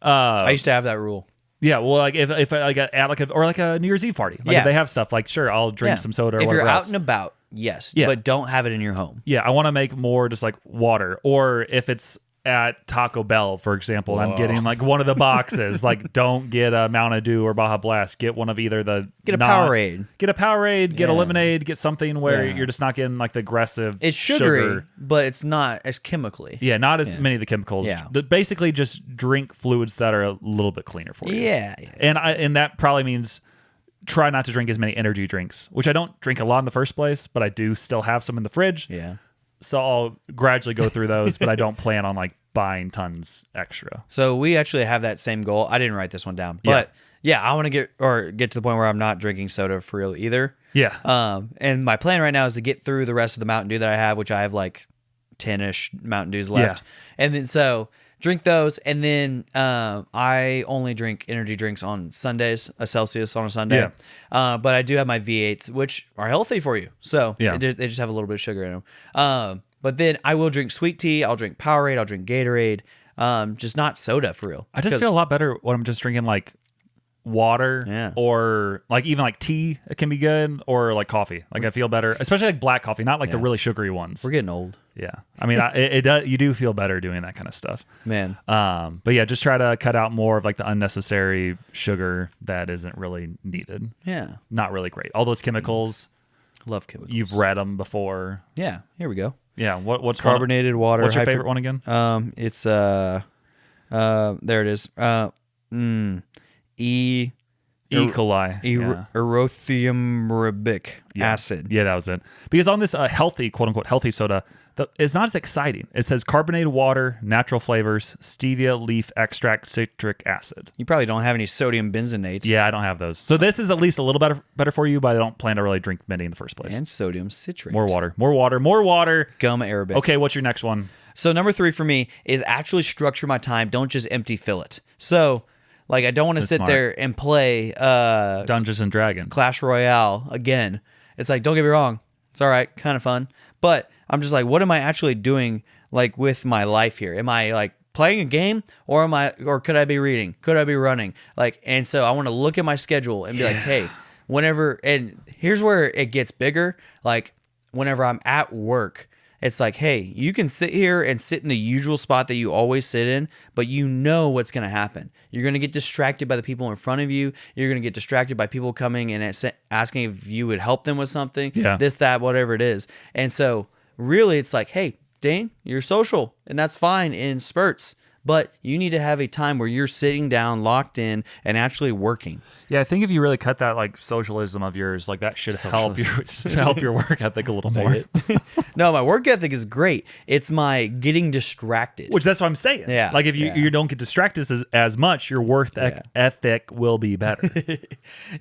I used to have that rule. Yeah, well, like if I like at like a New Year's Eve party, like if they have stuff, like sure, I'll drink some soda. Or if whatever you're out else. and about, yes, but don't have it in your home. Yeah, I want to make more just like water, or if it's at Taco Bell, for example, and I'm getting like one of the boxes. Like, don't get a Mountain Dew or Baja Blast. Get one of either the Get a Powerade. Get a Powerade. Get a Yeah. lemonade. Get something where Yeah. you're just not getting like the aggressive. It's sugary, sugar. but it's not as chemically. Yeah, not as many of the chemicals. Yeah. But basically, just drink fluids that are a little bit cleaner for you. Yeah. And that probably means try not to drink as many energy drinks, which I don't drink a lot in the first place, but I do still have some in the fridge. Yeah. So I'll gradually go through those, but I don't plan on like buying tons extra. So we actually have that same goal. I didn't write this one down, but yeah, I want to get to the point where I'm not drinking soda for real either. Yeah. And my plan right now is to get through the rest of the Mountain Dew that I have, which I have like 10-ish Mountain Dews left. And then so drink those, and then I only drink energy drinks on Sundays, a Celsius on a Sunday. But I do have my V8s, which are healthy for you. So they just have a little bit of sugar in them. But then I will drink sweet tea. I'll drink Powerade. I'll drink Gatorade. Just not soda for real. I just feel a lot better when I'm just drinking like water or like even like tea. It can be good, or like coffee. Like I feel better, especially like black coffee, not like the really sugary ones. We're getting old. Yeah. I mean, it does. You do feel better doing that kind of stuff. Man. But yeah, just try to cut out more of like the unnecessary sugar that isn't really needed. Yeah. Not really great. All those chemicals, Love chemicals. you've read them before. Yeah. Here we go. Yeah. What's Carbonated water. What's your favorite one again? It's there it is. E. coli. Erythrothiouric acid. Yeah, that was it. Because on this healthy, quote unquote, healthy soda, it's not as exciting. It says carbonated water, natural flavors, stevia leaf extract, citric acid. You probably don't have any sodium benzenate. Yeah, I don't have those. So this is at least a little better for you, but I don't plan to really drink many in the first place. And sodium citrate. More water, more water, more water. Gum Arabic. Okay, what's your next one? So number 3 for me is actually structure my time. Don't just empty fill it. So like I don't want to sit smart. there and play Dungeons and Dragons. Clash Royale again. It's like, don't get me wrong, it's all right, kind of fun, but I'm just like, what am I actually doing like with my life here? Am I like playing a game, or could I be reading? Could I be running? Like, and so I want to look at my schedule and be like, hey, whenever, and here's where it gets bigger. Like whenever I'm at work, it's like, hey, you can sit here and sit in the usual spot that you always sit in, but you know what's going to happen. You're going to get distracted by the people in front of you. You're going to get distracted by people coming and asking if you would help them with something, this, that, whatever it is. And so really it's like, hey, Dane, you're social, and that's fine in spurts. But you need to have a time where you're sitting down, locked in, and actually working. Yeah, I think if you really cut that like socialism of yours, like that should help your work ethic a little more. No, my work ethic is great. It's my getting distracted. Which that's what I'm saying. Yeah. Like if you don't get distracted as much, your work ethic will be better.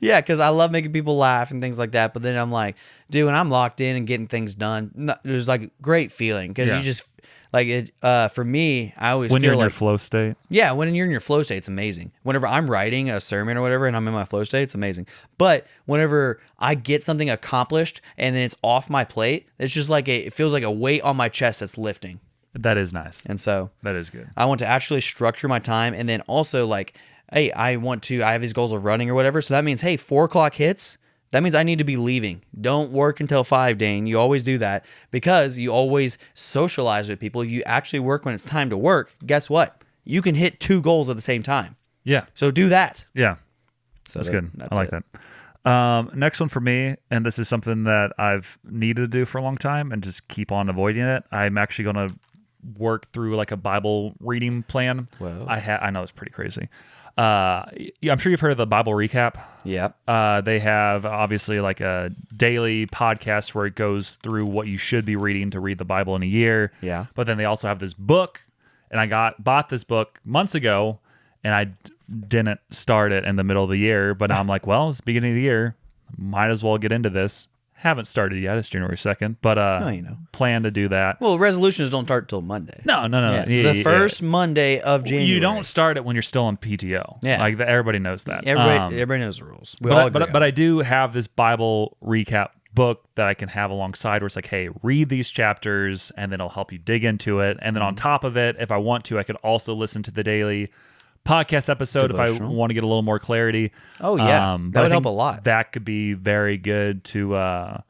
Yeah, because I love making people laugh and things like that. But then I'm like, dude, when I'm locked in and getting things done, there's like a great feeling because you just like it. For me, I always when feel you're in like your flow state. Yeah, when you're in your flow state, it's amazing. Whenever I'm writing a sermon or whatever and I'm in my flow state, it's amazing. But whenever I get something accomplished and then it's off my plate, it's just like it feels like a weight on my chest that's lifting. That is nice. And so that is good. I want to actually structure my time, and then also like, hey, I have these goals of running or whatever. So that means, hey, 4:00 hits. That means I need to be leaving. Don't work until 5, Dane. You always do that because you always socialize with people. You actually work when it's time to work. Guess what? You can hit 2 goals at the same time. Yeah. So do that. Yeah. So that's good. I like that. Next one for me, and this is something that I've needed to do for a long time and just keep on avoiding it. I'm actually going to work through like a Bible reading plan. Whoa. I know it's pretty crazy. I'm sure you've heard of the Bible Recap. Yep. They have obviously like a daily podcast where it goes through what you should be reading to read the Bible in a year. Yeah. But then they also have this book, and I bought this book months ago, and I didn't start it in the middle of the year. But now I'm like, well, it's the beginning of the year, might as well get into this. Haven't started yet. It's January 2nd, but plan to do that. Well, resolutions don't start till Monday. No. Yeah. The first Monday of January. You don't start it when you're still on PTO. Yeah. Like everybody knows that. Everybody knows the rules. We all agree on But I do have this Bible recap book that I can have alongside where it's like, hey, read these chapters and then it'll help you dig into it. And then on top of it, if I want to, I could also listen to the daily podcast episode if I want to get a little more clarity. Oh, yeah. That would help a lot. That could be very good to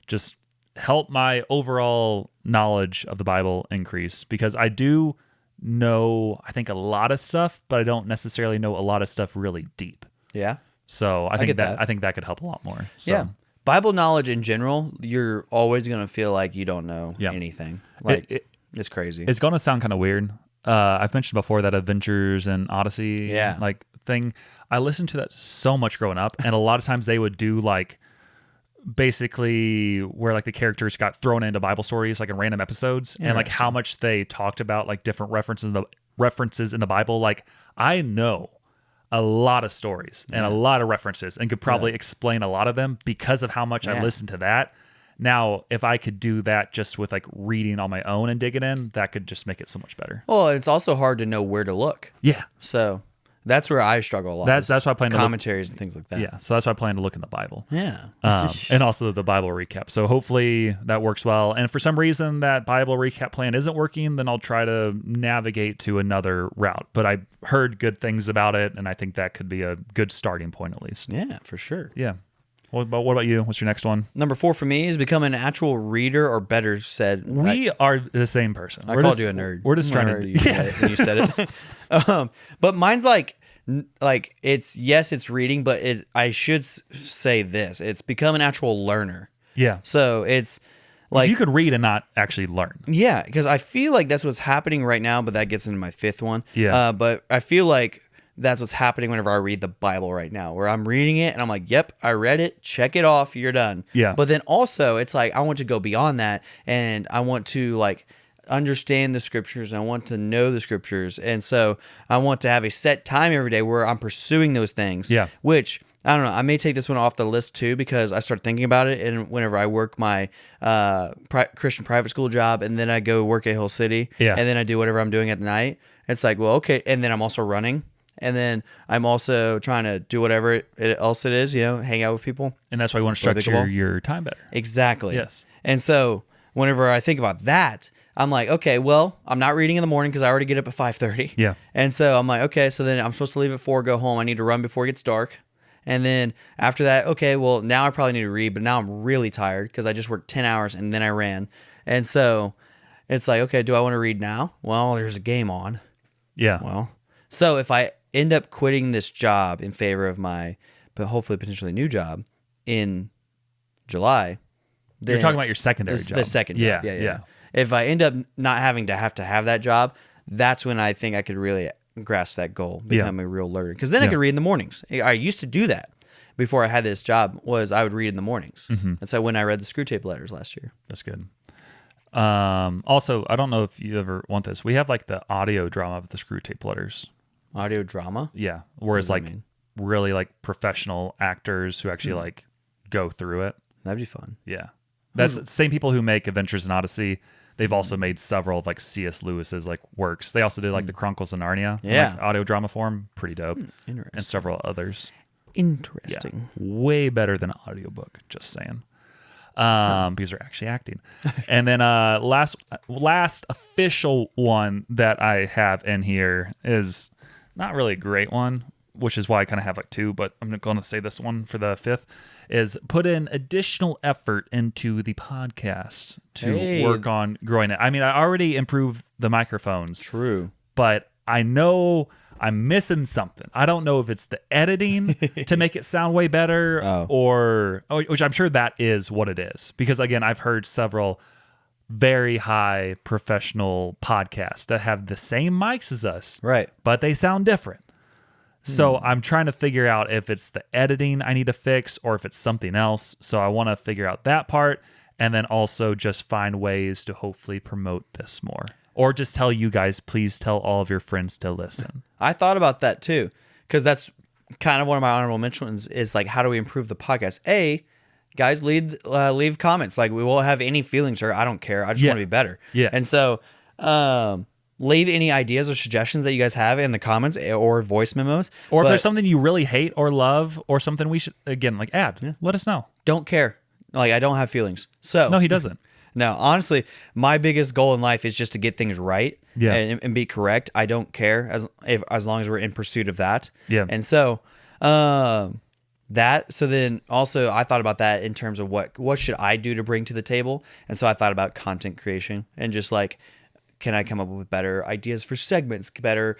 just help my overall knowledge of the Bible increase, because I do know, I think, a lot of stuff, but I don't necessarily know a lot of stuff really deep. Yeah. So I get think that. I think that could help a lot more. So. Yeah. Bible knowledge in general, you're always going to feel like you don't know Yeah. anything. Like it's crazy. It's going to sound kind of weird. I've mentioned before that Adventures and Odyssey like thing. I listened to that so much growing up, and a lot of times they would do like basically where like the characters got thrown into Bible stories like in random episodes, and like how much they talked about like different references in the Bible. Like I know a lot of stories and a lot of references and could probably explain a lot of them because of how much I listened to that. Now, if I could do that just with like reading on my own and digging in, that could just make it so much better. Well, it's also hard to know where to look. Yeah. So that's where I struggle a lot. That's why I plan to commentaries and things like that. Yeah. So that's why I plan to look in the Bible. Yeah. And also the Bible recap. So hopefully that works well. And if for some reason that Bible recap plan isn't working, then I'll try to navigate to another route. But I heard good things about it, and I think that could be a good starting point at least. Yeah, for sure. Yeah. What about you? What's your next one? Number 4 for me is become an actual reader, or better said, We are the same person. I called you a nerd. We're just trying to. You said it. But mine's like it's reading, but I should say this: it's become an actual learner. Yeah. So it's Like you could read and not actually learn. Yeah, because I feel like that's what's happening right now, but that gets into my 5th one. Yeah. But I feel like that's what's happening whenever I read the Bible right now, where I'm reading it and I'm like, yep, I read it, check it off, you're done. Yeah. But then also it's like I want to go beyond that, and I want to like understand the scriptures, and I want to know the scriptures. And so I want to have a set time every day where I'm pursuing those things. Yeah. Which I don't know. I may take this one off the list too, because I start thinking about it. And whenever I work my Christian private school job, and then I go work at Hill City, Yeah. and then I do whatever I'm doing at night, it's like, well, okay. And then I'm also running. And then I'm also trying to do whatever else it is, hang out with people. And that's why you want to Play structure pickleball. your time better. Exactly. Yes. And so whenever I think about that, I'm like, okay, well, I'm not reading in the morning because I already get up at 5:30. Yeah. And so I'm like, okay, so then I'm supposed to leave at 4, go home. I need to run before it gets dark. And then after that, okay, well, now I probably need to read, but now I'm really tired because I just worked 10 hours and then I ran. And so it's like, okay, do I want to read now? Well, there's a game on. Yeah. Well, so if I end up quitting this job in favor of my, but hopefully potentially new job in July, then You're talking about your secondary job. the second job. Yeah. If I end up not having to have that job, that's when I think I could really grasp that goal, become a real learner. Because then I could read in the mornings. I used to do that before I had this job. Was I would read in the mornings. And so when I read the Screw Tape letters last year. That's good. Also, I don't know if you ever want this. We have like the audio drama of the Screw Tape letters. Audio drama? Yeah. Whereas like mean? really like professional actors who actually like go through it. That'd be fun. Yeah. That's the same people who make Adventures in Odyssey. They've also made several of like C.S. Lewis's like works. They also did like the Chronicles of Narnia. in, Yeah. like, audio drama form. Pretty dope. Interesting. And several others. Interesting. Yeah. Way better than audiobook, just saying. Because they're actually acting. And then last official one that I have in here is not really a great one, which is why I kind of have like 2, but I'm going to say this one for the 5th, is put in additional effort into the podcast to work on growing it. I mean, I already improved the microphones. True. But I know I'm missing something. I don't know if it's the editing to make it sound way better or which I'm sure that is what it is. Because again, I've heard several very high professional podcasts that have the same mics as us. Right. But they sound different. So I'm trying to figure out if it's the editing I need to fix or if it's something else. So I want to figure out that part, and then also just find ways to hopefully promote this more. Or just tell you guys, please tell all of your friends to listen. I thought about that too, because that's kind of one of my honorable mentions is like, how do we improve the podcast? Guys, leave comments. Like, we won't have any feelings, or I don't care. I just want to be better. Yeah. And so leave any ideas or suggestions that you guys have in the comments or voice memos. Or if there's something you really hate or love or something we should, again, like add, let us know. Don't care. Like, I don't have feelings. So No, he doesn't. No, honestly, my biggest goal in life is just to get things right and be correct. I don't care as long as we're in pursuit of that. Yeah. And so so then also I thought about that in terms of what should I do to bring to the table. And so I thought about content creation and just like can I come up with better ideas for segments, better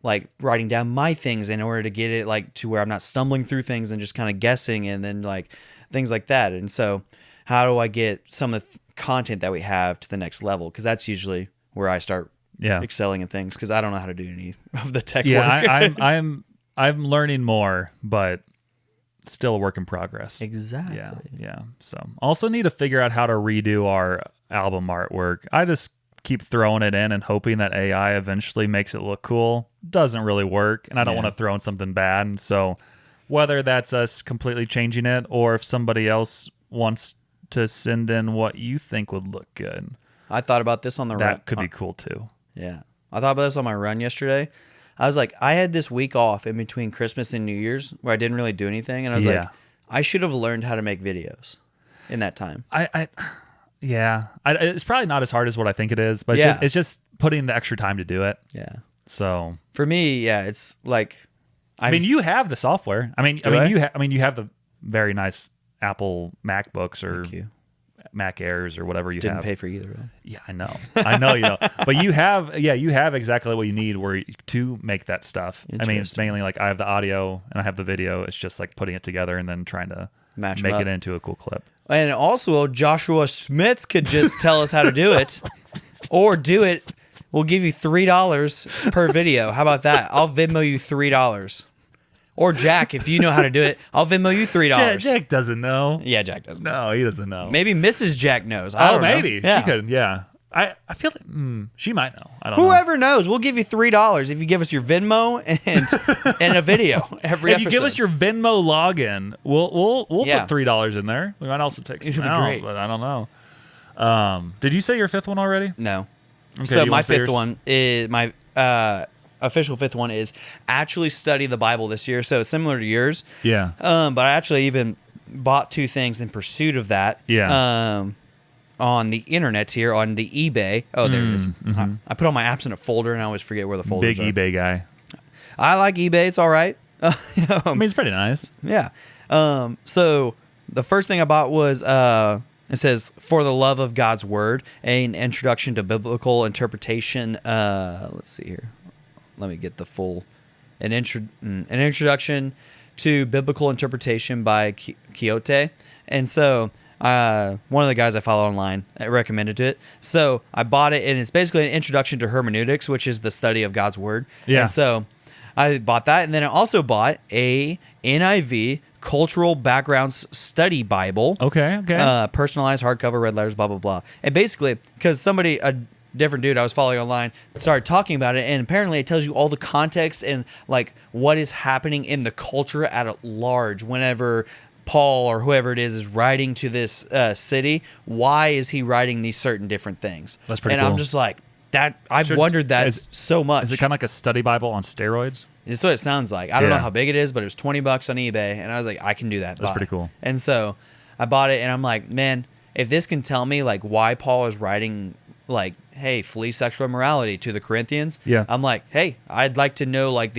like writing down my things in order to get it like to where I'm not stumbling through things and just kind of guessing, and then like things like that. And so how do I get some of the content that we have to the next level? Because that's usually where I start excelling in things, because I don't know how to do any of the tech work. I'm learning more, but still a work in progress. Exactly. Yeah. So also need to figure out how to redo our album artwork. I just keep throwing it in and hoping that AI eventually makes it look cool. Doesn't really work, and I don't want to throw in something bad. And so whether that's us completely changing it, or if somebody else wants to send in what you think would look good, I thought about this on the run. that could be cool too. Yeah. I thought about this on my run yesterday. I was like, I had this week off in between Christmas and New Year's where I didn't really do anything. And I was like, I should have learned how to make videos in that time. It's probably not as hard as what I think it is, but it's just putting the extra time to do it. Yeah. So for me, it's like, I mean, you have the software. You have the very nice Apple MacBooks or Mac Airs or whatever you didn't have. pay for either of them. Yeah, I know you know. But you have exactly what you need to make that stuff. I mean, it's mainly like I have the audio and I have the video. It's just like putting it together and then trying to make it into a cool clip. And also, Joshua Schmitz could just tell us how to do it, or do it. We'll give you $3 per video. How about that? I'll Venmo you $3. Or Jack, if you know how to do it, I'll Venmo you $3. Jack doesn't know. Yeah, Jack doesn't. No, he doesn't know. Maybe Mrs. Jack knows. I don't know. Maybe she could. Yeah, I feel like she might know. I don't know. Whoever knows, we'll give you $3 if you give us your Venmo and a video every episode. If you give us your Venmo login, we'll put $3 in there. We might also take some out, great. But I don't know. Did you say your fifth one already? No. Okay, so my fifth one is my official fifth one is actually study the Bible this year. So similar to yours. Yeah. But I actually even bought 2 things in pursuit of that. Yeah. On the internet here, on the eBay. Oh, there it is. Mm-hmm. I put all my apps in a folder, and I always forget where the folders are. Big eBay guy. I like eBay. It's all right. I mean, it's pretty nice. Yeah. So the first thing I bought was it says, "For the Love of God's Word, an introduction to biblical interpretation." Let's see here. Let me get the full an introduction to biblical interpretation by Quixote. And so one of the guys I follow online recommended it. So I bought it, and it's basically an introduction to hermeneutics, which is the study of God's Word. Yeah. And so I bought that, and then I also bought a NIV Cultural Backgrounds Study Bible. Okay. Personalized hardcover, red letters, blah, blah, blah. And basically, because a different dude I was following online started talking about it, and apparently it tells you all the context and like what is happening in the culture at large whenever Paul or whoever it is writing to this city. Why is he writing these certain different things? That's pretty cool. And I'm just like, that. I've wondered that so much. Is it kind of like a study Bible on steroids? That's what it sounds like. I don't know how big it is, but it was $20 on eBay, and I was like, I can do that. That's pretty cool. And so I bought it, and I'm like, man, if this can tell me like why Paul is writing like, hey, flee sexual immorality to the Corinthians. Yeah. I'm like, hey, I'd like to know like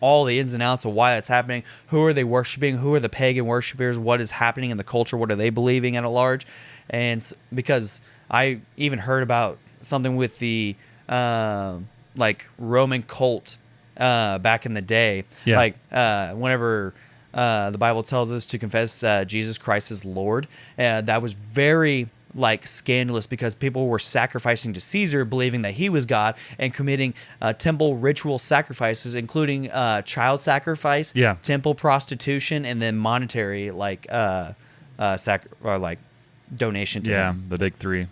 all the ins and outs of why that's happening. Who are they worshiping? Who are the pagan worshipers? What is happening in the culture? What are they believing at large? And because I even heard about something with the like Roman cult back in the day. Yeah. Like whenever the Bible tells us to confess Jesus Christ as Lord, that was very like scandalous because people were sacrificing to Caesar, believing that he was God, and committing temple ritual sacrifices, including child sacrifice, temple prostitution, and then monetary like donation to him. The big 3.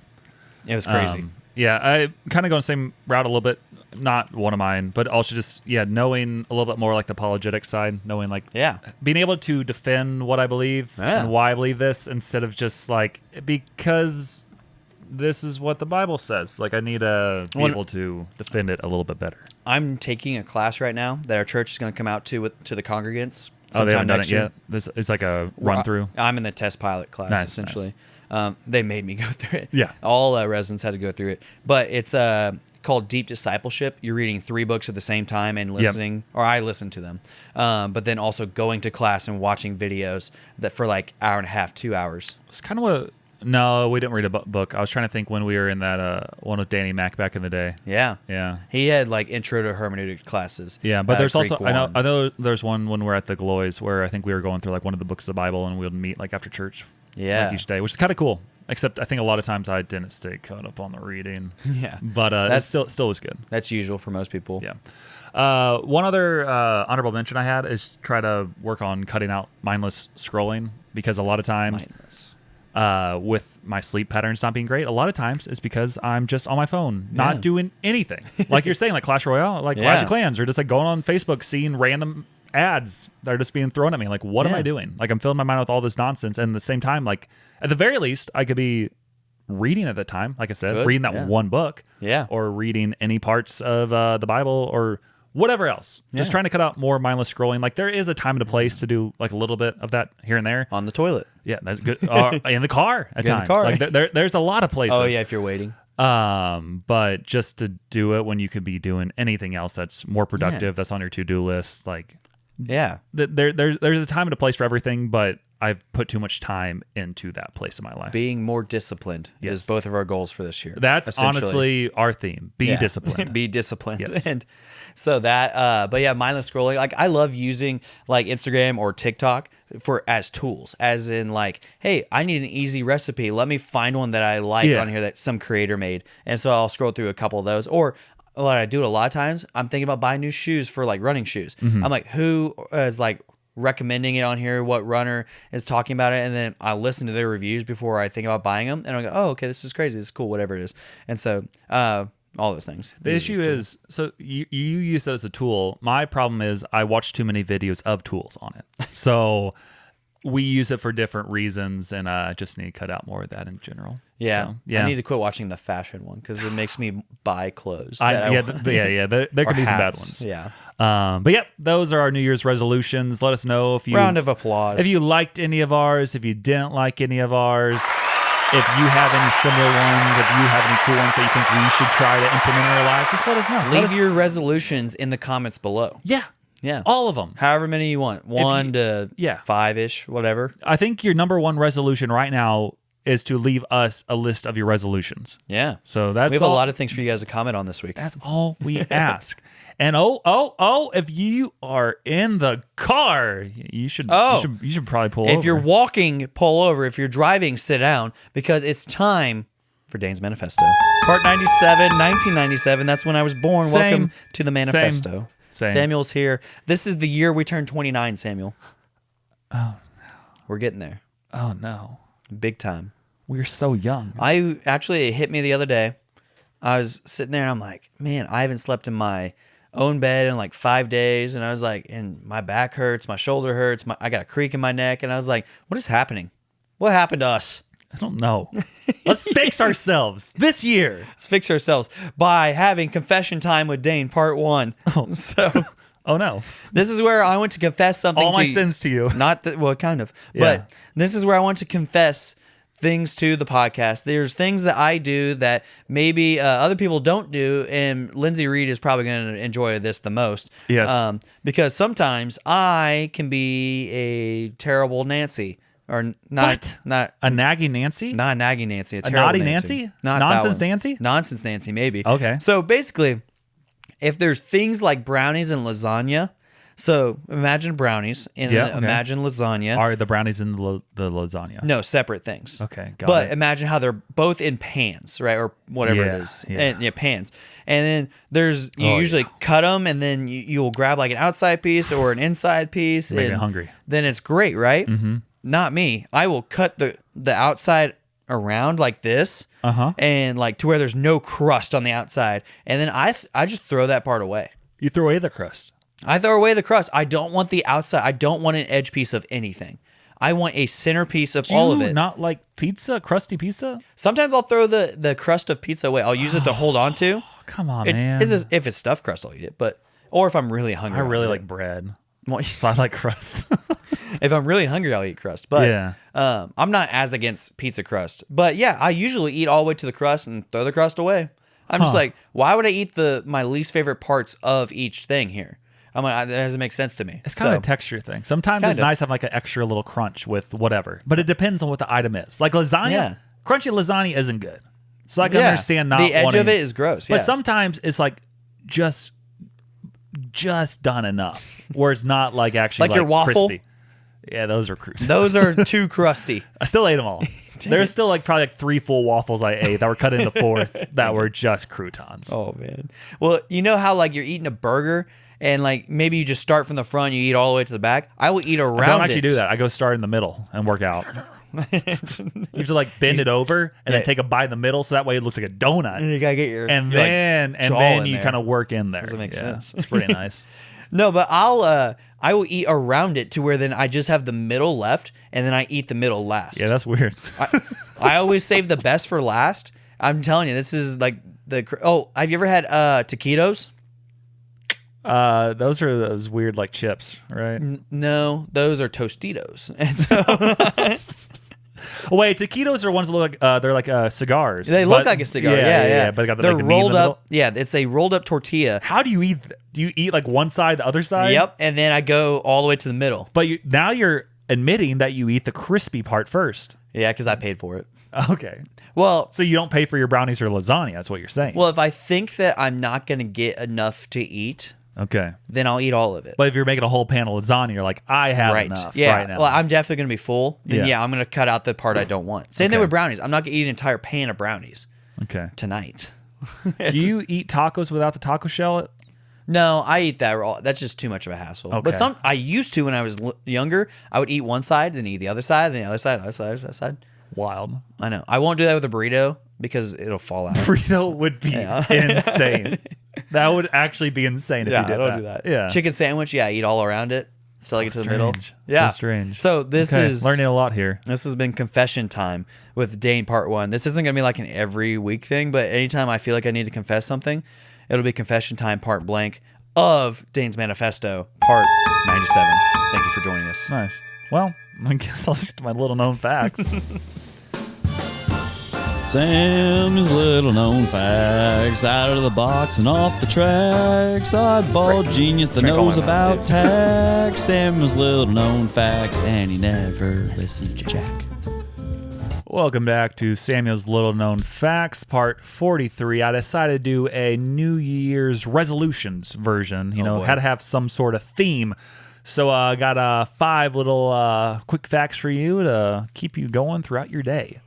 It was crazy. I kind of go the same route a little bit. Not one of mine, but also just knowing a little bit more like the apologetic side, knowing like being able to defend what I believe and why I believe this, instead of just like because this is what the Bible says. Like I need to be able to defend it a little bit better. I'm taking a class right now that our church is going to come out to the congregants. Oh, they haven't done it yet? This is like a run through. I'm in the test pilot class essentially. Nice. They made me go through it. Yeah, all residents had to go through it, but it's called Deep Discipleship. You're reading 3 books at the same time and listening, or I listen to them, but then also going to class and watching videos that for like hour and a half, 2 hours. It's kind of what No, we didn't read a book. I was trying to think when we were in that one with Danny Mac back in the day. Yeah. Yeah. He had like intro to hermeneutic classes. Yeah, but there's also Creek I know there's one when we're at the Gloys where I think we were going through like one of the books of the Bible and we would meet like after church. Yeah. Like each day, which is kind of cool. Except I think a lot of times I didn't stay caught up on the reading. Yeah. But that still was good. That's usual for most people. Yeah. One other honorable mention I had is try to work on cutting out mindless scrolling, because a lot of times with my sleep patterns not being great, a lot of times it's because I'm just on my phone, not doing anything. Like you're saying, like Clash Royale, like Clash of Clans, or just like going on Facebook, seeing random ads that are just being thrown at me. Like, what am I doing? Like, I'm filling my mind with all this nonsense. And at the same time, like, at the very least, I could be reading at the time, like I said, reading that one book. Yeah. Or reading any parts of the Bible or whatever else. Just trying to cut out more mindless scrolling. Like, there is a time and a place to do like a little bit of that here and there. On the toilet. Yeah, that's good. In the car at times. Like, there's a lot of places. Oh, yeah, if you're waiting. But just to do it when you could be doing anything else that's more productive, that's on your to-do list, like... Yeah. There's a time and a place for everything, but I've put too much time into that place in my life. Being more disciplined is both of our goals for this year. That's honestly our theme. Be disciplined. Be disciplined. Yes. And so that, but yeah, mindless scrolling. Like, I love using like Instagram or TikTok as tools, as in like, hey, I need an easy recipe. Let me find one that I like on here that some creator made. And so I'll scroll through a couple of those. Or what I do a lot of times, I'm thinking about buying new shoes for like running shoes. I'm like, who is like recommending it on here? What runner is talking about it? And then I listen to their reviews before I think about buying them. And I go, oh, okay, this is crazy. This is cool, whatever it is. And so all those things. The issue is, so you use it as a tool. My problem is I watch too many videos of tools on it. So we use it for different reasons, and I just need to cut out more of that in general. Yeah. So, yeah. I need to quit watching the fashion one because it makes me buy clothes. There could be some bad ones. Yeah. But yeah, those are our New Year's resolutions. Let us know if you... Round of applause. If you liked any of ours, if you didn't like any of ours, if you have any similar ones, if you have any cool ones that you think we should try to implement in our lives, just let us know. Leave your resolutions in the comments below. Yeah. Yeah. All of them. However many you want. 1 to 5-ish, whatever. I think your number one resolution right now is to leave us a list of your resolutions. Yeah. So that's we have a lot of things for you guys to comment on this week. That's all we ask. And if you are in the car, you should probably pull over. If you're walking, pull over. If you're driving, sit down, because it's time for Dane's Manifesto. Part 97, 1997. That's when I was born. Same. Welcome to the Manifesto. Same. Samuel's here. This is the year we turned 29, Samuel. Oh, no. We're getting there. Oh, no. Big time. We're so young. It hit me the other day. I was sitting there and I'm like, man, I haven't slept in my own bed in like 5 days. And I was like, and my back hurts, my shoulder hurts, I got a creak in my neck. And I was like, what is happening? What happened to us? I don't know. Let's fix ourselves this year. Let's fix ourselves by having confession time with Dane, part 1. Oh, so... Oh, no. This is where I want to confess something all my sins to you. Not that, well, kind of. Yeah. But this is where I want to confess things to the podcast. There's things that I do that maybe other people don't do, and Lindsay Reed is probably going to enjoy this the most. Yes. Because sometimes I can be a terrible Nancy. Or not a nagging Nancy? Not a nagging Nancy. A naughty Nancy? Not Nonsense Nancy? Nonsense Nancy, maybe. Okay. So basically, if there's things like brownies and lasagna, so imagine brownies and then imagine lasagna. Are the brownies in the lasagna? No, separate things. Okay, got but it. imagine how they're both in pans, right? Or whatever it is. Yeah. And, pans. And then you usually cut them, and then you'll grab like an outside piece or an inside piece. Make me hungry. Then it's great, right? Mm-hmm. Not me. I will cut the outside around like this, and like to where there's no crust on the outside, and then I just throw that part away. You throw away the crust. I throw away the crust. I don't want the outside. I don't want an edge piece of anything. I want a centerpiece of all of it. Not like pizza, crusty pizza? Sometimes I'll throw the crust of pizza away. I'll use it to hold on to. Come on, man. If it's stuffed crust, I'll eat it. Or if I'm really hungry, I really like bread. Well, so I like crust. If I'm really hungry, I'll eat crust. But yeah. I'm not as against pizza crust. But yeah, I usually eat all the way to the crust and throw the crust away. I'm just like, why would I eat my least favorite parts of each thing here? I'm like, that doesn't make sense to me. It's kind of a texture thing. Sometimes it's nice to have like an extra little crunch with whatever. But it depends on what the item is. Like lasagna, crunchy lasagna isn't good. So I can understand not the edge wanting, of it is gross. But sometimes it's like just done enough where it's not like actually like your waffle. crispy. Yeah, those are crusty. Those are too crusty. I still ate them all. There's still like probably like 3 full waffles I ate that were cut into 4th that were just croutons. Oh man. Well, you know how like you're eating a burger and like maybe you just start from the front, you eat all the way to the back. I will eat around. I don't actually do that. I go start in the middle and work out. You have to like bend it over and then take a bite in the middle, so that way it looks like a donut. And you gotta get your then you kind of work in there. Doesn't make sense. It's pretty nice. No, but I will eat around it to where then I just have the middle left, and then I eat the middle last. Yeah, that's weird. I always save the best for last. I'm telling you, this is like have you ever had taquitos? Those are those weird like chips, right? No, those are Tostitos. And so Wait, taquitos are ones that look like they're like cigars. they look like a cigar. Yeah. But they got they're like, the meat in rolled the up. middle. Yeah, it's a rolled up tortilla. How do you eat? Do you eat like one side, the other side? Yep, and then I go all the way to the middle. But now you're admitting that you eat the crispy part first. Yeah, because I paid for it. Okay. Well, So you don't pay for your brownies or lasagna. That's what you're saying. well, if I think that I'm not gonna get enough to eat, okay. then I'll eat all of it. But if you're making a whole pan of lasagna, you're like, I have enough right now. Well, I'm definitely going to be full. Then Yeah. I'm going to cut out the part I don't want. Same thing with brownies. I'm not going to eat an entire pan of brownies Okay. tonight. Do you eat tacos without the taco shell? No, I eat that raw. That's just too much of a hassle. Okay. But I used to when I was younger. I would eat one side, then eat the other side, then the other side, other side, other side. Wild. I know. I won't do that with a burrito because it'll fall out. Burrito would be insane. That would actually be insane if you did don't do that. Yeah. Chicken sandwich, I eat all around it till I get to the middle. Strange. Yeah. So strange. So this Okay, is learning a lot here. This has been confession time with Dane part 1. This isn't going to be like an every week thing, but anytime I feel like I need to confess something, it'll be confession time part blank of Dane's Manifesto part 97. Thank you for joining us. Nice. Well, I guess I'll stick to my little known facts. Sam's little known facts, out of the box and off the tracks. Oddball genius that Drink all knows my about milk, tax. Sam's little known facts, and he never listens to Jack. Welcome back to Samuel's Little Known Facts, part 43. I decided to do a New Year's resolutions version. Had to have some sort of theme. So I got 5 little quick facts for you to keep you going throughout your day.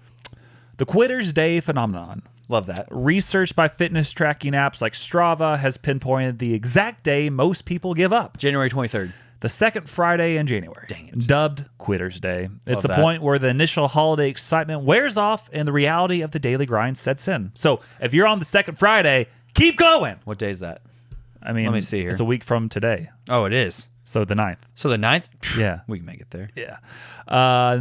The Quitter's Day phenomenon. Love that. Research by fitness tracking apps like Strava has pinpointed the exact day most people give up. January 23rd. The second Friday in January. Dang it. Dubbed Quitter's Day. It's Love the that. point where the initial holiday excitement wears off and the reality of the daily grind sets in. So if you're on the second Friday, keep going. What day is that? I mean, Let me see here. It's a week from today. Oh, it is. So the 9th. So the 9th? Yeah. We can make it there. Yeah.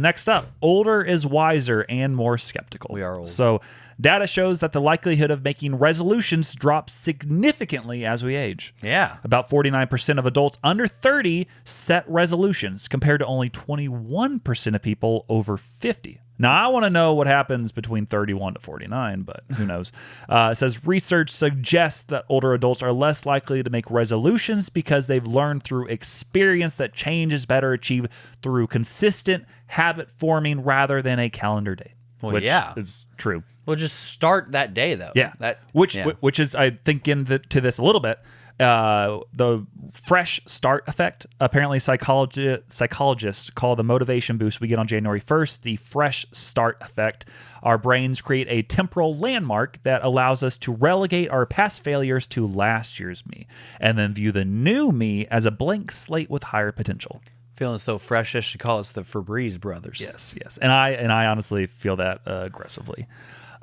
Next up, older is wiser and more skeptical. We are old. So data shows that the likelihood of making resolutions drops significantly as we age. Yeah. About 49% of adults under 30 set resolutions compared to only 21% of people over 50. Now, I want to know what happens between 31 to 49, but who knows? It says research suggests that older adults are less likely to make resolutions because they've learned through experience that change is better achieved through consistent habit forming rather than a calendar date. Well, which yeah. is true. We'll just start that day, though. Yeah, That which is I think to this a little bit. The fresh start effect. Apparently, psychologists call the motivation boost we get on January 1st the fresh start effect. Our brains create a temporal landmark that allows us to relegate our past failures to last year's me, and then view the new me as a blank slate with higher potential. Feeling so fresh, I should call us the Febreze brothers. Yes, and I honestly feel that aggressively.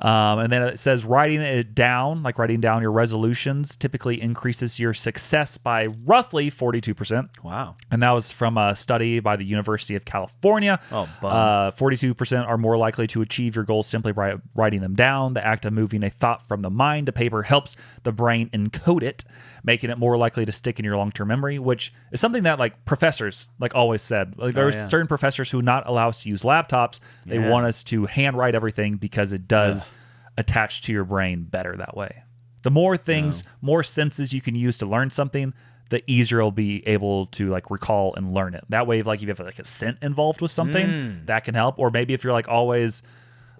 And then it says writing it down, like writing down your resolutions, typically increases your success by roughly 42%. Wow. And that was from a study by the University of California. Oh, bum. 42% are more likely to achieve your goals simply by writing them down. The act of moving a thought from the mind to paper helps the brain encode it, making it more likely to stick in your long-term memory, which is something that like professors like always said. Like there are certain professors who not allow us to use laptops. They want us to handwrite everything because it does attach to your brain better that way. The more things, more senses you can use to learn something, the easier you'll be able to like recall and learn it. That way, like if you have like a scent involved with something, that can help. Or maybe if you're like always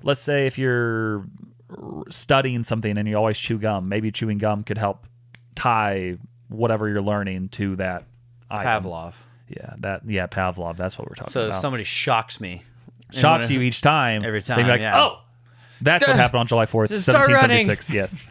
let's say if you're studying something and you always chew gum, maybe chewing gum could help tie whatever you're learning to that item. Pavlov. Yeah, Pavlov. That's what we're talking So about. if somebody shocks me. Shocks you each time. Every time, They'd be like, yeah. oh, that's what happened on July 4th, Just start 1776. Yes.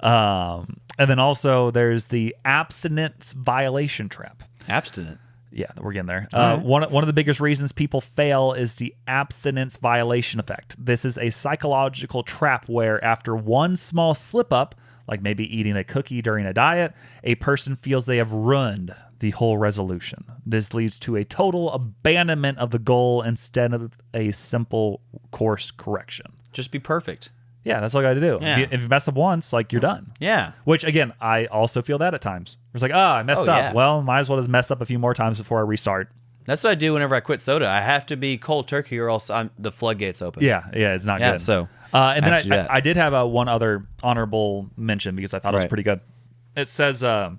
And then also there's the abstinence violation trap. Abstinent. Yeah, we're getting there. right. One of the biggest reasons people fail is the abstinence violation effect. This is a psychological trap where after one small slip up, like maybe eating a cookie during a diet, a person feels they have ruined the whole resolution. This leads to a total abandonment of the goal instead of a simple course correction. Just be perfect. Yeah, that's all you got to do. Yeah. If you mess up once, like you're done. Yeah. Which again, I also feel that at times. It's like, I messed up. Yeah. Well, might as well just mess up a few more times before I restart. That's what I do whenever I quit soda. I have to be cold turkey or else the floodgates open. Yeah, it's not good. So and I have to do then that. I did have one other honorable mention because I thought it was Right. pretty good. It says a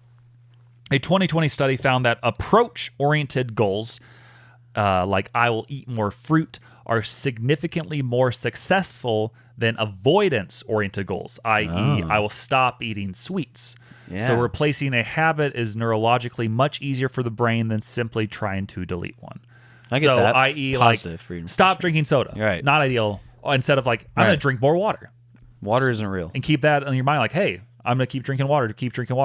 2020 study found that approach-oriented goals, like I will eat more fruit, are significantly more successful than avoidance-oriented goals, i.e., I will stop eating sweets. Yeah. So replacing a habit is neurologically much easier for the brain than simply trying to delete one. I get that. i.e., like Positive freedom. stop drinking soda. Right. Not ideal. Instead of like, I'm going Right. to drink more water. Water isn't real. And keep that in your mind like, hey, I'm going to keep drinking water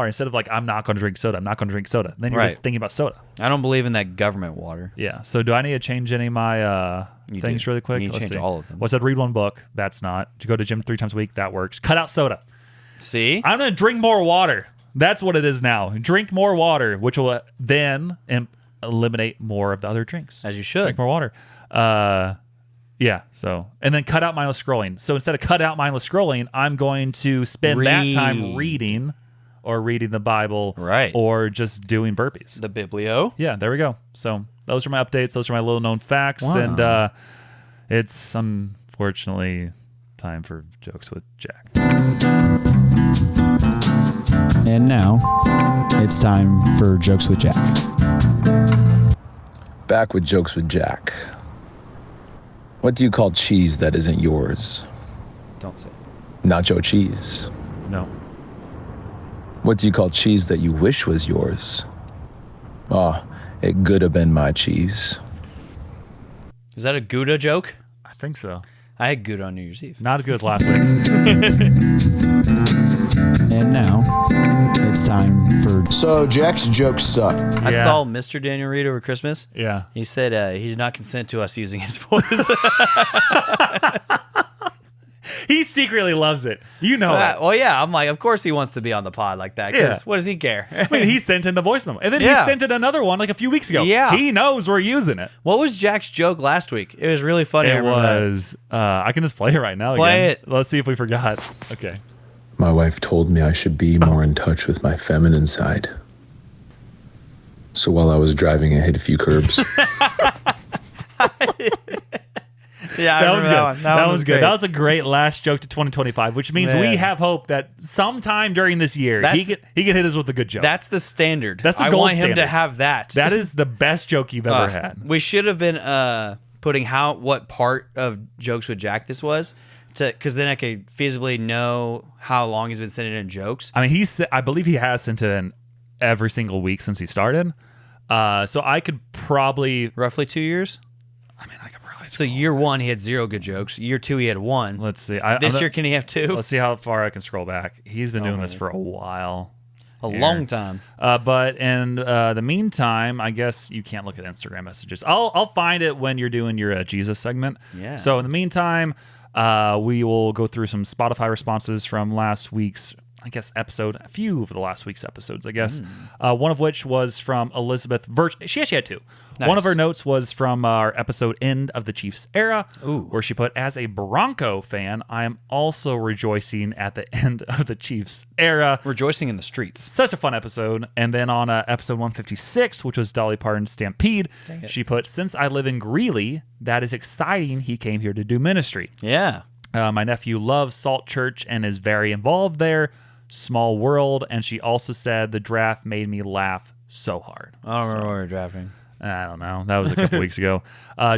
instead of like, I'm not going to drink soda. I'm not going to drink soda. Then you're Right. just thinking about soda. I don't believe in that government water. Yeah. So do I need to change any of my You things do. really quick? You need to Let's change see. all of them. What's that? Read one book. That's not. To go to gym 3 times a week. That works. Cut out soda. See? I'm going to drink more water. That's what it is now. Drink more water, which will then eliminate more of the other drinks. As you should. Drink more water. Yeah. So, and then cut out mindless scrolling. So instead of cut out mindless scrolling, I'm going to spend that time reading or reading the Bible. Right. Or just doing burpees. The Biblio. Yeah, there we go. So those are my updates. Those are my little known facts. Wow. And it's unfortunately time for Jokes with Jack. And now, it's time for Jokes with Jack. Back with Jokes with Jack. What do you call cheese that isn't yours? Don't say it. Nacho cheese. No. What do you call cheese that you wish was yours? It could have been my cheese. Is that a Gouda joke? I think so. I had Gouda on New Year's Eve. Not as good as last week. And now, it's time for So Jack's jokes suck. I Yeah. saw Mr. Daniel Reed over Christmas. Yeah. He said he did not consent to us using his voice. He secretly loves it. You know it. Well, yeah. I'm like, of course he wants to be on the pod like that. Because Yeah. what does he care? I mean, he sent in the voice memo. And then Yeah. he sent in another one like a few weeks ago. Yeah. He knows we're using it. What was Jack's joke last week? It was really funny. I It remember that. was, I can just play it right now. Play again. it. Let's see if we forgot. Okay. My wife told me I should be more in touch with my feminine side. So while I was driving, I hit a few curbs. Yeah, I That was remember good. that one. That was good. great. That was a great last joke to 2025, which means we Man. have hope that sometime during this year he That's- can hit us with a good joke. That's the standard. That's the I gold want him to standard. have that. That is the best joke you've ever had. We should have been putting what part of Jokes with Jack this was, because then I could feasibly know how long he's been sending in jokes. I mean, I believe he has sent it in every single week since he started. So I could probably. Roughly 2 years. I mean, I could probably. So year 1 he had 0 good jokes. Year 2 he had 1. Let's see. This year can he have 2? Let's see how far I can scroll back. He's been doing this for a while. A long time. But in the meantime, I guess you can't look at Instagram messages. I'll find it when you're doing your Jesus segment. Yeah. So in the meantime, we will go through some Spotify responses from last week's, I guess, episode. A few of the last week's episodes, I guess. One of which was from Elizabeth Virch. She actually had 2. Nice. One of her notes was from our episode End of the Chiefs Era, where she put, as a Bronco fan, I am also rejoicing at the end of the Chiefs era. Rejoicing in the streets. Such a fun episode. And then on episode 156, which was Dolly Parton's Stampede, she put, since I live in Greeley, that is exciting. He came here to do ministry. Yeah. My nephew loves Salt Church and is very involved there. Small world. And she also said the draft made me laugh so hard. I don't remember what we were drafting. I don't know. That was a couple weeks ago.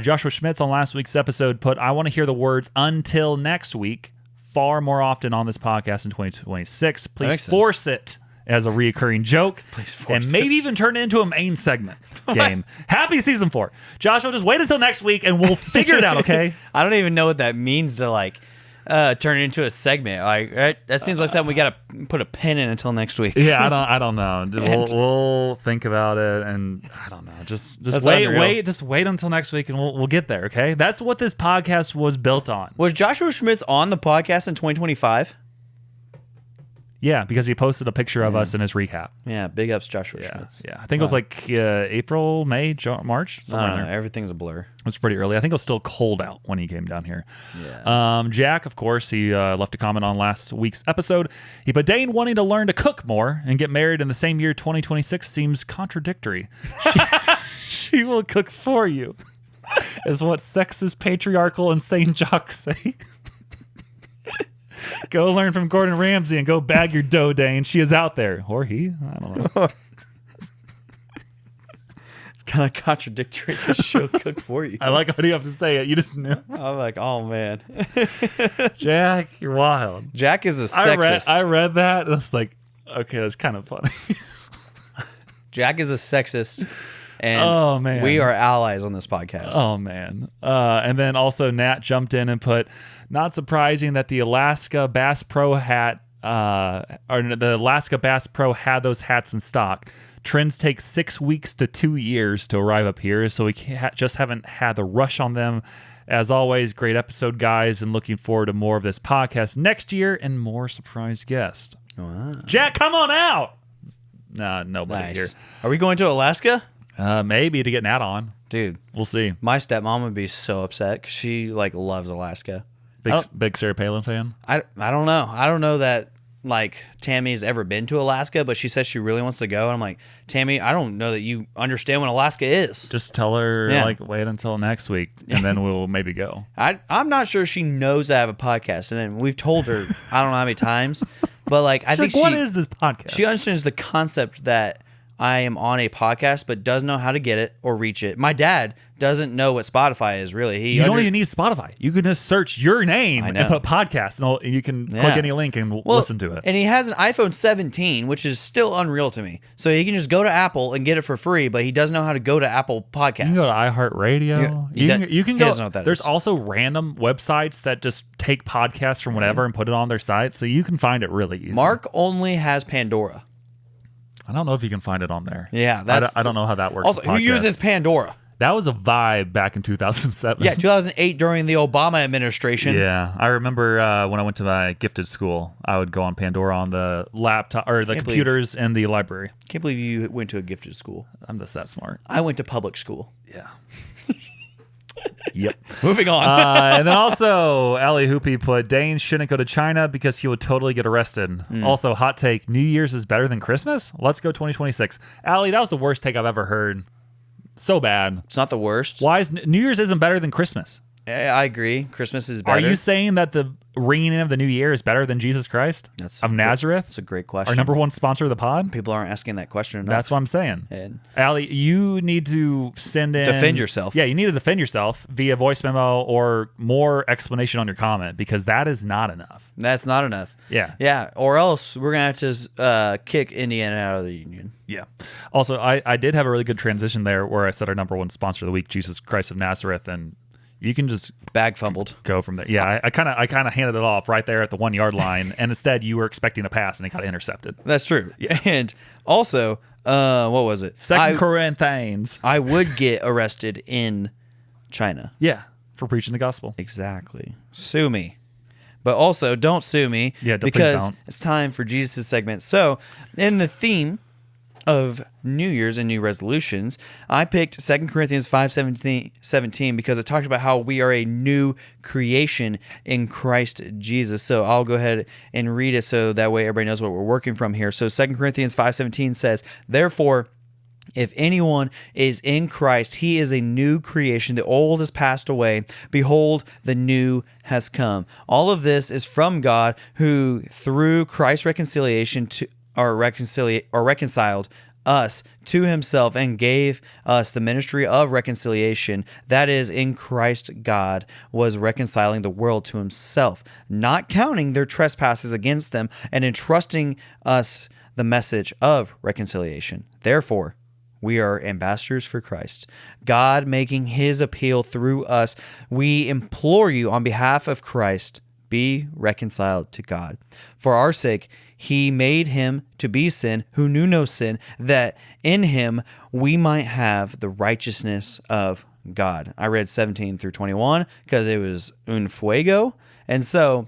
Joshua Schmitz on last week's episode put, I want to hear the words until next week far more often on this podcast in 2026. Please force it as a reoccurring joke. And maybe even turn it into a main segment game. Happy season 4. Joshua, just wait until next week and we'll figure it out, okay? I don't even know what that means to like turn it into a segment. Like, right? That seems like something we got to put a pin in until next week. Yeah, I don't know. We'll think about it, and I don't know. Just wait until next week, and we'll get there. Okay, that's what this podcast was built on. Was Joshua Schmitz on the podcast in 2025? Yeah, because he posted a picture of us in his recap. Yeah, big ups Joshua Schmitz. Yeah, I think it was like April, May, March. I don't know. Everything's a blur. It was pretty early. I think it was still cold out when he came down here. Yeah. Jack, of course, he left a comment on last week's episode. He put, Dane wanting to learn to cook more and get married in the same year 2026 seems contradictory. She will cook for you, is what sexist, patriarchal, and St. Jock say. Go learn from Gordon Ramsay and go bag your dough, Dane. She is out there. Or he. I don't know. It's kind of contradictory that she'll cook for you. I like how you have to say it. You just knew. I'm like, oh, man. Jack, you're wild. Jack is a sexist. I read that. And I was like, okay, that's kind of funny. Jack is a sexist. And oh, man. We are allies on this podcast. Oh, man. And then also Nat jumped in and put, not surprising that the Alaska Bass Pro hat, or the Alaska Bass Pro had those hats in stock. Trends take 6 weeks to 2 years to arrive up here, so we just haven't had the rush on them. As always, great episode, guys, and looking forward to more of this podcast next year and more surprise guests. Wow. Jack, come on out! Nah, nobody here. Are we going to Alaska? Maybe to get Nat on. Dude. We'll see. My stepmom would be so upset because she like loves Alaska. Big Sarah Palin fan? I don't know. I don't know that like Tammy's ever been to Alaska, but she says she really wants to go. And I'm like, Tammy, I don't know that you understand what Alaska is. Just tell her like wait until next week and then we'll maybe go. I'm not sure she knows I have a podcast, and we've told her I don't know how many times, but like I think what is this podcast? She understands the concept that I am on a podcast, but doesn't know how to get it or reach it. My dad doesn't know what Spotify is really. You don't even need Spotify. You can just search your name and put podcast, and you can click any link and listen to it. And he has an iPhone 17, which is still unreal to me. So he can just go to Apple and get it for free, but he doesn't know how to go to Apple Podcasts. You can go to iHeartRadio. You can go. Doesn't know what that there's is. also random websites that just take podcasts from whatever and put it on their site, so you can find it really easy. Mark only has Pandora. I don't know if you can find it on there. Yeah, I don't know how that works. Also, who uses Pandora? That was a vibe back in 2007. Yeah, 2008 during the Obama administration. Yeah, I remember when I went to my gifted school, I would go on Pandora on the laptop or the computers in the library. Can't believe you went to a gifted school. I'm just that smart. I went to public school. Yeah. Yep. Moving on. And then also, Ali Hoopy put, Dane shouldn't go to China because he would totally get arrested. Also, hot take, New Year's is better than Christmas? Let's go 2026. Ali, that was the worst take I've ever heard. So bad. It's not the worst. Why is New Year's isn't better than Christmas? I agree. Christmas is better. Are you saying that the ringing in of the new year is better than Jesus Christ of Nazareth? That's a great question. Our number one sponsor of the pod? People aren't asking that question enough. That's what I'm saying. And Allie, you need to send in... Defend yourself. Yeah, you need to defend yourself via voice memo or more explanation on your comment, because that is not enough. That's not enough. Yeah. Yeah, or else we're going to have to kick Indiana out of the union. Yeah. Also, I did have a really good transition there where I said our number one sponsor of the week, Jesus Christ of Nazareth, and you can just bag fumbled. Go from there. Yeah, I kind of handed it off right there at the 1 yard line, and instead you were expecting a pass and it got intercepted. That's true. Yeah. And also, what was it? Second Corinthians. I would get arrested in China. Yeah, for preaching the gospel. Exactly. Sue me. But also, don't sue me. Yeah, because it's time for Jesus' segment. So, in the theme of New Year's and New Resolutions, I picked 2 Corinthians 5:17 because it talks about how we are a new creation in Christ Jesus. So I'll go ahead and read it so that way everybody knows what we're working from here. So 2 Corinthians 5:17 says, "Therefore, if anyone is in Christ, he is a new creation. The old has passed away. Behold, the new has come." All of this is from God, who through Christ's reconciliation to reconciled us to himself and gave us the ministry of reconciliation. That is, in Christ, God was reconciling the world to himself, not counting their trespasses against them, and entrusting us the message of reconciliation. Therefore, we are ambassadors for Christ, God making his appeal through us. We implore you on behalf of Christ, be reconciled to God. For our sake, he made him to be sin who knew no sin, that in him we might have the righteousness of God. I read 17 through 21 because it was un fuego. And so,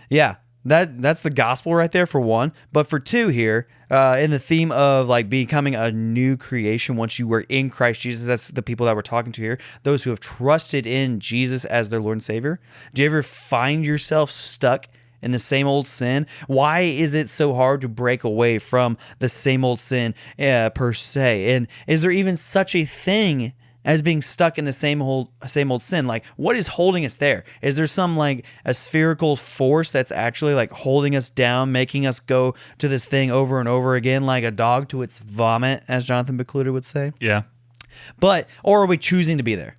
yeah, that's the gospel right there for one. But for two here, in the theme of like becoming a new creation once you were in Christ Jesus, that's the people that we're talking to here, those who have trusted in Jesus as their Lord and Savior. Do you ever find yourself stuck in the same old sin? Why is it so hard to break away from the same old sin per se? And is there even such a thing as being stuck in the same old sin? Like, what is holding us there? Is there some like a spherical force that's actually like holding us down, making us go to this thing over and over again, like a dog to its vomit, as Jonathan Bacluta would say? Yeah. Or are we choosing to be there?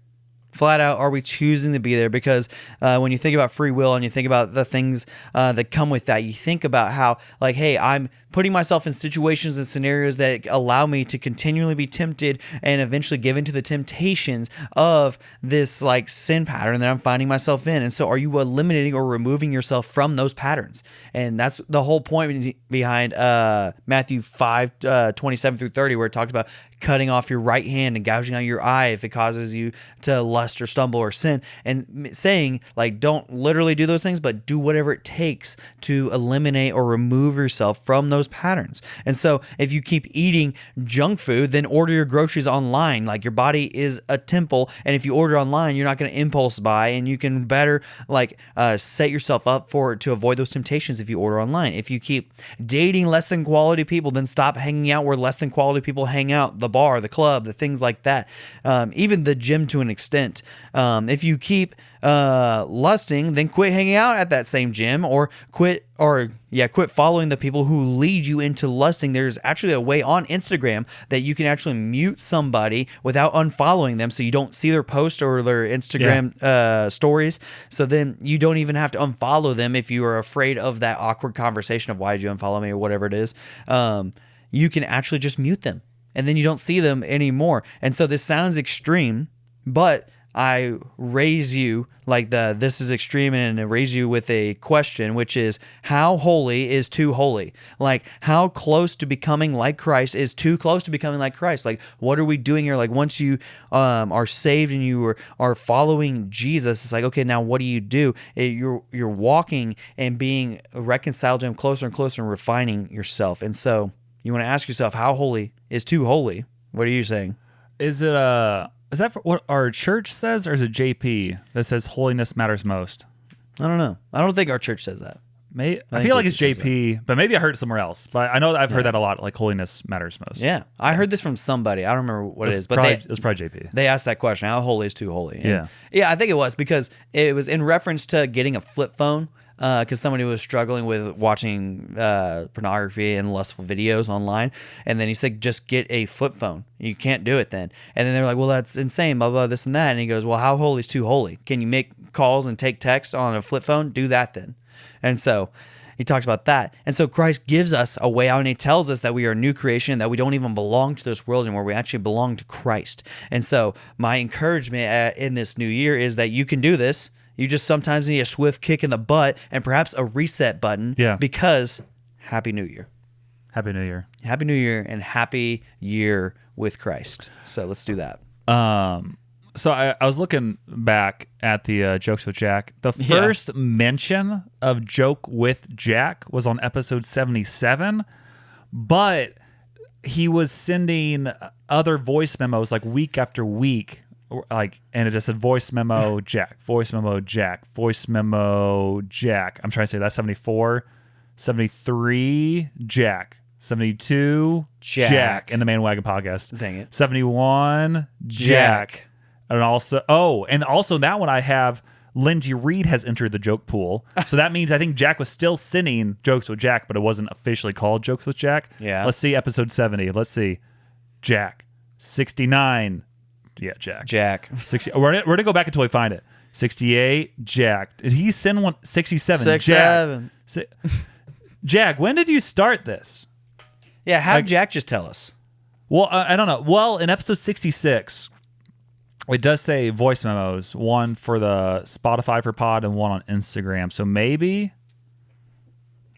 Flat out, are we choosing to be there? Because when you think about free will and you think about the things that come with that, you think about how, like, hey, I'm putting myself in situations and scenarios that allow me to continually be tempted and eventually give into the temptations of this like sin pattern that I'm finding myself in. And so are you eliminating or removing yourself from those patterns? And that's the whole point behind Matthew 5:27 through 30, where it talked about cutting off your right hand and gouging out your eye if it causes you to lust or stumble or sin, and saying like, don't literally do those things, but do whatever it takes to eliminate or remove yourself from those patterns. And so if you keep eating junk food, then order your groceries online. Like, your body is a temple, and if you order online, you're not going to impulse buy, and you can better like set yourself up to avoid those temptations if you order online. If you keep dating less than quality people, then stop hanging out where less than quality people hang out, the bar, the club, the things like that, even the gym to an extent. If you keep lusting, then quit hanging out at that same gym, or quit following the people who lead you into lusting. There's actually a way on Instagram that you can actually mute somebody without unfollowing them, so you don't see their post or their Instagram stories. So then you don't even have to unfollow them if you are afraid of that awkward conversation of why did you unfollow me or whatever it is. You can actually just mute them, and then you don't see them anymore. And so this sounds extreme, but I raise you like this is extreme, and I raise you with a question, which is, how holy is too holy? Like, how close to becoming like Christ is too close to becoming like Christ? Like, what are we doing here? Like, once you are saved and you are following Jesus, it's like, okay, now what do you do? You're walking and being reconciled to him closer and closer and refining yourself. And so you want to ask yourself, how holy is too holy? What are you saying? Is that for what our church says, or is it JP that says holiness matters most? I don't know. I don't think our church says that. I feel like it's JP, but maybe I heard it somewhere else. But I know that I've heard that a lot, like holiness matters most. Yeah. I heard this from somebody. I don't remember what it is. But it was probably JP. They asked that question, how holy is too holy? And yeah, I think it was because it was in reference to getting a flip phone, because somebody was struggling with watching pornography and lustful videos online. And then he said, just get a flip phone. You can't do it then. And then they're like, well, that's insane, blah, blah, this and that. And he goes, well, how holy is too holy? Can you make calls and take texts on a flip phone? Do that then. And so he talks about that. And so Christ gives us a way out, and he tells us that we are a new creation, that we don't even belong to this world anymore. We actually belong to Christ. And so my encouragement in this new year is that you can do this. You just sometimes need a swift kick in the butt and perhaps a reset button. Yeah. Because Happy New Year. Happy New Year. Happy New Year and happy year with Christ. So let's do that. So I was looking back at the Jokes with Jack. The first mention of Joke with Jack was on episode 77, but he was sending other voice memos like week after week. Like, and it just said voice memo Jack, voice memo Jack, voice memo Jack. I'm trying to say that's 74, 73 Jack, 72 Jack in the Man Wagon podcast. Dang it. 71 Jack. And also that one I have Lindsay Reed has entered the joke pool. So that means I think Jack was still sending Jokes with Jack, but it wasn't officially called Jokes with Jack. Yeah. Let's see episode 70. Let's see. Jack. 69. Yeah, Jack. Jack. 60. We're gonna go back until we find it. 68. Jack. Did he send one? 67. 67. Jack. Jack, when did you start this? Yeah, have Jack just tell us. Well, I don't know. Well, in episode 66, it does say voice memos, one for the Spotify for Pod and one on Instagram. So maybe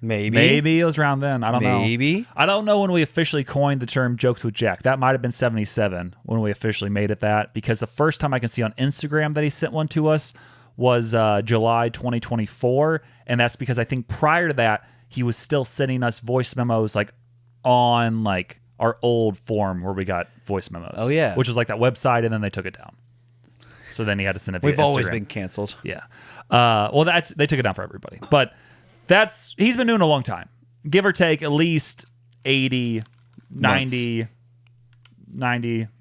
it was around then. I don't know. Maybe. I don't know when we officially coined the term jokes with Jack. That might have been 77 when we officially made it that, because the first time I can see on Instagram that he sent one to us was July 2024. And that's because I think prior to that, he was still sending us voice memos like on like our old form where we got voice memos. Oh, yeah. Which was like that website, and then they took it down. So then he had to send it via We've always Instagram. been canceled. Yeah. Well, they took it down for everybody. But he's been doing it a long time. Give or take at least 80, 90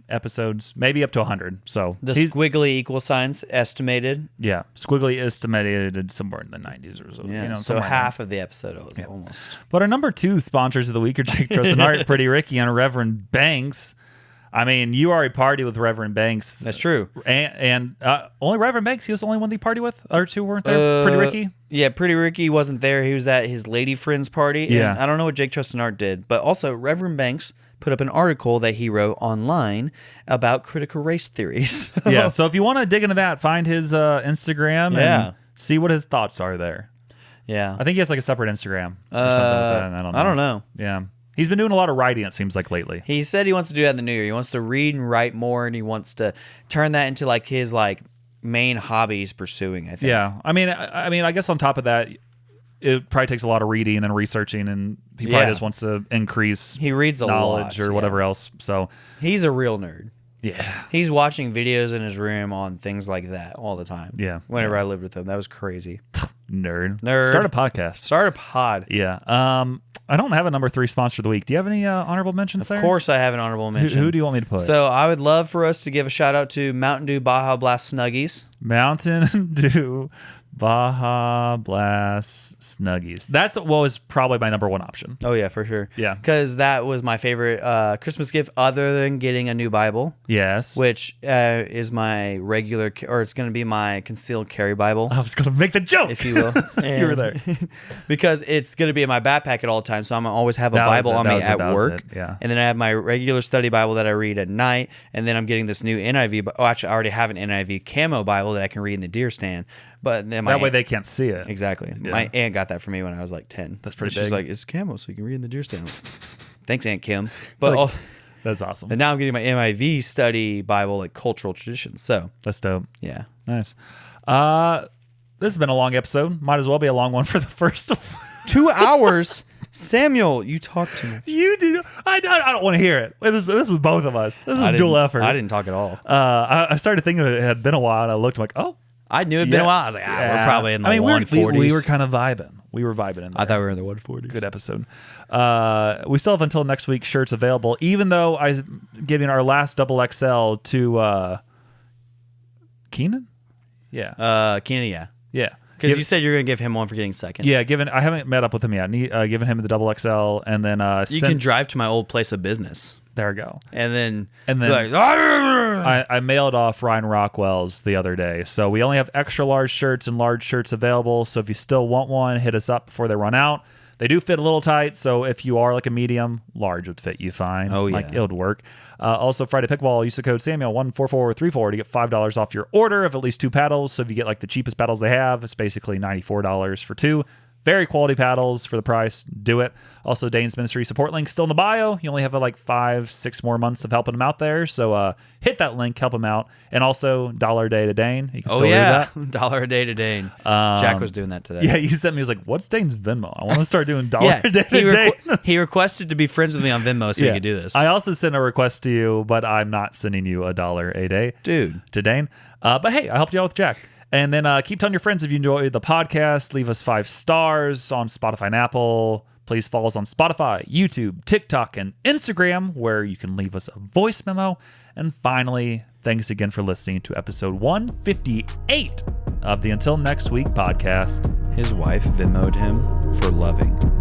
episodes, maybe up to 100. So The squiggly equal signs estimated. yeah, squiggly estimated somewhere in the 90s or so. Yeah, so somewhere half of the episode almost. But our number 2 sponsors of the week are Jake Trust and Art, Pretty Ricky, and Reverend Banks. I mean, you already party with Reverend Banks. That's true. And only Reverend Banks. He was the only one that you party with. Other two weren't there. Pretty Ricky. Yeah, Pretty Ricky wasn't there. He was at his lady friend's party. Yeah. And I don't know what Jake Trust and Art did, but also Reverend Banks put up an article that he wrote online about critical race theories. Yeah. So if you want to dig into that, find his Instagram and see what his thoughts are there. Yeah. I think he has like a separate Instagram or something like that. I don't know. Yeah. He's been doing a lot of writing, it seems like, lately. He said he wants to do that in the new year. He wants to read and write more, and he wants to turn that into like his like main hobby he's pursuing, I think. Yeah. I mean, I guess on top of that, it probably takes a lot of reading and researching, and he probably just wants to increase he reads a knowledge lot, or whatever else. So he's a real nerd. Yeah. He's watching videos in his room on things like that all the time. Yeah. Whenever I lived with him. That was crazy. Nerd. Nerd. Start a podcast. Start a pod. Yeah. I don't have a number 3 sponsor of the week. Do you have any honorable mentions there? Of course I have an honorable mention. Who do you want me to put? So I would love for us to give a shout out to Mountain Dew Baja Blast Snuggies. Mountain Dew Baja Blast Snuggies. That's what was probably my number 1 option. Oh, yeah, for sure. Yeah. Because that was my favorite Christmas gift other than getting a new Bible. Yes. Which is my regular, or it's going to be my concealed carry Bible. I was going to make the joke. If you will. You were there. Because it's going to be in my backpack at all times, so I'm going to always have a Bible on me at work. Yeah. And then I have my regular study Bible that I read at night, and then I'm getting this new NIV. Oh, actually, I already have an NIV camo Bible that I can read in the deer stand. But then that way they can't see it. Exactly. Yeah. My aunt got that for me when I was like 10. That's pretty She's big. like, it's camo, so you can read in the deer stand. Thanks, Aunt Kim. But That's awesome. and now I'm getting my NIV study Bible, like cultural traditions. So That's dope. yeah. Nice. This has been a long episode. Might as well be a long one for the first one. 2 hours. Samuel, you talk to me. You do. I don't want to hear it. This was both of us. This is a dual effort. I didn't talk at all. I started thinking it had been a while, and I looked. I'm like, oh, I knew it'd been a while. I was like, we're probably in the 140s. we were kind of vibing. We were vibing in there. I thought we were in the 140s. Good episode. We still have until next week shirts available, even though I'm giving our last XXL to Keenan. Yeah. Keenan, yeah. Yeah. Because you said you were going to give him one for getting second. Yeah, I haven't met up with him yet. Given him the XXL, and then You can drive to my old place of business. There we go. And then be like, I mailed off Ryan Rockwell's the other day. So we only have extra large shirts and large shirts available. So if you still want one, hit us up before they run out. They do fit a little tight, so if you are like a medium, large would fit you fine. Oh, yeah. Like, it would work. Also, Friday Pickleball, use the code Samuel14434 to get $5 off your order of at least 2 paddles. So if you get like the cheapest paddles they have, it's basically $94 for 2. Very quality paddles for the price. Do it. Also, Dane's ministry support link still in the bio. You only have like 5-6 more months of helping him out there. So hit that link, help him out. And also, $1 a day to Dane. You can still do that. $1 a day to Dane. Jack was doing that today. Yeah, you sent me. He was like, "What's Dane's Venmo? I want to start doing $1 a day to Dane." He requested to be friends with me on Venmo so he could do this. I also sent a request to you, but I'm not sending you $1 a day, Dude. to Dane. But hey, I helped you out with Jack. And then keep telling your friends if you enjoy the podcast. Leave us 5 stars on Spotify and Apple. Please follow us on Spotify, YouTube, TikTok, and Instagram, where you can leave us a voice memo. And finally, thanks again for listening to episode 158 of the Until Next Week podcast. His wife Venmo'd him for loving.